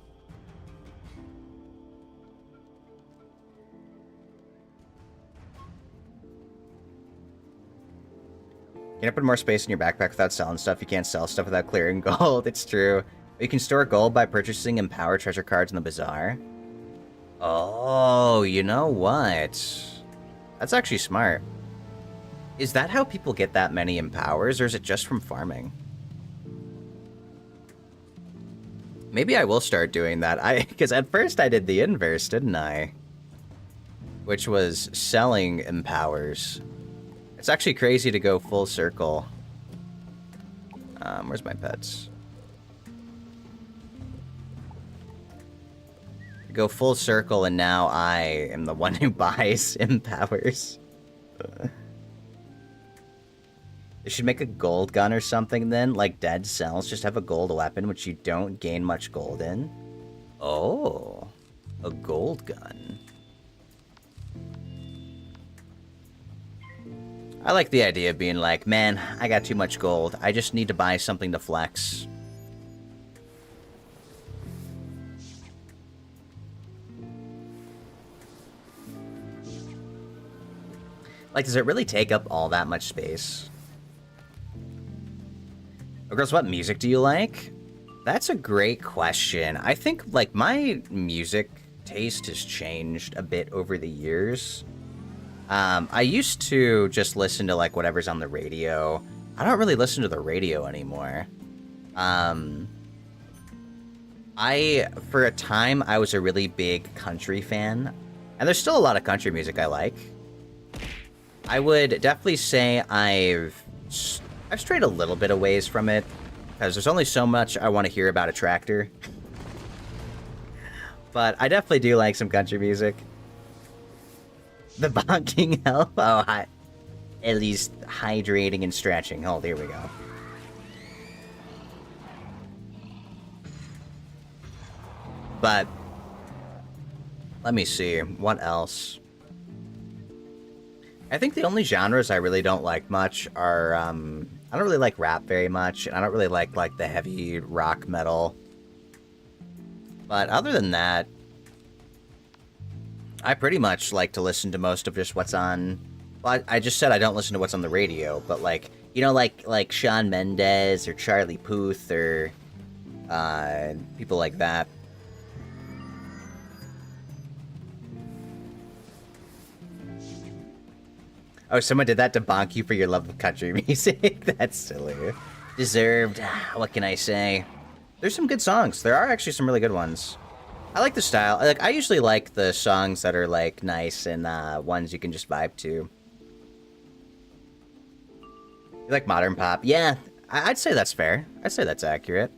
You can't put more space in your backpack without selling stuff. You can't sell stuff without clearing gold. It's true. You can store gold by purchasing Empower treasure cards in the bazaar. Oh, you know what? That's actually smart. Is that how people get that many empowers, or is it just from farming? Maybe I will start doing that. Because at first I did the inverse, didn't I? Which was selling empowers. It's actually crazy to go full circle. Where's my pets? Go full circle, and now I am the one who buys empowers. They should make a gold gun or something then, like Dead Cells. Just have a gold weapon, which you don't gain much gold in. Oh, a gold gun. I like the idea of being like, man, I got too much gold. I just need to buy something to flex. Like, does it really take up all that much space? Oh, girls, what music do you like? That's a great question. I think, like, my music taste has changed a bit over the years. I used to just listen to, like, whatever's on the radio. I don't really listen to the radio anymore. For a time, I was a really big country fan. And there's still a lot of country music I like. I would definitely say I've strayed a little bit away from it, because there's only so much I want to hear about a tractor. But I definitely do like some country music. The bonking help? Oh, at least hydrating and stretching. Oh, there we go. But let me see. What else? I think the only genres I really don't like much are, I don't really like rap very much, and I don't really like the heavy rock metal. But other than that, I pretty much like to listen to most of just what's on... Well, I just said I don't listen to what's on the radio, but like, you know, like Shawn Mendes or Charlie Puth or people like that. Oh, someone did that to bonk you for your love of country music? That's silly. Deserved. What can I say? There's some good songs. There are actually some really good ones. I like the style. Like, I usually like the songs that are, like, nice and ones you can just vibe to. You like modern pop? Yeah, I'd say that's fair. I'd say that's accurate.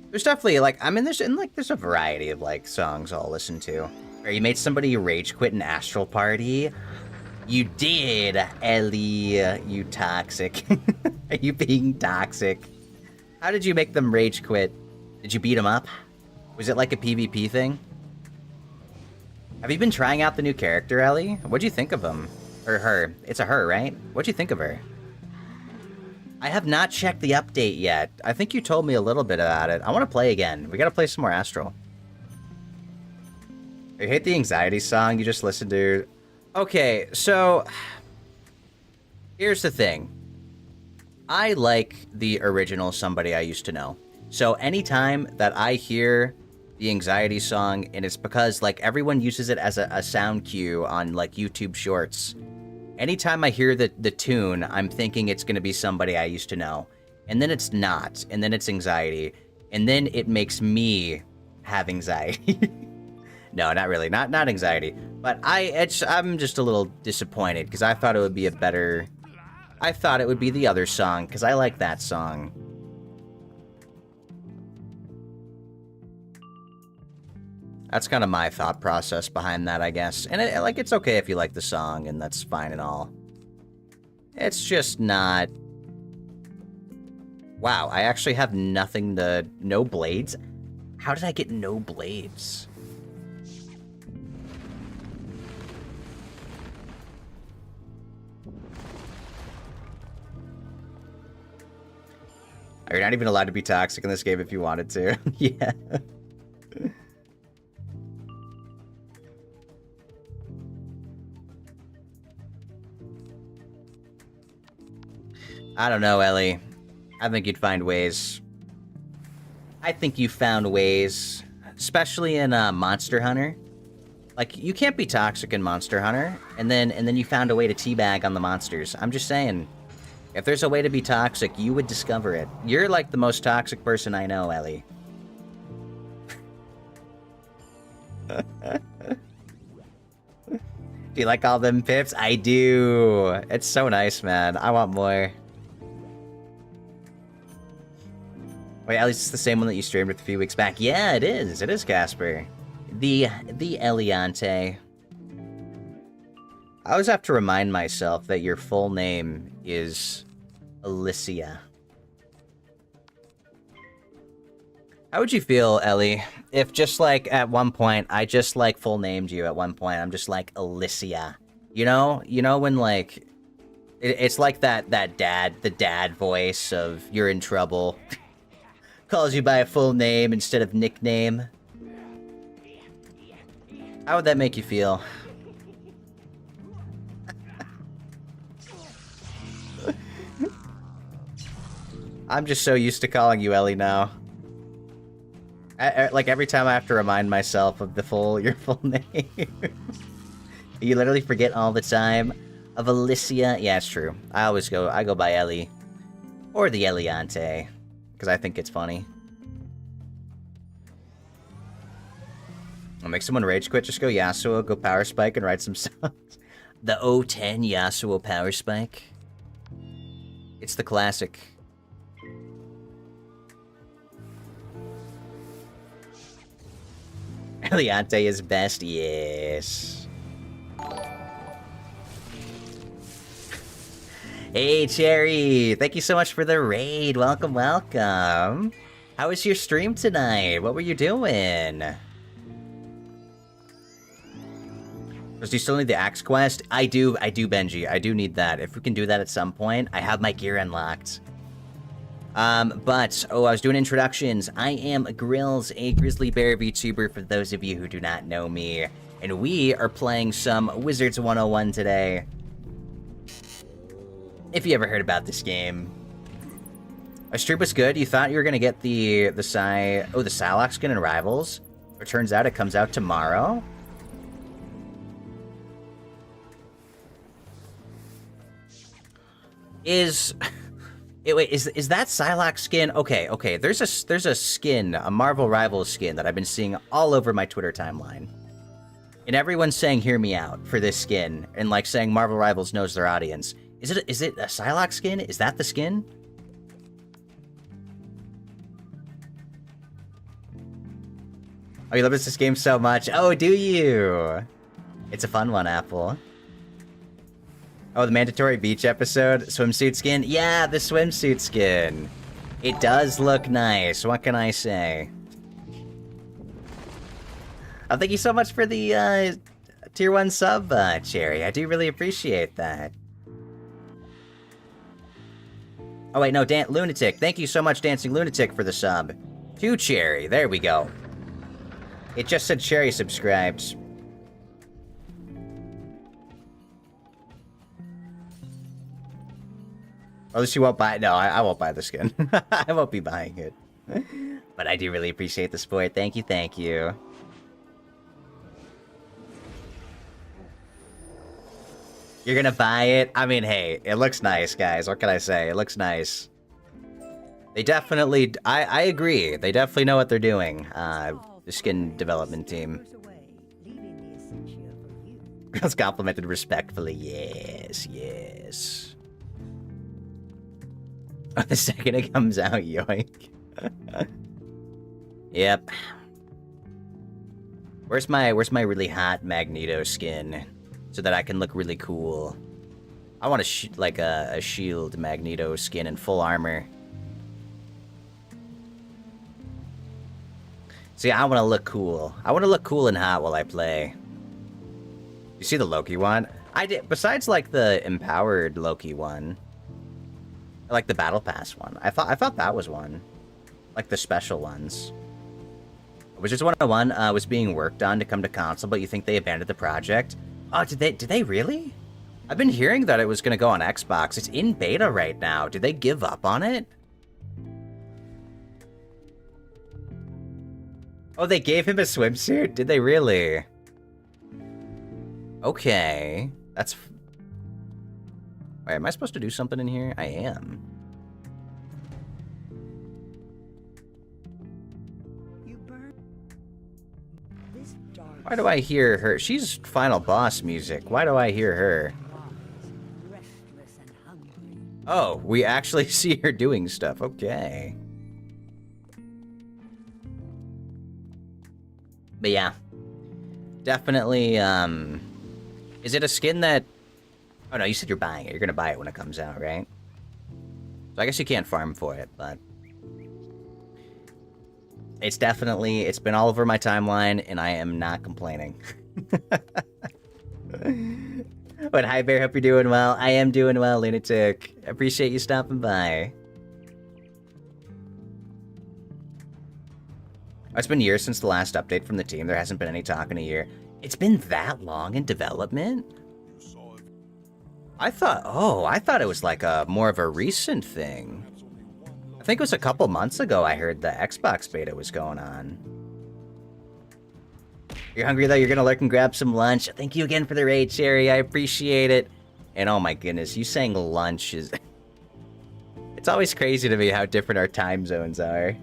There's definitely, like, I mean, there's a variety of, like, songs I'll listen to. Or you made somebody rage quit an Astral Party? You did, Ellie, you toxic. Are you being toxic? How did you make them rage quit? Did you beat them up? Was it like a PvP thing? Have you been trying out the new character, Ellie? What'd you think of him? Or her. It's a her, right? What'd you think of her? I have not checked the update yet. I think you told me a little bit about it. I want to play again. We gotta play some more Astral. I hate the anxiety song you just listened to. Okay, so... Here's the thing. I like the original Somebody I Used to Know. So anytime that I hear the anxiety song, and it's because, like, everyone uses it as a sound cue on, like, YouTube Shorts. Anytime I hear the tune, I'm thinking it's going to be Somebody I Used to Know. And then it's not. And then it's anxiety. And then it makes me have anxiety. No, not really. Not anxiety. But I'm just a little disappointed, because I thought it would be a better... I thought it would be the other song, because I like that song. That's kind of my thought process behind that, I guess. And it's okay if you like the song, and that's fine and all. It's just not... Wow, I actually have nothing to... No blades? How did I get no blades? You're not even allowed to be toxic in this game if you wanted to. Yeah. I don't know, Ellie. I think you'd find ways. I think you found ways. Especially in Monster Hunter. Like, you can't be toxic in Monster Hunter, and then you found a way to teabag on the monsters. I'm just saying, if there's a way to be toxic, you would discover it. You're like the most toxic person I know, Ellie. Do you like all them pips? I do. It's so nice, man. I want more. Wait, at least it's the same one that you streamed with a few weeks back. Yeah, it is. It is Casper. The Eliante. I always have to remind myself that your full name is Alicia. How would you feel, Ellie, if just like at one point I just like full named you at one point? I'm just like Alicia. You know when like it's like the dad voice of you're in trouble. Calls you by a full name instead of nickname. How would that make you feel? I'm just so used to calling you Ellie now. Like every time I have to remind myself of your full name. You literally forget all the time. Of Alicia. Yeah, it's true. I go by Ellie. Or the Eliante. Because I think it's funny. I'll make someone rage quit, just go Yasuo, go Power Spike, and write some songs. The O10 Yasuo Power Spike. It's the classic. Eliante is best, yes. Hey, Cherry! Thank you so much for the raid. Welcome, welcome. How was your stream tonight? What were you doing? Do you still need the Axe Quest? I do, Benji. I do need that. If we can do that at some point, I have my gear unlocked. I was doing introductions. I am Grills, a Grizzly Bear VTuber for those of you who do not know me. And we are playing some Wizards101 today. If you ever heard about this game. Our stream was good. You thought you were gonna get the Psylocke skin in Rivals. It turns out it comes out tomorrow. Is that Psylocke skin? Okay. There's a skin, a Marvel Rivals skin that I've been seeing all over my Twitter timeline. And everyone's saying hear me out for this skin and like saying Marvel Rivals knows their audience. Is it a Psylocke skin? Is that the skin? Oh, you love this game so much. Oh, do you? It's a fun one, Apple. Oh, the mandatory beach episode? Swimsuit skin? Yeah, the swimsuit skin. It does look nice. What can I say? Oh, thank you so much for the tier 1 sub, Cherry. I do really appreciate that. Oh, wait, no, Lunatic. Thank you so much, Dancing Lunatic, for the sub. To Cherry. There we go. It just said Cherry subscribed. At least you won't buy it. No, I won't buy the skin. I won't be buying it. But I do really appreciate the support. Thank you, thank you. You're gonna buy it? I mean, hey, it looks nice, guys. What can I say? It looks nice. They definitely... I agree. They definitely know what they're doing. The skin development team. Girls complimented respectfully. Yes, yes. The second it comes out, yoink. Yep. Where's my really hot Magneto skin? So that I can look really cool. I want a shield Magneto skin in full armor. See, I want to look cool. I want to look cool and hot while I play. You see the Loki one? I did. Besides, like the empowered Loki one. I like the Battle Pass one. I thought that was one. Like the special ones. Wizards101 was being worked on to come to console, but you think they abandoned the project? Oh, did they really? I've been hearing that it was gonna go on Xbox. It's in beta right now. Did they give up on it? Oh, they gave him a swimsuit? Did they really? Okay. That's... Wait, am I supposed to do something in here? I am. You burn this dark. Why do I hear her? She's final boss music. Why do I hear her? Restless and hungry. Oh, we actually see her doing stuff. Okay. But yeah. Definitely, is it a skin that... Oh no, you said you're buying it. You're gonna buy it when it comes out, right? So I guess you can't farm for it, but... It's definitely... It's been all over my timeline, and I am not complaining. But hi, Bear. Hope you're doing well. I am doing well, Lunatic. Appreciate you stopping by. It's been years since the last update from the team. There hasn't been any talk in a year. It's been that long in development? I thought it was like a more of a recent thing. I think it was a couple months ago I heard the Xbox beta was going on. You're hungry though, you're gonna lurk and grab some lunch. Thank you again for the raid, Cherry. I appreciate it. And oh my goodness, you saying lunch is... It's always crazy to me how different our time zones are.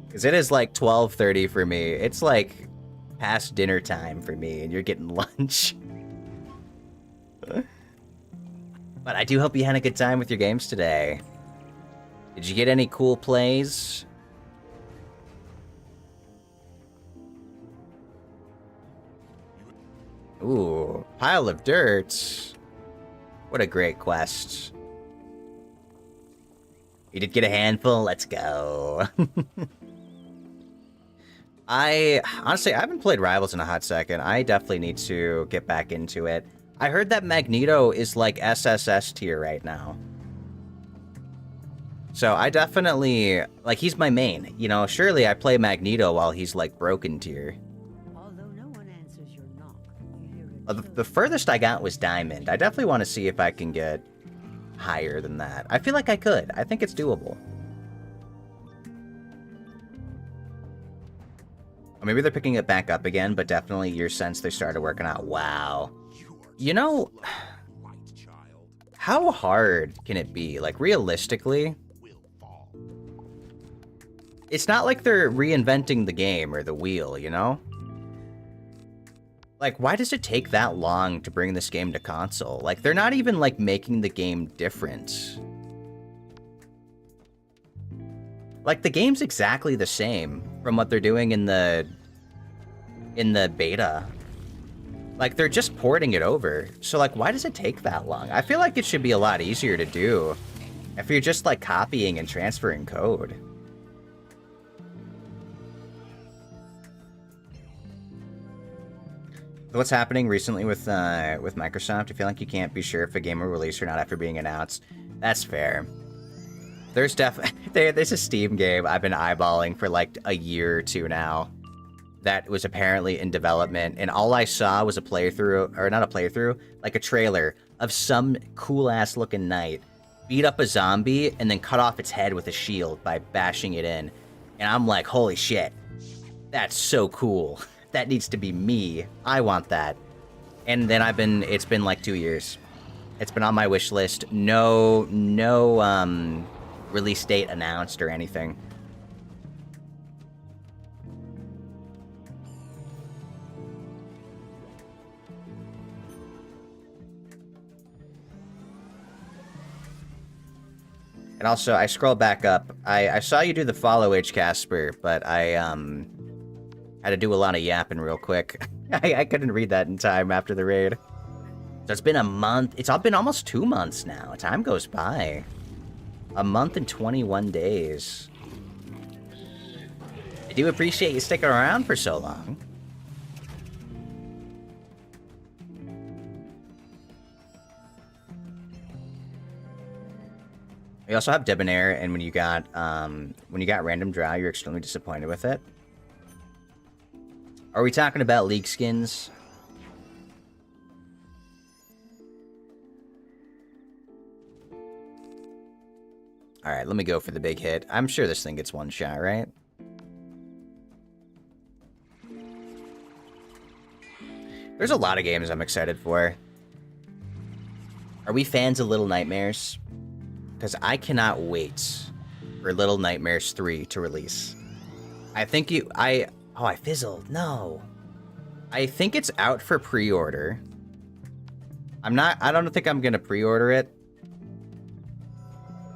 Because it is like 12:30 for me. It's like past dinner time for me, and you're getting lunch. But I do hope you had a good time with your games today. Did you get any cool plays? Ooh, pile of dirt. What a great quest. You did get a handful? Let's go. I haven't played Rivals in a hot second. I definitely need to get back into it. I heard that Magneto is like SSS tier right now. So I definitely, like, he's my main. You know, surely I play Magneto while he's like broken tier. Although no one answers your knock, you hear it The furthest I got was Diamond. I definitely want to see if I can get higher than that. I feel like I could. I think it's doable. Or maybe they're picking it back up again, but definitely your sense they started working out. Wow. You know, how hard can it be? Like, realistically, it's not like they're reinventing the game or the wheel, you know? Like, why does it take that long to bring this game to console? Like, they're not even, like, making the game different. Like, the game's exactly the same from what they're doing in the beta. Like, they're just porting it over. So, like, why does it take that long? I feel like it should be a lot easier to do if you're just, like, copying and transferring code. So what's happening recently with Microsoft? I feel like you can't be sure if a game will release or not after being announced. That's fair. There's there's a Steam game I've been eyeballing for, like, a year or two now that was apparently in development, and all I saw was a playthrough, or not a playthrough, like a trailer of some cool-ass looking knight beat up a zombie and then cut off its head with a shield by bashing it in. And I'm like, holy shit, that's so cool. That needs to be me. I want that. And then it's been like 2 years. It's been on my wish list. No release date announced or anything. And also, I scroll back up. I saw you do the follow H Casper, but I had to do a lot of yapping real quick. I couldn't read that in time after the raid. So it's been a month. It's been almost 2 months now. Time goes by. A month and 21 days. I do appreciate you sticking around for so long. We also have Debonair, and when you got Random Draw, you're extremely disappointed with it. Are we talking about League skins? Alright, let me go for the big hit. I'm sure this thing gets one shot, right? There's a lot of games I'm excited for. Are we fans of Little Nightmares? Because I cannot wait for Little Nightmares 3 to release. I think oh, I fizzled. No. I think it's out for pre-order. I don't think I'm gonna pre-order it.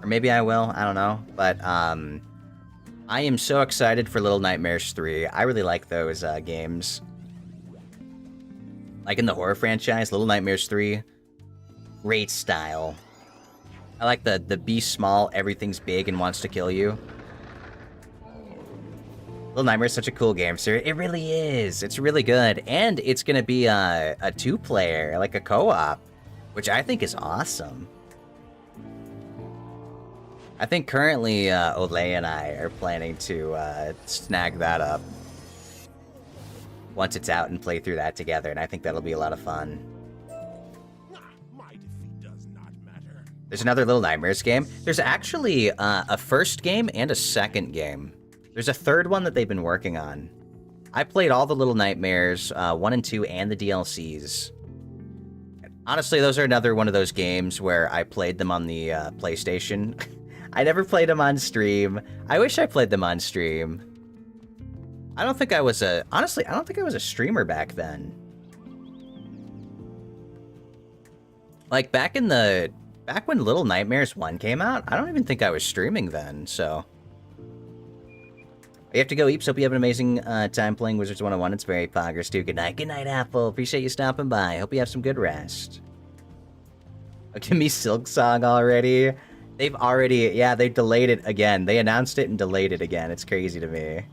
Or maybe I will, I don't know. But, I am so excited for Little Nightmares 3. I really like those, games. Like in the horror franchise, Little Nightmares 3, great style. I like the be small, everything's big and wants to kill you. Little Nightmares is such a cool game, sir. It really is. It's really good. And it's gonna be a 2-player, like a co-op, which I think is awesome. I think currently Olay and I are planning to snag that up once it's out and play through that together, and I think that'll be a lot of fun. My defeat does not matter. There's another Little Nightmares game. There's actually a first game and a second game. There's a third one that they've been working on. I played all the Little Nightmares, 1 and 2, and the DLCs. Honestly, those are another one of those games where I played them on the PlayStation. I never played them on stream. I wish I played them on stream. Honestly, I don't think I was a streamer back then. Like, back when Little Nightmares 1 came out, I don't even think I was streaming then, so. You have to go, Eeps. Hope you have an amazing time playing Wizards101. It's very poggers, too. Good night. Good night, Apple. Appreciate you stopping by. Hope you have some good rest. Oh, give me Silk Song already. They've already, yeah, they delayed it again. They announced it and delayed it again. It's crazy to me.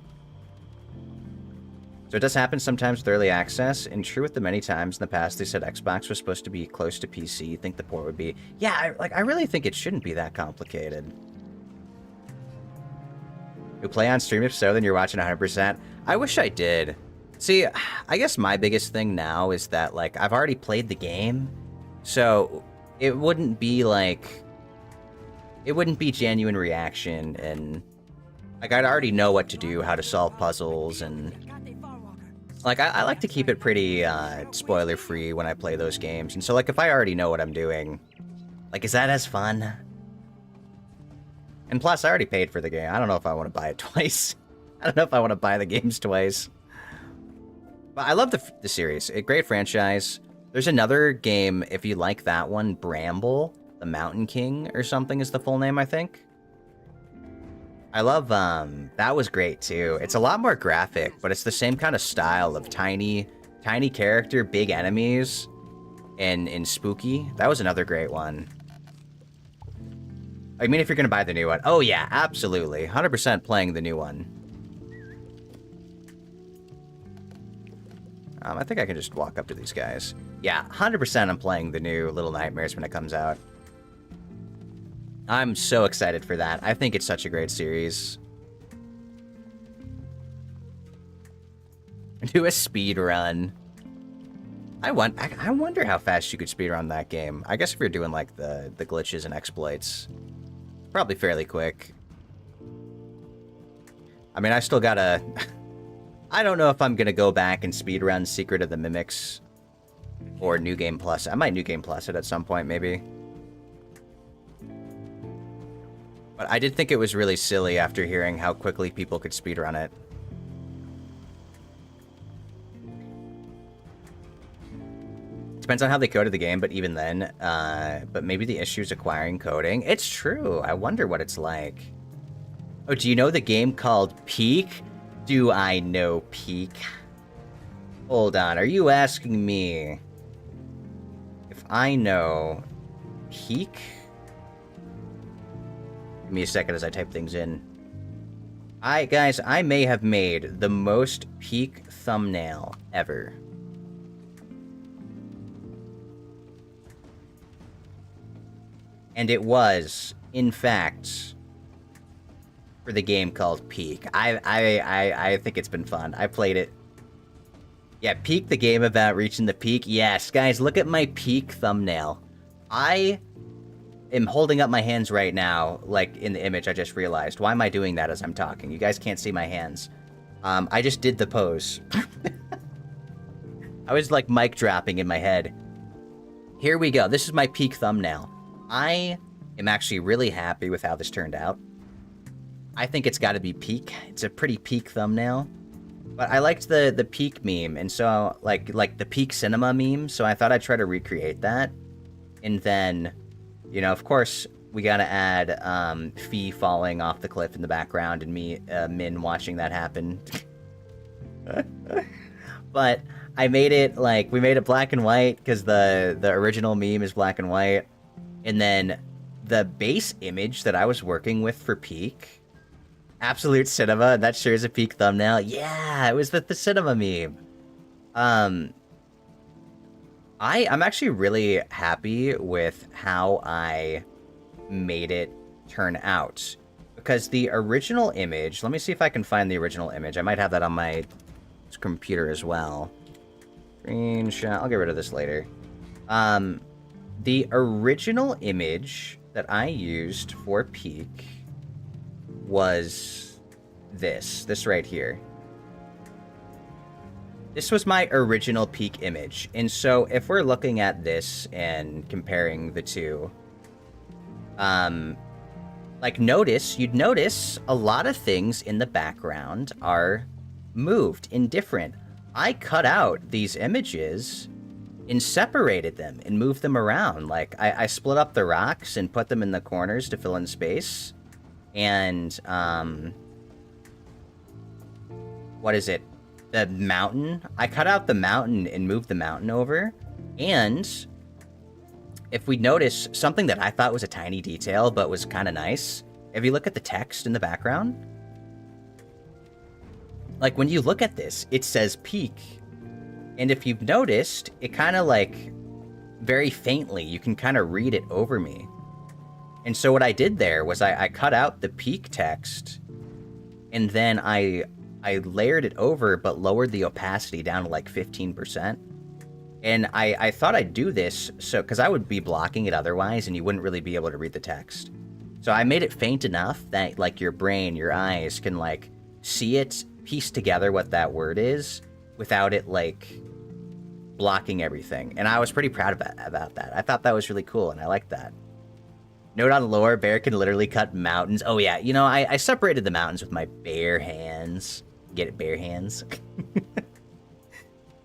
So it does happen sometimes with early access, and true with the many times in the past they said Xbox was supposed to be close to PC. You think the port would be... Yeah, I really think it shouldn't be that complicated. You play on stream, if so, then you're watching 100%. I wish I did. See, I guess my biggest thing now is that, like, I've already played the game, so it wouldn't be, like... It wouldn't be genuine reaction, and... Like, I'd already know what to do, how to solve puzzles, and... Like, I like to keep it pretty, spoiler-free when I play those games, and so, like, if I already know what I'm doing... Like, is that as fun? And plus, I already paid for the game. I don't know if I want to buy it twice. I don't know if I want to buy the games twice. But I love the series. A great franchise. There's another game, if you like that one, Bramble, the Mountain King, or something is the full name, I think. I love, that was great, too. It's a lot more graphic, but it's the same kind of style of tiny character, big enemies, and spooky. That was another great one. I mean, if you're gonna buy the new one. Oh, yeah, absolutely. 100% playing the new one. I think I can just walk up to these guys. Yeah, 100% I'm playing the new Little Nightmares when it comes out. I'm so excited for that. I think it's such a great series. Do a speed run. I wonder how fast you could speed run that game. I guess if you're doing like the glitches and exploits, probably fairly quick. I mean, I still gotta... I don't know if I'm gonna go back and speedrun Secret of the Mimics or New Game Plus. I might New Game Plus it at some point, maybe. But I did think it was really silly after hearing how quickly people could speedrun it. Depends on how they coded the game, but even then, but maybe the issue's acquiring coding. It's true. I wonder what it's like. Oh, do you know the game called Peak? Do I know Peak? Hold on, are you asking me if I know Peak? Give me a second as I type things in. Guys, I may have made the most Peak thumbnail ever. And it was, in fact, for the game called Peak. I think it's been fun. I played it. Yeah, Peak, the game about reaching the peak. Yes, guys, look at my Peak thumbnail. I am holding up my hands right now, like in the image I just realized. Why am I doing that as I'm talking? You guys can't see my hands. I just did the pose. I was like mic dropping in my head. Here we go. This is my peak thumbnail. I am actually really happy with how this turned out. I think it's got to be peak. It's a pretty peak thumbnail. But I liked the peak meme, and so like the peak cinema meme, so I thought I'd try to recreate that. And then, you know, of course, we gotta add Fee falling off the cliff in the background and me, Min, watching that happen. But I made it, like, we made it black and white, because the original meme is black and white. And then the base image that I was working with for peak, Absolute Cinema, that sure is a peak thumbnail. Yeah, it was the cinema meme. I'm actually really happy with how I made it turn out. Because the original image, let me see if I can find the original image. I might have that on my computer as well. Screenshot, I'll get rid of this later. The original image that I used for peak was this right here. This was my original peak image. And so if we're looking at this and comparing the two, like you'd notice a lot of things in the background are moved and different. I cut out these images and separated them and moved them around. Like I split up the rocks and put them in the corners to fill in space. And what is it? The mountain. I cut out the mountain and moved the mountain over. And if we notice something that I thought was a tiny detail but was kind of nice, if you look at the text in the background, like when you look at this, it says peak. And if you've noticed, it kind of like very faintly, you can kind of read it over me. And so what I did there was I cut out the peak text, and then I layered it over but lowered the opacity down to like 15%. And I thought I'd do this so because I would be blocking it otherwise and you wouldn't really be able to read the text. So I made it faint enough that like your brain, your eyes can like see it, piece together what that word is without it like blocking everything. And I was pretty proud about that. I thought that was really cool and I liked that. Note on lore, bear can literally cut mountains. Oh yeah, you know, I separated the mountains with my bare hands. Get it, bare hands?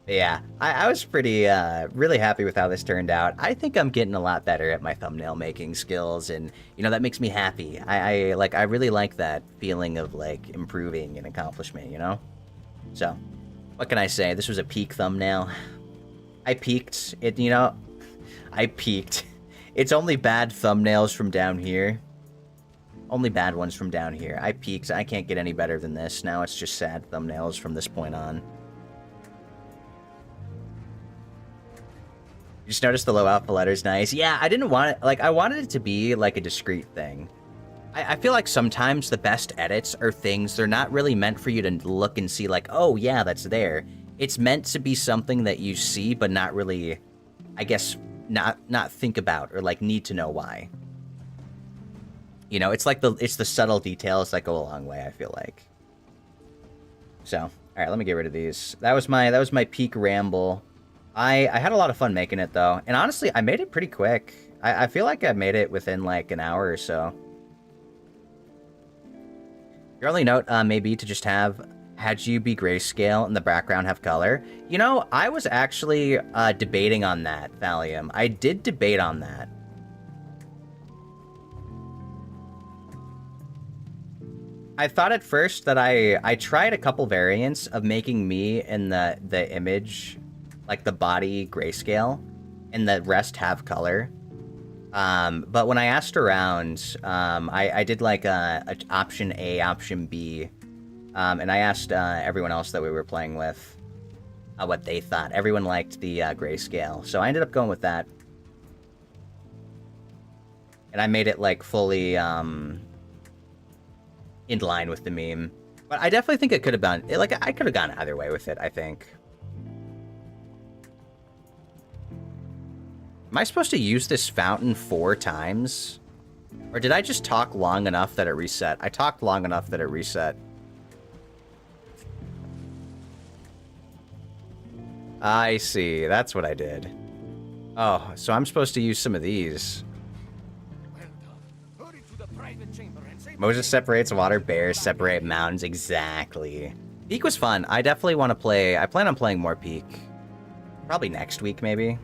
Yeah, I was pretty, really happy with how this turned out. I think I'm getting a lot better at my thumbnail making skills, and, you know, that makes me happy. I really like that feeling of, like, improving and accomplishment, you know? So, what can I say? This was a peak thumbnail. I peaked. I peaked. It's only bad thumbnails from down here. Only bad ones from down here. I peaked. I can't get any better than this. Now it's just sad thumbnails from this point on. You just noticed the low alpha letter's nice. Yeah, I didn't want it, like, I wanted it to be, like, a discrete thing. I feel like sometimes the best edits are things, they're not really meant for you to look and see, like, oh, yeah, that's there. It's meant to be something that you see, but not really, I guess, not think about, or, like, need to know why. You know, it's like it's the subtle details that go a long way, I feel like. So, alright, let me get rid of these. That was my peak ramble. I had a lot of fun making it, though. And honestly, I made it pretty quick. I feel like I made it within, like, an hour or so. Your only note may be to just had you be grayscale and the background have color. You know, I was actually debating on that, Valium. I did debate on that. I thought at first that I tried a couple variants of making me in the image, like the body grayscale, and the rest have color. But when I asked around, I did like a option A, option B, and I asked everyone else that we were playing with what they thought. Everyone liked the grayscale, so I ended up going with that. And I made it like fully in line with the meme. But I definitely think it could have been, like, I could have gone either way with it, I think. Am I supposed to use this fountain 4 times? Or did I just talk long enough that it reset? I talked long enough that it reset. I see. That's what I did. Oh, so I'm supposed to use some of these. Moses separates water, bears separate mountains. Exactly. Peak was fun. I definitely want to play. I plan on playing more Peak. Probably next week, maybe.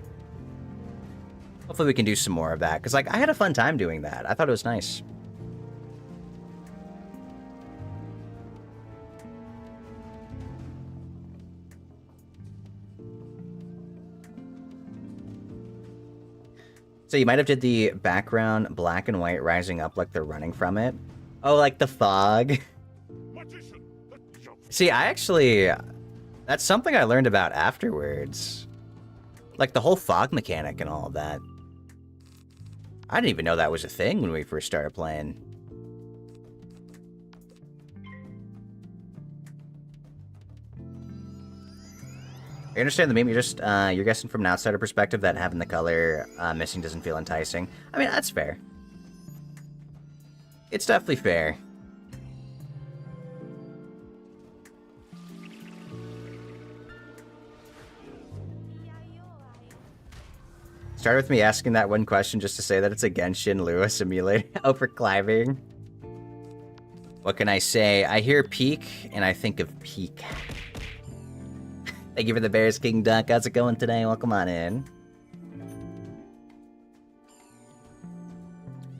Hopefully we can do some more of that. Because, like, I had a fun time doing that. I thought it was nice. So you might have did the background black and white rising up like they're running from it. Oh, like the fog. See, I actually... That's something I learned about afterwards. Like the whole fog mechanic and all of that. I didn't even know that was a thing when we first started playing. I understand the meme. You're guessing from an outsider perspective that having the color missing doesn't feel enticing. I mean, that's fair. It's definitely fair. Started with me asking that one question just to say that it's a Genshin Lua simulator over climbing. What can I say? I hear peak and I think of peak. Thank you for the Bears King Duck. How's it going today? Welcome on in.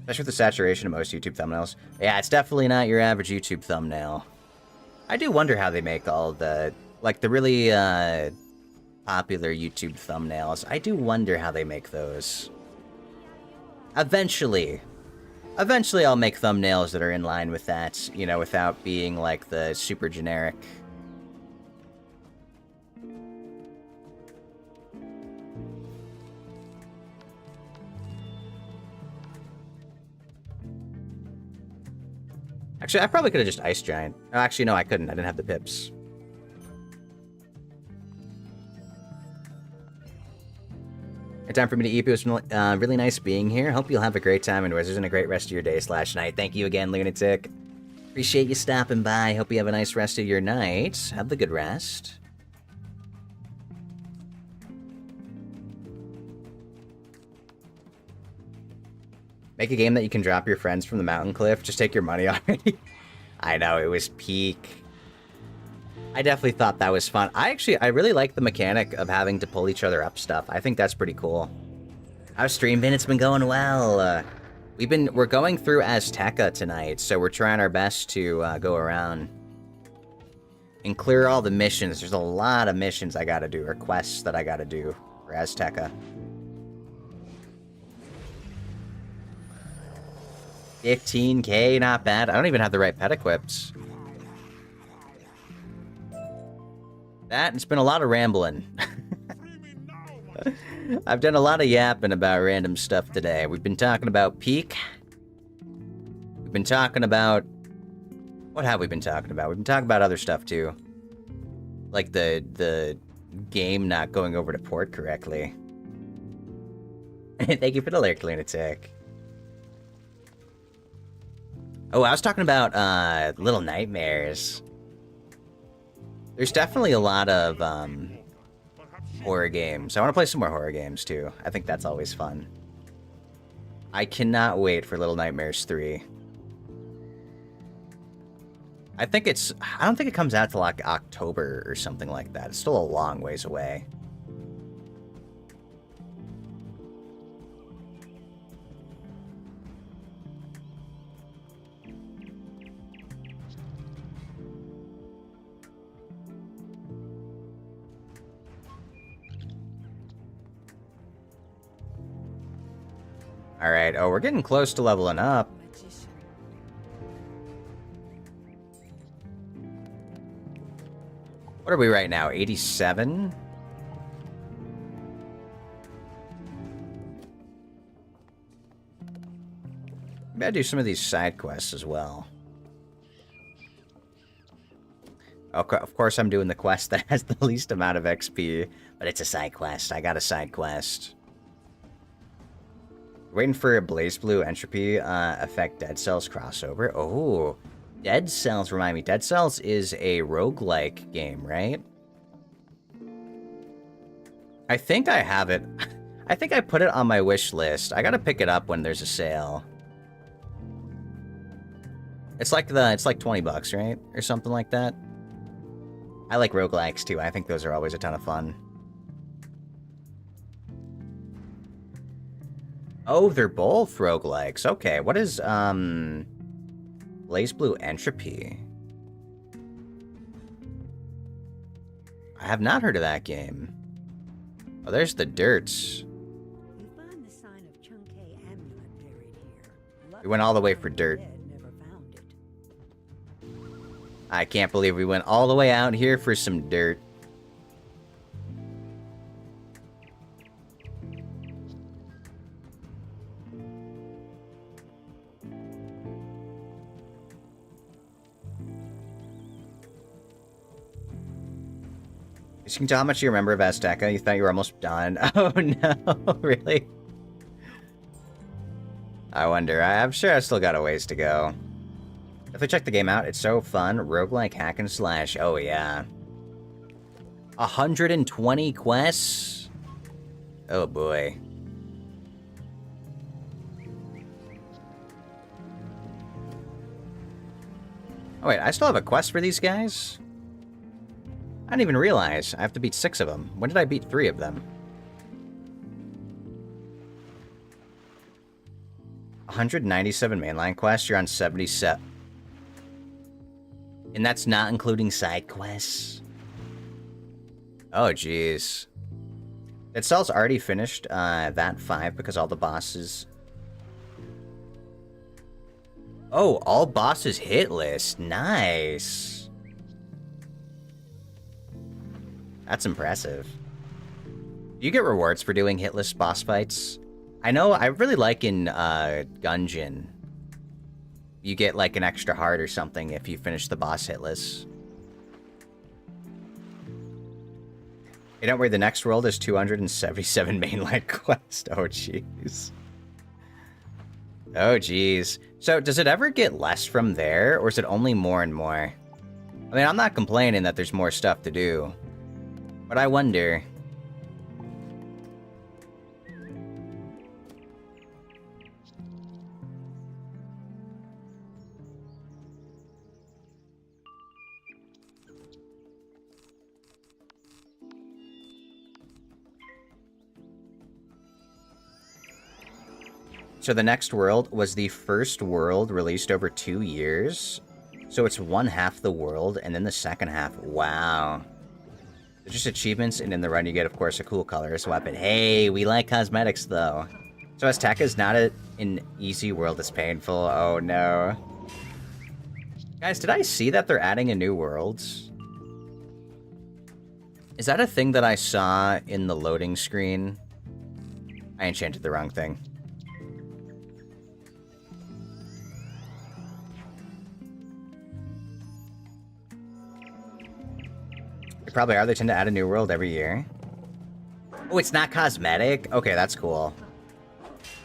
Especially with the saturation of most YouTube thumbnails. Yeah, it's definitely not your average YouTube thumbnail. I do wonder how they make all the, like, the really popular YouTube thumbnails. I do wonder how they make those. Eventually I'll make thumbnails that are in line with that, you know, without being, like, the super generic. Actually, I probably could have just Ice Giant. Oh, actually, no, I couldn't. I didn't have the pips. Good time for me to eat. It was really nice being here. Hope you'll have a great time in Wizards and a great rest of your day / night. Thank you again, Lunatic. Appreciate you stopping by. Hope you have a nice rest of your night. Have the good rest. Make a game that you can drop your friends from the mountain cliff. Just take your money already. I know, it was peak. I definitely thought that was fun. I really like the mechanic of having to pull each other up stuff. I think that's pretty cool. How's stream been? It's been going well. We're going through Aztecha tonight, so we're trying our best to go around and clear all the missions. There's a lot of missions I gotta do, or quests that I gotta do for Aztecha. 15k, not bad. I don't even have the right pet equipped. That, and it's been a lot of rambling. I've done a lot of yapping about random stuff today. We've been talking about Peak. We've been talking about... What have we been talking about? We've been talking about other stuff, too. Like the game not going over to port correctly. Thank you for the lurk, Lunatic. Oh, I was talking about Little Nightmares. There's definitely a lot of horror games. I want to play some more horror games too. I think that's always fun. I cannot wait for Little Nightmares 3. I don't think it comes out till like October or something like that. It's still a long ways away. Alright, oh, we're getting close to leveling up. What are we right now, 87? Maybe I'll do some of these side quests as well. Okay, of course I'm doing the quest that has the least amount of XP, but it's a side quest. I got a side quest. Waiting for a Blaze Blue Entropy affect Dead Cells crossover. Oh, Dead Cells, remind me. Dead Cells is a roguelike game, right? I think I have it. I think I put it on my wish list. I gotta pick it up when there's a sale. It's like 20 bucks, right? Or something like that. I like roguelikes too. I think those are always a ton of fun. Oh, they're both roguelikes. Okay, what is, Blaze Blue Entropy? I have not heard of that game. Oh, there's the dirts. You find the sign of Chunke amulet buried here. We went all the way for dirt. Dead never found it. I can't believe we went all the way out here for some dirt. You can tell how much you remember of Aztecha. You thought you were almost done. Oh no, really? I wonder. I'm sure I still got a ways to go. Definitely check the game out. It's so fun. Roguelike hack and slash. Oh yeah. 120 quests? Oh boy. Oh wait, I still have a quest for these guys? I didn't even realize. I have to beat 6 of them. When did I beat 3 of them? 197 mainline quests. You're on 77. And that's not including side quests. Oh, jeez. It sells already finished that 5 because all the bosses... Oh, all bosses hit list. Nice. That's impressive. Do you get rewards for doing hitless boss fights? I know, I really like in Gungeon. You get like an extra heart or something if you finish the boss hitless. Hey, don't worry, the next world is 277 mainline quest. Oh, jeez. Oh, jeez. So, does it ever get less from there, or is it only more and more? I mean, I'm not complaining that there's more stuff to do. But I wonder... So the next world was the first world released over 2 years. So it's one half the world, and then the second half. Wow. They're just achievements, and in the run you get, of course, a cool colorless weapon. Hey, we like cosmetics, though. So Aztecha is not an easy world, it's painful. Oh, no. Guys, did I see that they're adding a new world? Is that a thing that I saw in the loading screen? I enchanted the wrong thing. They probably are. They tend to add a new world every year. Oh, it's not cosmetic? Okay, that's cool.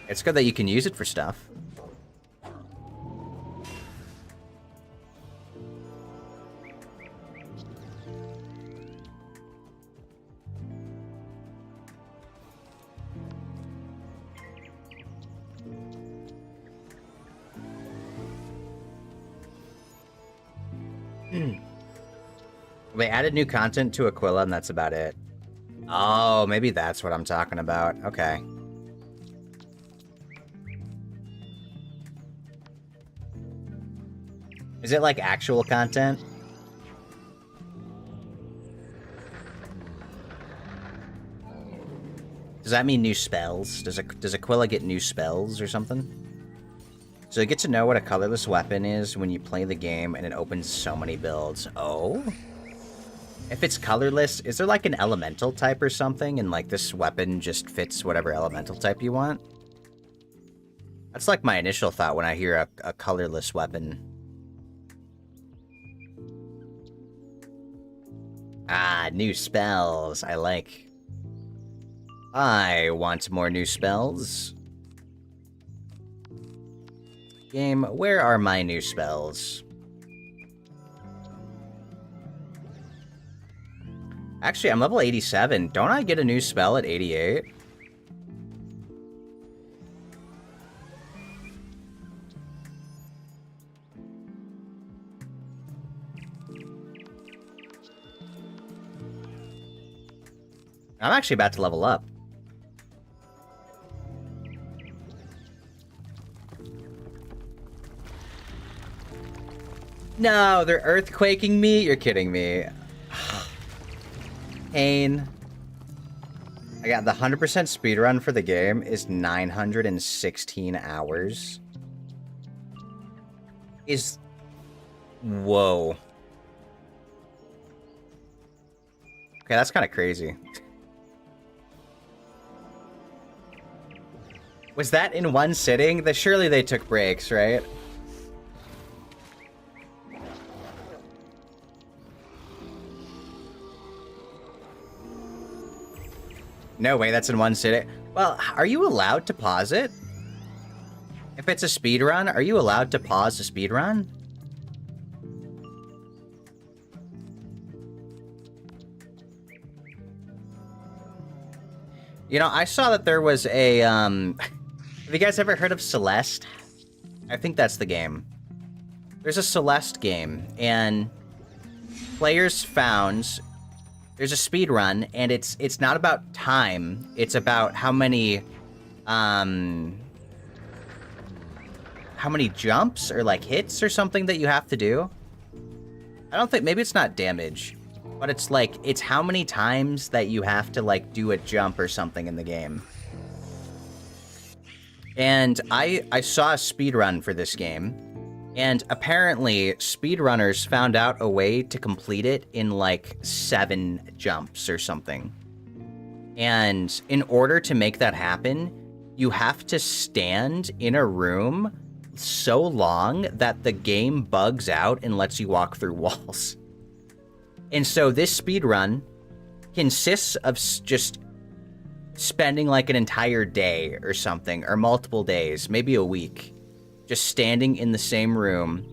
It's good that you can use it for stuff. They added new content to Aquila, and that's about it. Oh, maybe that's what I'm talking about. Okay. Is it like actual content? Does that mean new spells? Does Aquila get new spells or something? So you get to know what a colorless weapon is when you play the game, and it opens so many builds. Oh? If it's colorless, is there like an elemental type or something, and like this weapon just fits whatever elemental type you want? That's like my initial thought when I hear a colorless weapon. Ah, new spells. I like. I want more new spells. Game, where are my new spells? Actually, I'm level 87. Don't I get a new spell at 88? I'm actually about to level up. No, they're earthquaking me? You're kidding me. Pain. I got the 100% speedrun for the game is 916 hours. Whoa. Okay, that's kind of crazy. Was that in one sitting? Surely they took breaks, right? No way, that's in one sitting. Well, are you allowed to pause it? If it's a speedrun, are you allowed to pause a speedrun? You know, I saw that there was a, have you guys ever heard of Celeste? I think that's the game. There's a Celeste game, and players found there's a speed run, and it's not about time. It's about how many jumps or like hits or something that you have to do. I don't think, maybe it's not damage, but it's like, it's how many times that you have to like do a jump or something in the game. And I saw a speed run for this game, and apparently speedrunners found out a way to complete it in like 7 jumps or something. And in order to make that happen, you have to stand in a room so long that the game bugs out and lets you walk through walls. And so this speedrun consists of just spending like an entire day or something, or multiple days, maybe a week, just standing in the same room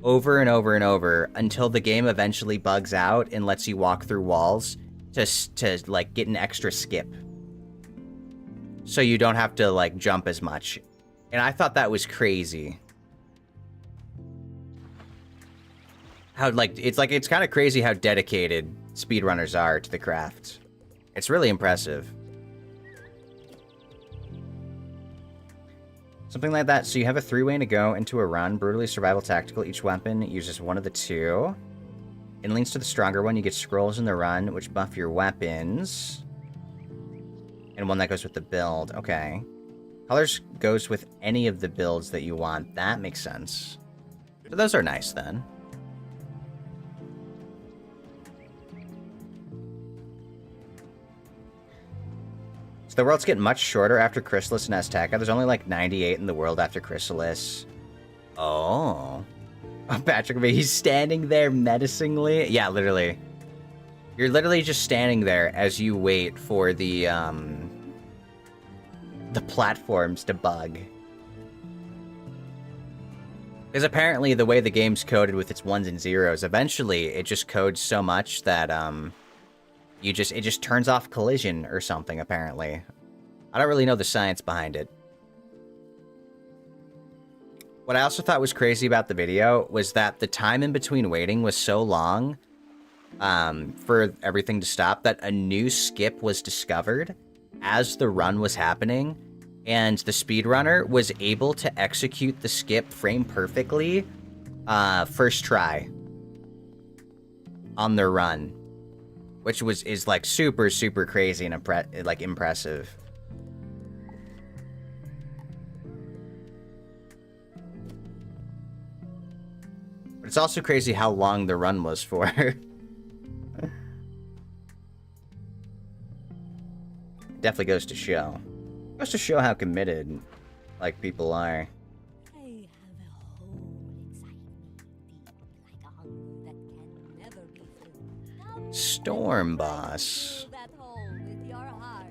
over and over and over until the game eventually bugs out and lets you walk through walls to like get an extra skip. So you don't have to like jump as much. And I thought that was crazy. How it's kind of crazy how dedicated speedrunners are to the craft. It's really impressive. Something like that. So you have a 3-way to go into a run. Brutally survival tactical. Each weapon uses one of the 2. It leans to the stronger one. You get scrolls in the run, which buff your weapons. And one that goes with the build. Okay. Colors goes with any of the builds that you want. That makes sense. So those are nice then. So the world's getting much shorter after Chrysalis and Azteca. There's only like 98 in the world after Chrysalis. Oh. Patrick, he's standing there menacingly. Yeah, literally. You're literally just standing there as you wait for the platforms to bug. Because apparently the way the game's coded with its 1s and 0s, eventually it just codes so much that it just turns off collision or something, apparently. I don't really know the science behind it. What I also thought was crazy about the video was that the time in between waiting was so long for everything to stop that a new skip was discovered as the run was happening, and the speedrunner was able to execute the skip frame perfectly first try on their run, which is like super crazy and impressive. But it's also crazy how long the run was for. Definitely goes to show. Goes to show how committed, like, people are. I have a hole inside me, deep like a hunger that can never be filled. Come Storm and Boss. fill that hole with your heart.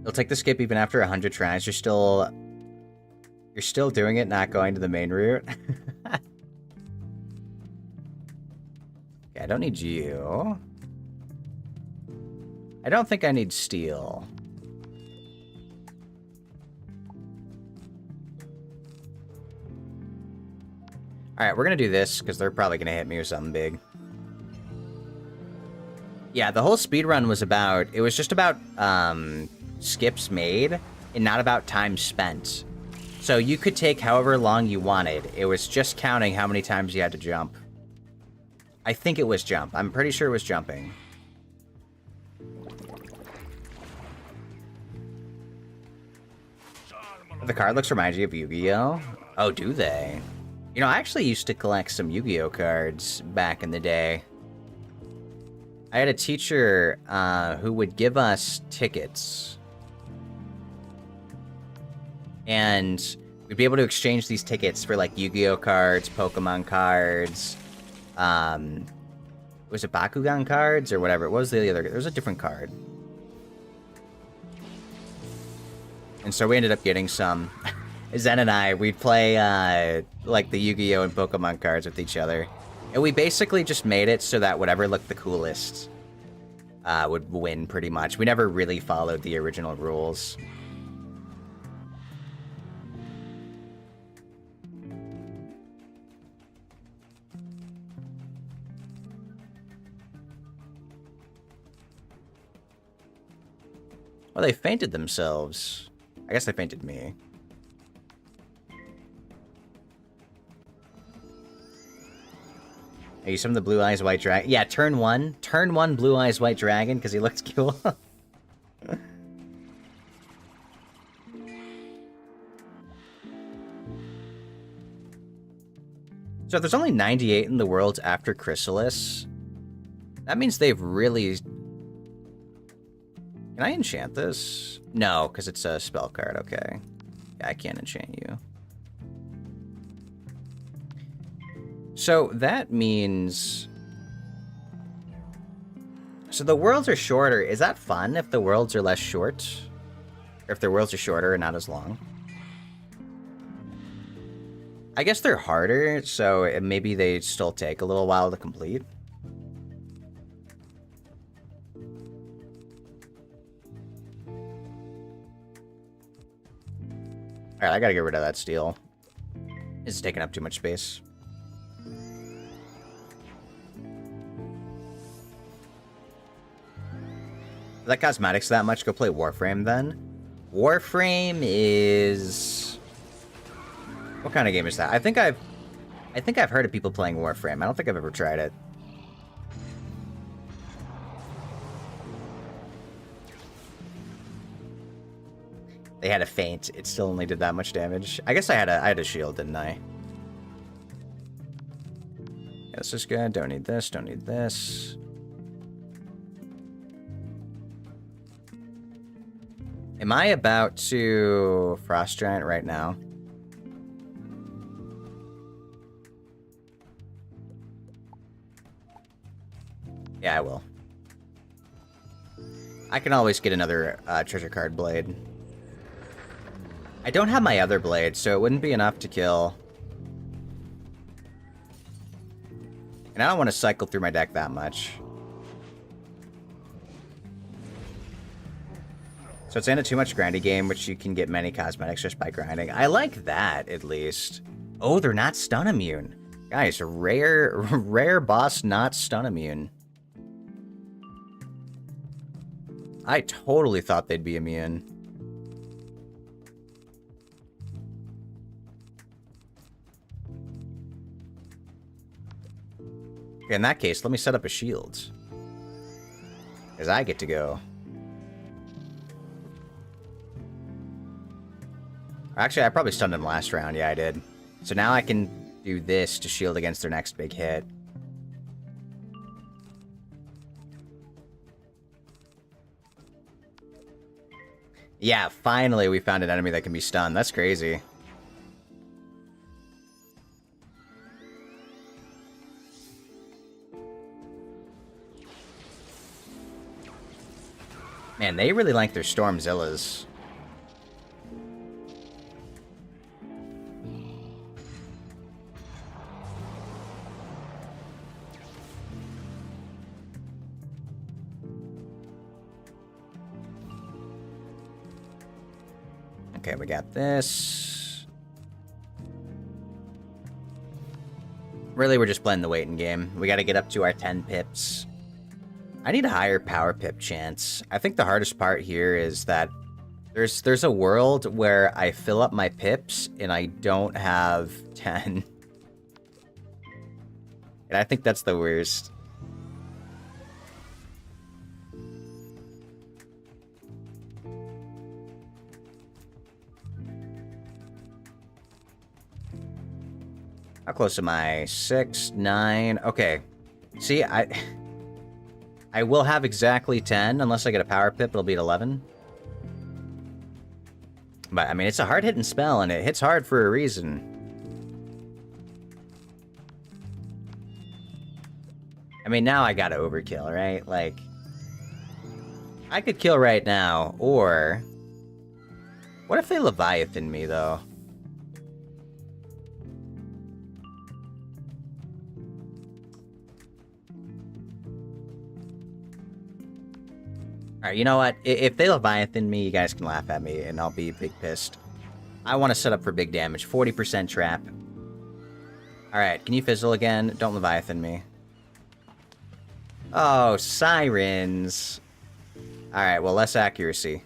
You'll take the skip even after 100 tries. You're still doing it, not going to the main route. Okay, I don't need you. I don't think I need steel. Alright, we're gonna do this, because they're probably gonna hit me with something big. Yeah, the whole speedrun was about... It was just about, skips made, and not about time spent. So you could take however long you wanted. It was just counting how many times you had to jump. I think it was jump. I'm pretty sure it was jumping. The card looks remind you of Yu-Gi-Oh? Oh, do they? You know, I actually used to collect some Yu-Gi-Oh cards back in the day. I had a teacher who would give us tickets. And we'd be able to exchange these tickets for, like, Yu-Gi-Oh cards, Pokemon cards. Was it Bakugan cards or whatever? What was the other? There was a different card. And so we ended up getting some. Zen and I, we'd play, like, the Yu-Gi-Oh! And Pokemon cards with each other. And we basically just made it so that whatever looked the coolest would win, pretty much. We never really followed the original rules. Well, they fainted themselves. I guess they fainted me. Are you some of the Blue Eyes White Dragon? Yeah, turn one. Turn one Blue Eyes White Dragon, because he looked cool. So if there's only 98 in the world after Chrysalis, that means they've really... Can I enchant this? No, because it's a spell card, okay. Yeah, I can't enchant you. So that means... So the worlds are shorter. Is that fun if the worlds are less short? Or if the worlds are shorter and not as long? I guess they're harder, so maybe they still take a little while to complete. Alright, I gotta get rid of that steel. It's taking up too much space. Is that cosmetics that much? Go play Warframe then. Warframe is... What kind of game is that? I think I've heard of people playing Warframe. I don't think I've ever tried it. They had a feint. It still only did that much damage. I guess I had a shield, didn't I? Yeah, this is good. Don't need this. Don't need this. Am I about to Frost Giant right now? Yeah, I will. I can always get another treasure card blade. I don't have my other blade, so it wouldn't be enough to kill. And I don't want to cycle through my deck that much. So it's in a too much grindy game, which you can get many cosmetics just by grinding. I like that, at least. Oh, they're not stun immune. Guys, rare boss not stun immune. I totally thought they'd be immune. Okay, in that case, let me set up a shield. Because I get to go. Actually, I probably stunned him last round. Yeah, I did. So now I can do this to shield against their next big hit. Yeah, finally we found an enemy that can be stunned. That's crazy. Man, they really like their Stormzillas. Okay, we got this. Really, we're just playing the waiting game. We gotta get up to our 10 pips. I need a higher power pip chance. I think the hardest part here is that there's a world where I fill up my pips and I don't have 10. And I think that's the worst. How close am I? 6, 9. Okay. See, I will have exactly 10 unless I get a power pip. It'll be at 11. But I mean, it's a hard hitting spell, and it hits hard for a reason. I mean, now I gotta overkill, right? Like, I could kill right now, or what if they Leviathan me though? Alright, you know what? If they Leviathan me, you guys can laugh at me, and I'll be big pissed. I want to set up for big damage. 40% trap. Alright, can you fizzle again? Don't Leviathan me. Oh, sirens. Alright, well, less accuracy.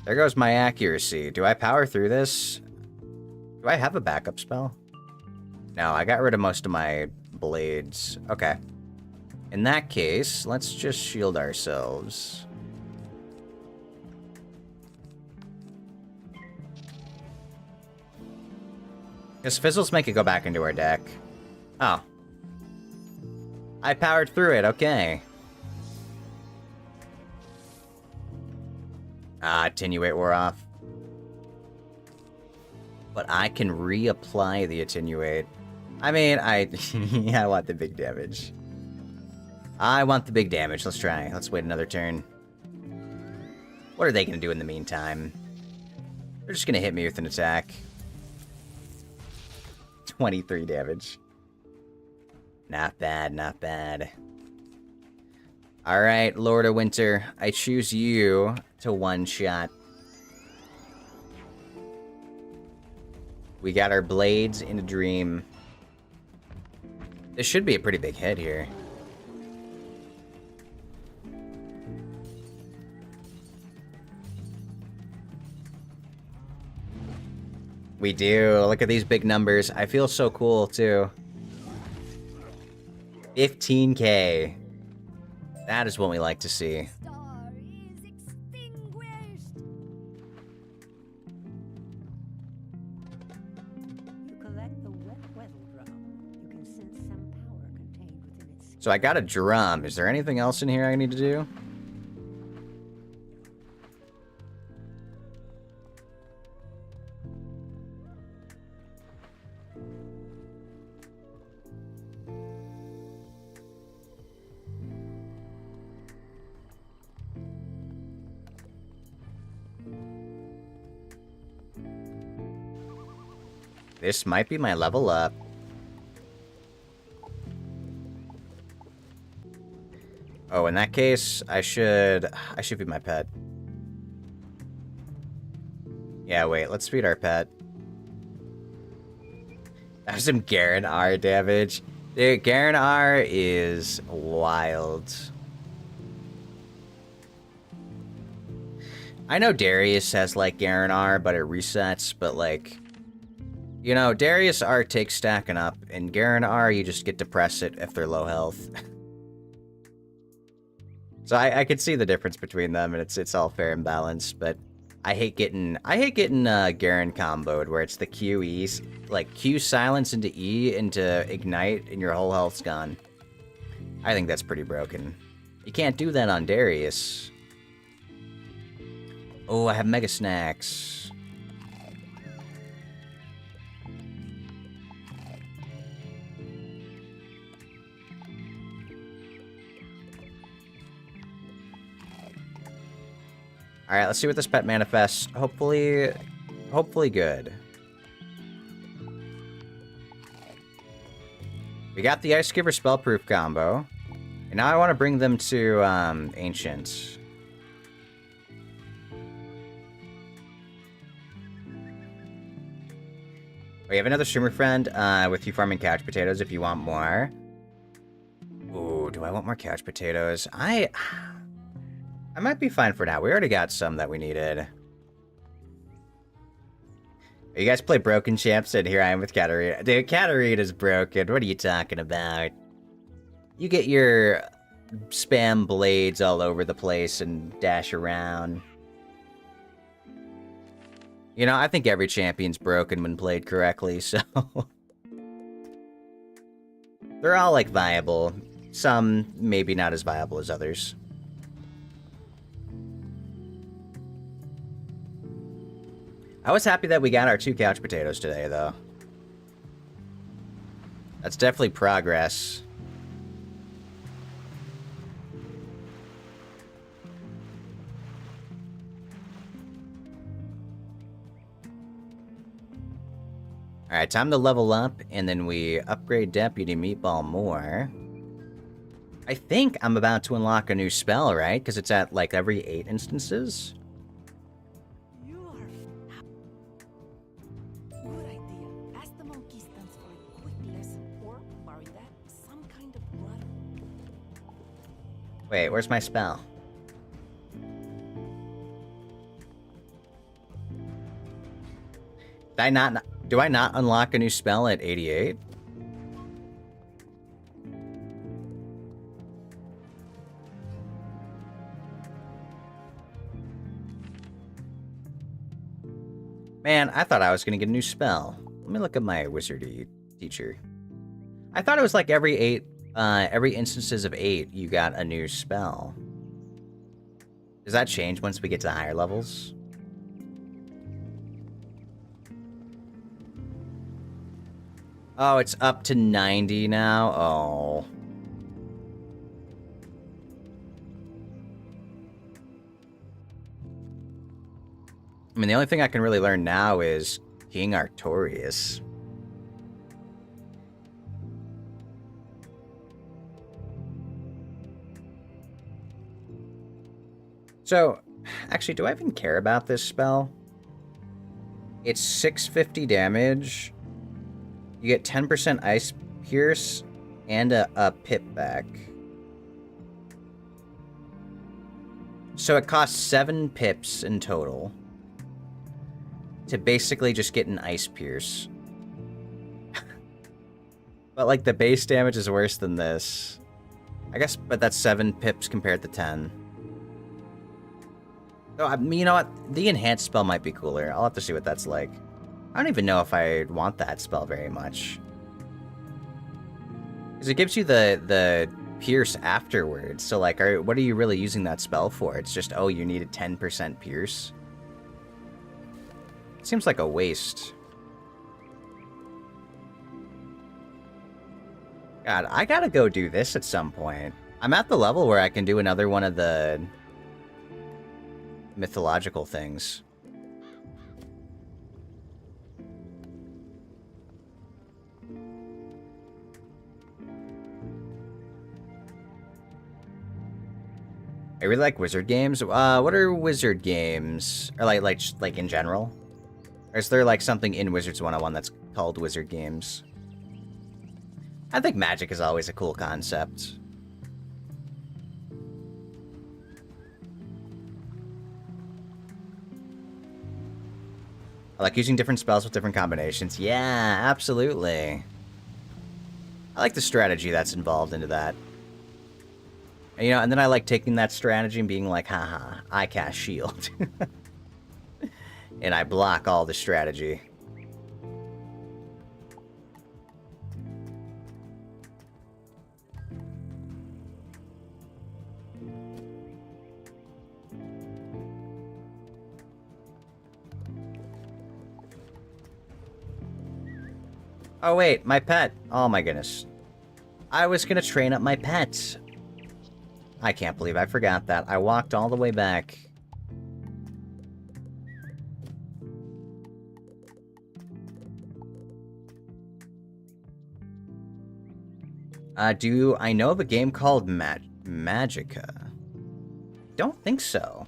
There goes my accuracy. Do I power through this? Do I have a backup spell? No, I got rid of most of my blades. Okay. In that case, let's just shield ourselves. Because fizzles make it go back into our deck. Oh. I powered through it, okay. Ah, Attenuate wore off. But I can reapply the Attenuate. I mean, yeah, I want the big damage. I want the big damage. Let's try. Let's wait another turn. What are they going to do in the meantime? They're just going to hit me with an attack. 23 damage. Not bad, not bad. Alright, Lord of Winter. I choose you to one-shot. We got our blades in a dream. This should be a pretty big hit here. We do. Look at these big numbers. I feel so cool, too. 15k. That is what we like to see. Star is extinguished. You collect the wet weather drum. You can sense some power contained within its. So I got a drum. Is there anything else in here I need to do? This might be my level up. Oh, in that case, I should feed my pet. Yeah, wait, let's feed our pet. That was some Garen R damage. Dude, Garen R is wild. I know Darius has, like, Garen R, but it resets, but, like... You know, Darius R takes stacking up, and Garen R, you just get to press it if they're low health. So I can see the difference between them, and it's all fair and balanced, but I hate getting Garen comboed, where it's the QE, like Q silence into E into ignite, and your whole health's gone. I think that's pretty broken. You can't do that on Darius. Oh, I have Mega Snacks. Alright, let's see what this pet manifests. Hopefully good. We got the Ice Giver Spellproof combo. And now I want to bring them to, Ancient. We have another streamer friend, with you farming couch potatoes if you want more. Ooh, do I want more couch potatoes? I might be fine for now. We already got some that we needed. You guys play Broken Champs, and here I am with Katarina. Dude, Katarina's broken. What are you talking about? You get your spam blades all over the place and dash around. You know, I think every champion's broken when played correctly, so... They're all, like, viable. Some maybe not as viable as others. I was happy that we got our 2 couch potatoes today, though. That's definitely progress. Alright, time to level up, and then we upgrade Deputy Meatball more. I think I'm about to unlock a new spell, right? Because it's at, like, every 8 instances? You are good idea. Ask the monkey stands for a quick lesson, or barring that, some kind of rudder. Wait, where's my spell? Do I not unlock a new spell at 88? Man, I thought I was gonna get a new spell. Let me look at my wizardy teacher. I thought it was like every instances of 8, you got a new spell. Does that change once we get to the higher levels? Oh, it's up to 90 now? Oh. I mean, the only thing I can really learn now is King Artorias. So, actually, do I even care about this spell? It's 650 damage. You get 10% Ice Pierce and a pip back. So it costs 7 pips in total to basically just get an Ice Pierce. But, like, the base damage is worse than this. I guess, but that's 7 pips compared to 10. So, I mean, you know what? The enhanced spell might be cooler. I'll have to see what that's like. I don't even know if I want that spell very much. Because it gives you the pierce afterwards. So, like, what are you really using that spell for? It's just, oh, you need a 10% pierce? It seems like a waste. God, I gotta go do this at some point. I'm at the level where I can do another one of the mythological things. I really like wizard games. What are wizard games? Or like in general? Or is there like something in Wizards101 that's called wizard games? I think magic is always a cool concept. I like using different spells with different combinations. Yeah, absolutely. I like the strategy that's involved into that. And, you know, and then I like taking that strategy and being like, haha, I cast shield. And I block all the strategy. Oh wait, my pet. Oh my goodness. I was gonna train up my pet. I can't believe I forgot that. I walked all the way back. Do I know of a game called Magica? Don't think so.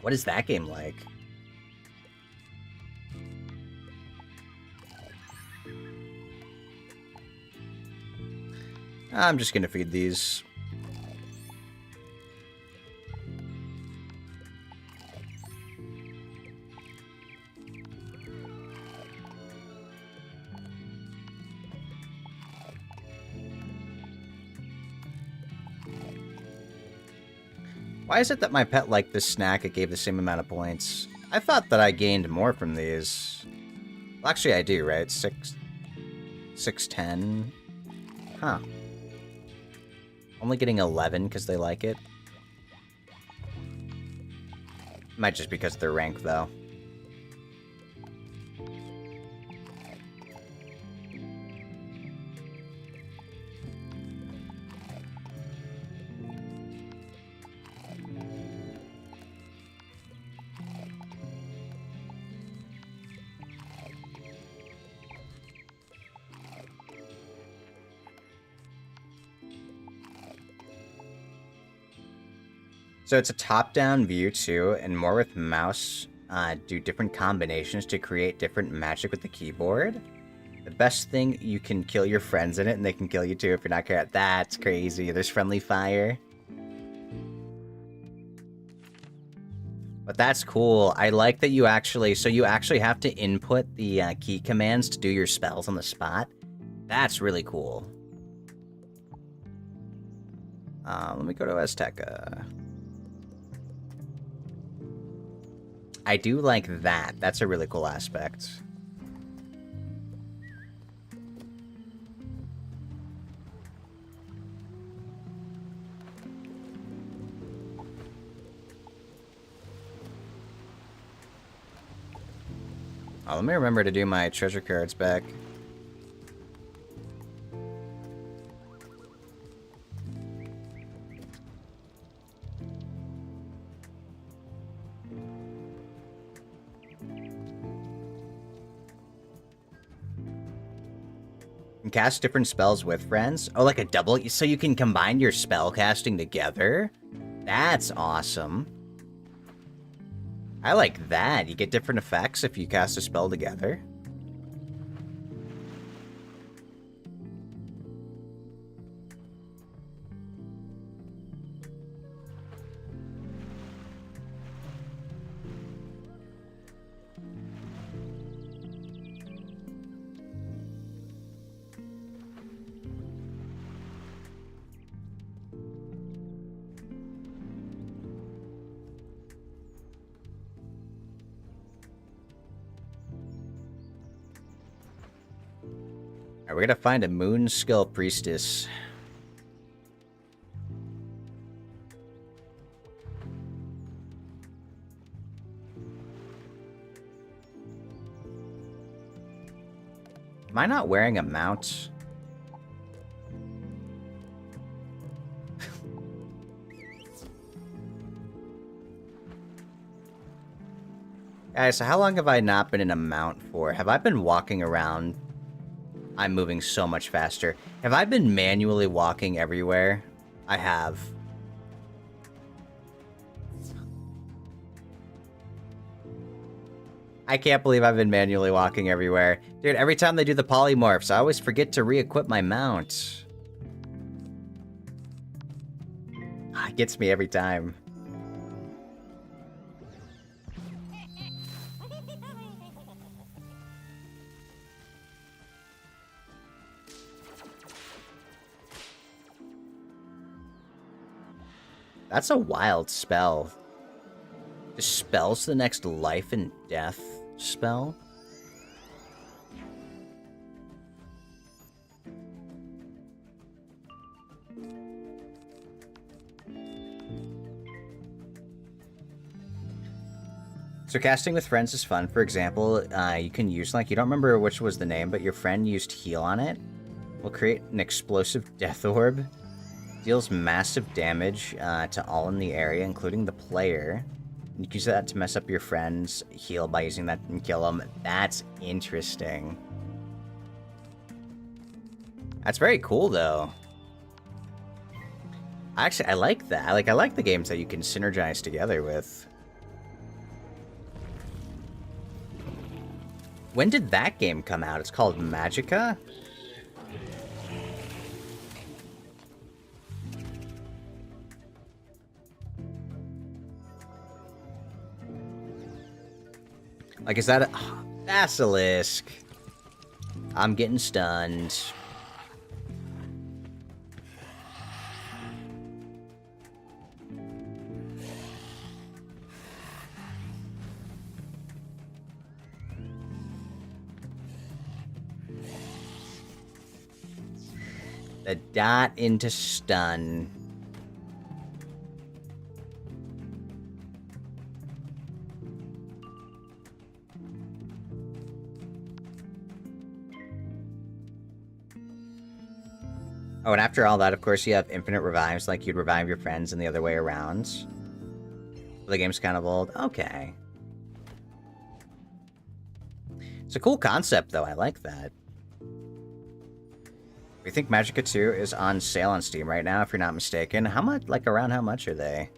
What is that game like? I'm just gonna feed these. Why is it that my pet liked this snack? It gave the same amount of points. I thought that I gained more from these. Well, actually, I do, right? 610. Huh. Only getting 11 because they like it. Might just because of their rank, though. So it's a top-down view too, and more with mouse, do different combinations to create different magic with the keyboard. The best thing, you can kill your friends in it, and they can kill you too if you're not careful. That's crazy. There's friendly fire. But that's cool. I like that you actually, so you actually have to input the key commands to do your spells on the spot. That's really cool. Let me go to Aztecha. I do like that. That's a really cool aspect. Oh, let me remember to do my treasure cards back. Cast different spells with friends. Oh, like a double, so you can combine your spell casting together? That's awesome. I like that. You get different effects if you cast a spell together. Alright, we're gonna find a Moon Skill Priestess. Am I not wearing a mount? Guys, so how long have I not been in a mount for? Have I been walking around? I'm moving so much faster. Have I been manually walking everywhere? I have. I can't believe I've been manually walking everywhere. Dude, every time they do the polymorphs, I always forget to re-equip my mount. It gets me every time. That's a wild spell. Dispels the next life and death spell? So casting with friends is fun. For example, you can use, like, you don't remember which was the name, but your friend used heal on it. Will create an explosive death orb. Deals massive damage to all in the area, including the player. You can use that to mess up your friends, heal by using that and kill them. That's interesting. That's very cool, though. Actually, I like that. I like the games that you can synergize together with. When did that game come out? It's called Magica? Like, is that a... Basilisk. I'm getting stunned. The dot into stun. Oh, and after all that, of course, you have infinite revives, like you'd revive your friends and the other way around. The game's kind of old. Okay. It's a cool concept, though. I like that. We think Magica 2 is on sale on Steam right now, if you're not mistaken. How much? Like, around how much are they?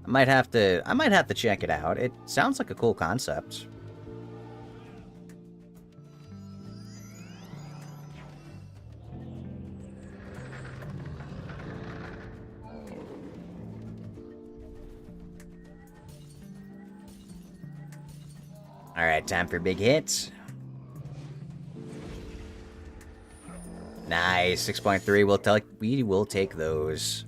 I might have to check it out. It sounds like a cool concept. Alright, time for big hits. Nice, 6.3. We will take those.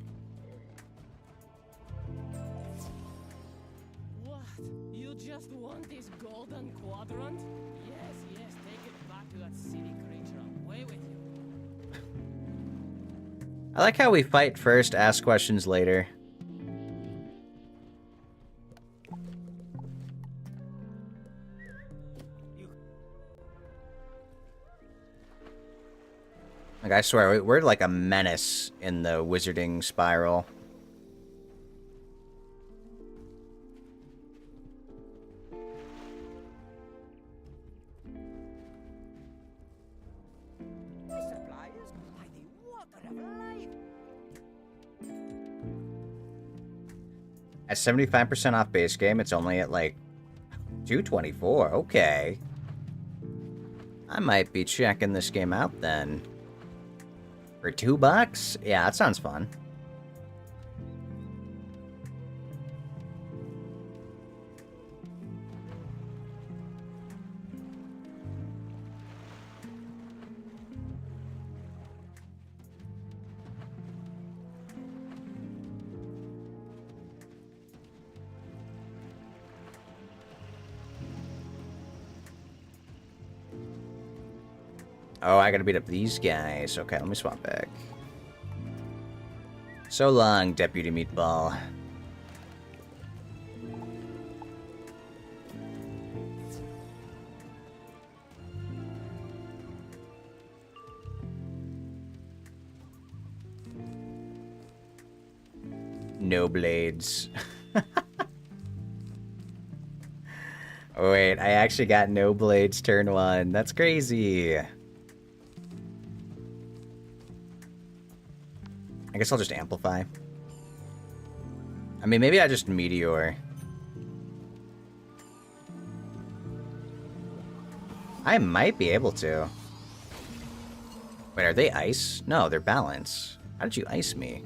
What? You just want this golden quadrant? Yes, yes, take it back to that silly creature. Away with you. I like how we fight first, ask questions later. Like, I swear, we're like a menace in the wizarding spiral. My suppliers by the water of life. At 75% off base game, it's only at like $2.24. Okay. I might be checking this game out then. For $2? Yeah, that sounds fun. Oh, I gotta beat up these guys. Okay, let me swap back. So long, Deputy Meatball. No blades. Oh, wait, I actually got no blades turn 1. That's crazy. I guess I'll just amplify. I mean, maybe I just meteor. I might be able to. Wait, are they ice? No, they're balance. How did you ice me?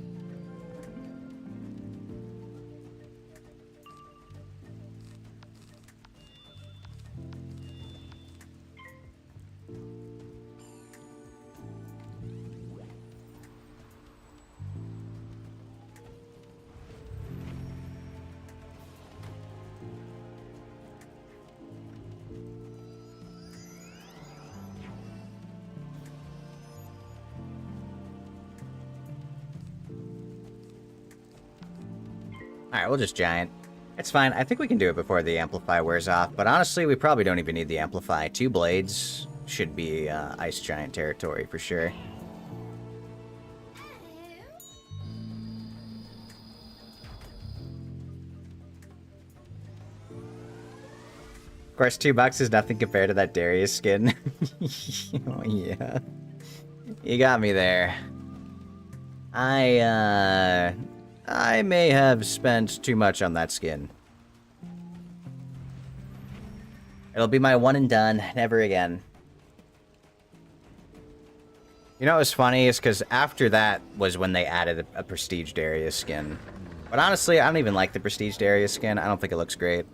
Alright, we'll just giant. It's fine. I think we can do it before the Amplify wears off, but honestly, we probably don't even need the Amplify. 2 blades should be Ice Giant territory for sure. Of course, $2 is nothing compared to that Darius skin. Oh, yeah. You got me there. I may have spent too much on that skin. It'll be my one and done, never again. You know what's funny is because after that was when they added a Prestige Darius skin. But honestly, I don't even like the Prestige Darius skin. I don't think it looks great.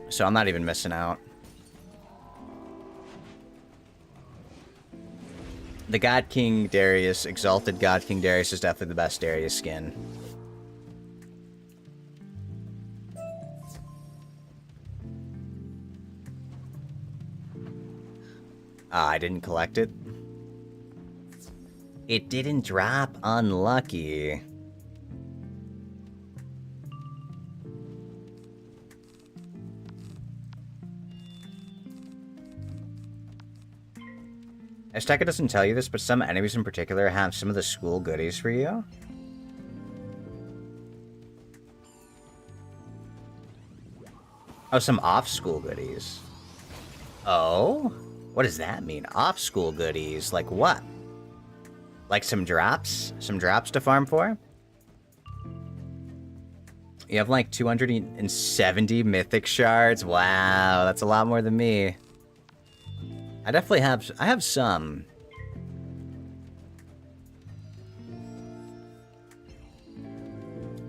So I'm not even missing out. The God King Darius, Exalted God King Darius is definitely the best Darius skin. I didn't collect it. It didn't drop. Unlucky. Aztecha doesn't tell you this, but some enemies in particular have some of the school goodies for you. Oh, some off-school goodies. Oh? What does that mean? Off-school goodies? Like what? Like some drops? Some drops to farm for? You have like 270 mythic shards? Wow, that's a lot more than me. I definitely have... I have some.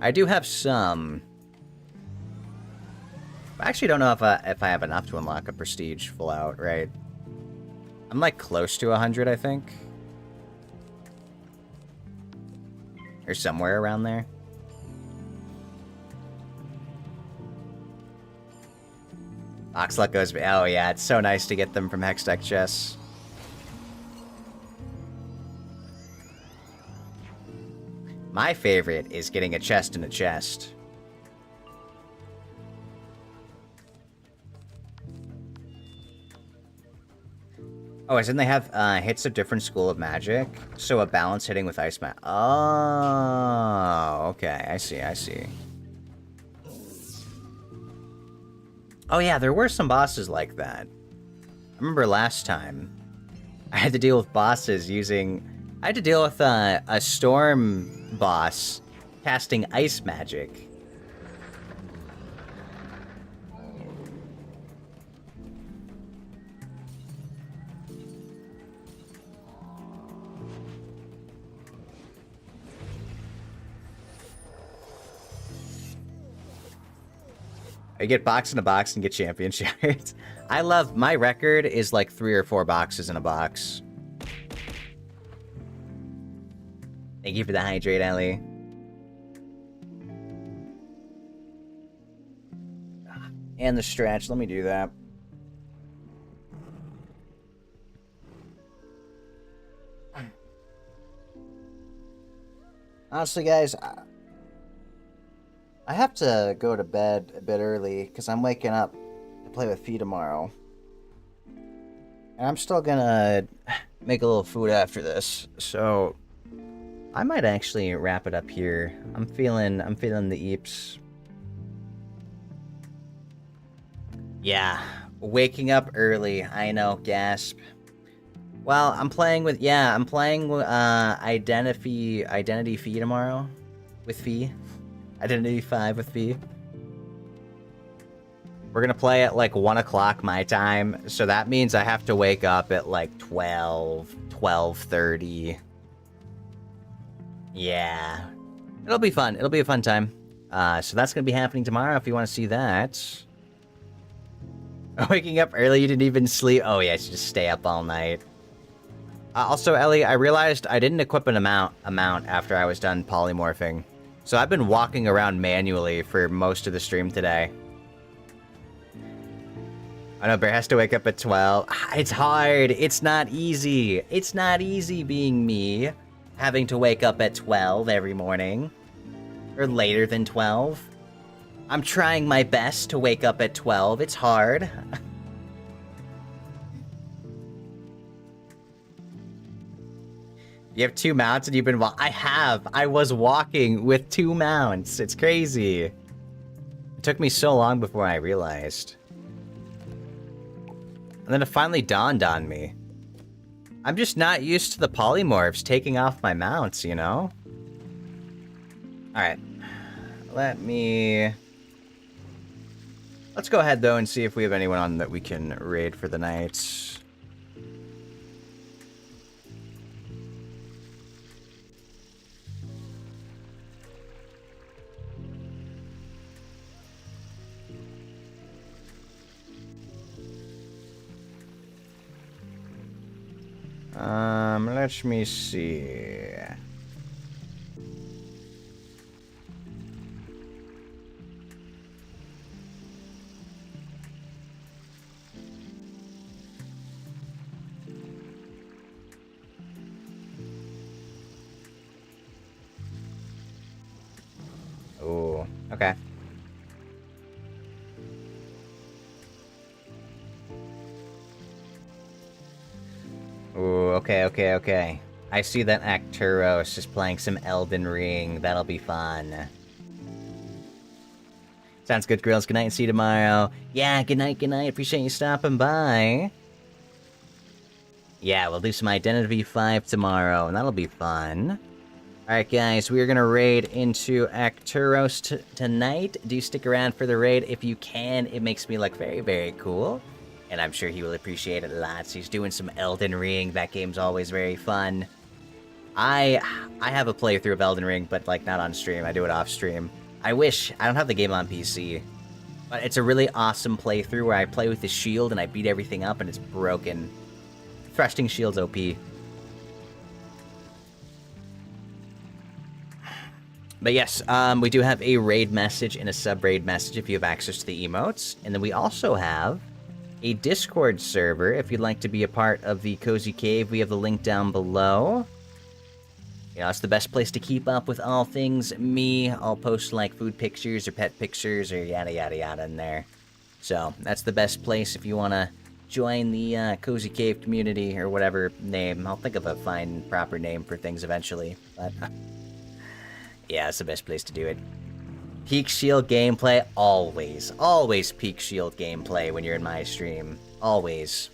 I do have some. I actually don't know if I have enough to unlock a prestige full out, right? I'm like close to 100, I think. Or somewhere around there. Oxluck goes... Oh yeah, it's so nice to get them from Hextech chests. My favorite is getting a chest in a chest. Oh, as in they have hits of different school of magic, so a balance hitting with ice mat. Oh, okay, I see, I see. Oh yeah, there were some bosses like that. I remember last time I had to deal with bosses using... I had to deal with a storm boss casting ice magic. I get box in a box and get champion shards. I love... My record is like 3 or 4 boxes in a box. Thank you for the hydrate, Ellie. And the stretch. Let me do that. Honestly, guys... I have to go to bed a bit early because I'm waking up to play with Fee tomorrow. And I'm still gonna make a little food after this, so I might actually wrap it up here. I'm feeling the eeps. Yeah, waking up early. I know, gasp. Well, I'm playing with Identity Fee tomorrow with Fee. Identity 5 with V. We're gonna play at like 1 o'clock my time, so that means I have to wake up at like 12:30. Yeah. It'll be fun. It'll be a fun time. So that's gonna be happening tomorrow if you want to see that. Waking up early, you didn't even sleep. Oh yeah, you just stay up all night. Also, Ellie, I realized I didn't equip an amount after I was done polymorphing. So I've been walking around manually for most of the stream today. I know Bear has to wake up at 12. It's hard. It's not easy. It's not easy being me, having to wake up at 12 every morning. Or later than 12. I'm trying my best to wake up at 12. It's hard. You have 2 mounts and you've been I have! I was walking with 2 mounts. It's crazy. It took me so long before I realized. And then it finally dawned on me. I'm just not used to the polymorphs taking off my mounts, you know? Alright. Let's go ahead, though, and see if we have anyone on that we can raid for the night. Let me see. Ooh, okay. Ooh, okay. I see that Arcturus is playing some Elden Ring. That'll be fun. Sounds good, girls. Good night and see you tomorrow. Yeah, good night. Appreciate you stopping by. Yeah, we'll do some Identity 5 tomorrow, and that'll be fun. Alright, guys, we are gonna raid into Arcturus tonight. Do stick around for the raid if you can. It makes me look very, very cool. And I'm sure he will appreciate it lots. He's doing some Elden Ring. That game's always very fun. I have a playthrough of Elden Ring, but, like, not on stream. I do it off stream. I don't have the game on PC. But it's a really awesome playthrough where I play with the shield and I beat everything up and it's broken. Thrusting shield's OP. But yes, we do have a raid message and a sub-raid message if you have access to the emotes. And then we also have a Discord server if you'd like to be a part of the Cozy Cave. We have the link down below. You know, it's the best place to keep up with all things me. I'll post, like, food pictures or pet pictures or yada yada yada in there. So, that's the best place if you want to join the Cozy Cave community or whatever name. I'll think of a fine, proper name for things eventually. But, yeah, it's the best place to do it. Peak Shield gameplay, always. Always Peak Shield gameplay when you're in my stream. Always.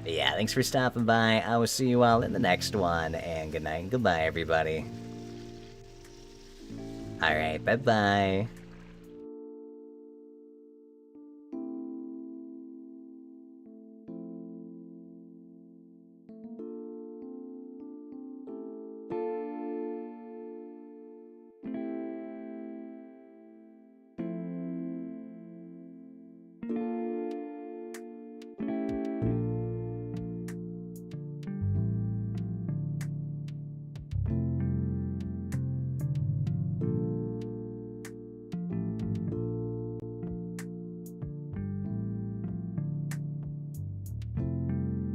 But yeah, thanks for stopping by. I will see you all in the next one. And good night and goodbye, everybody. Alright, bye-bye.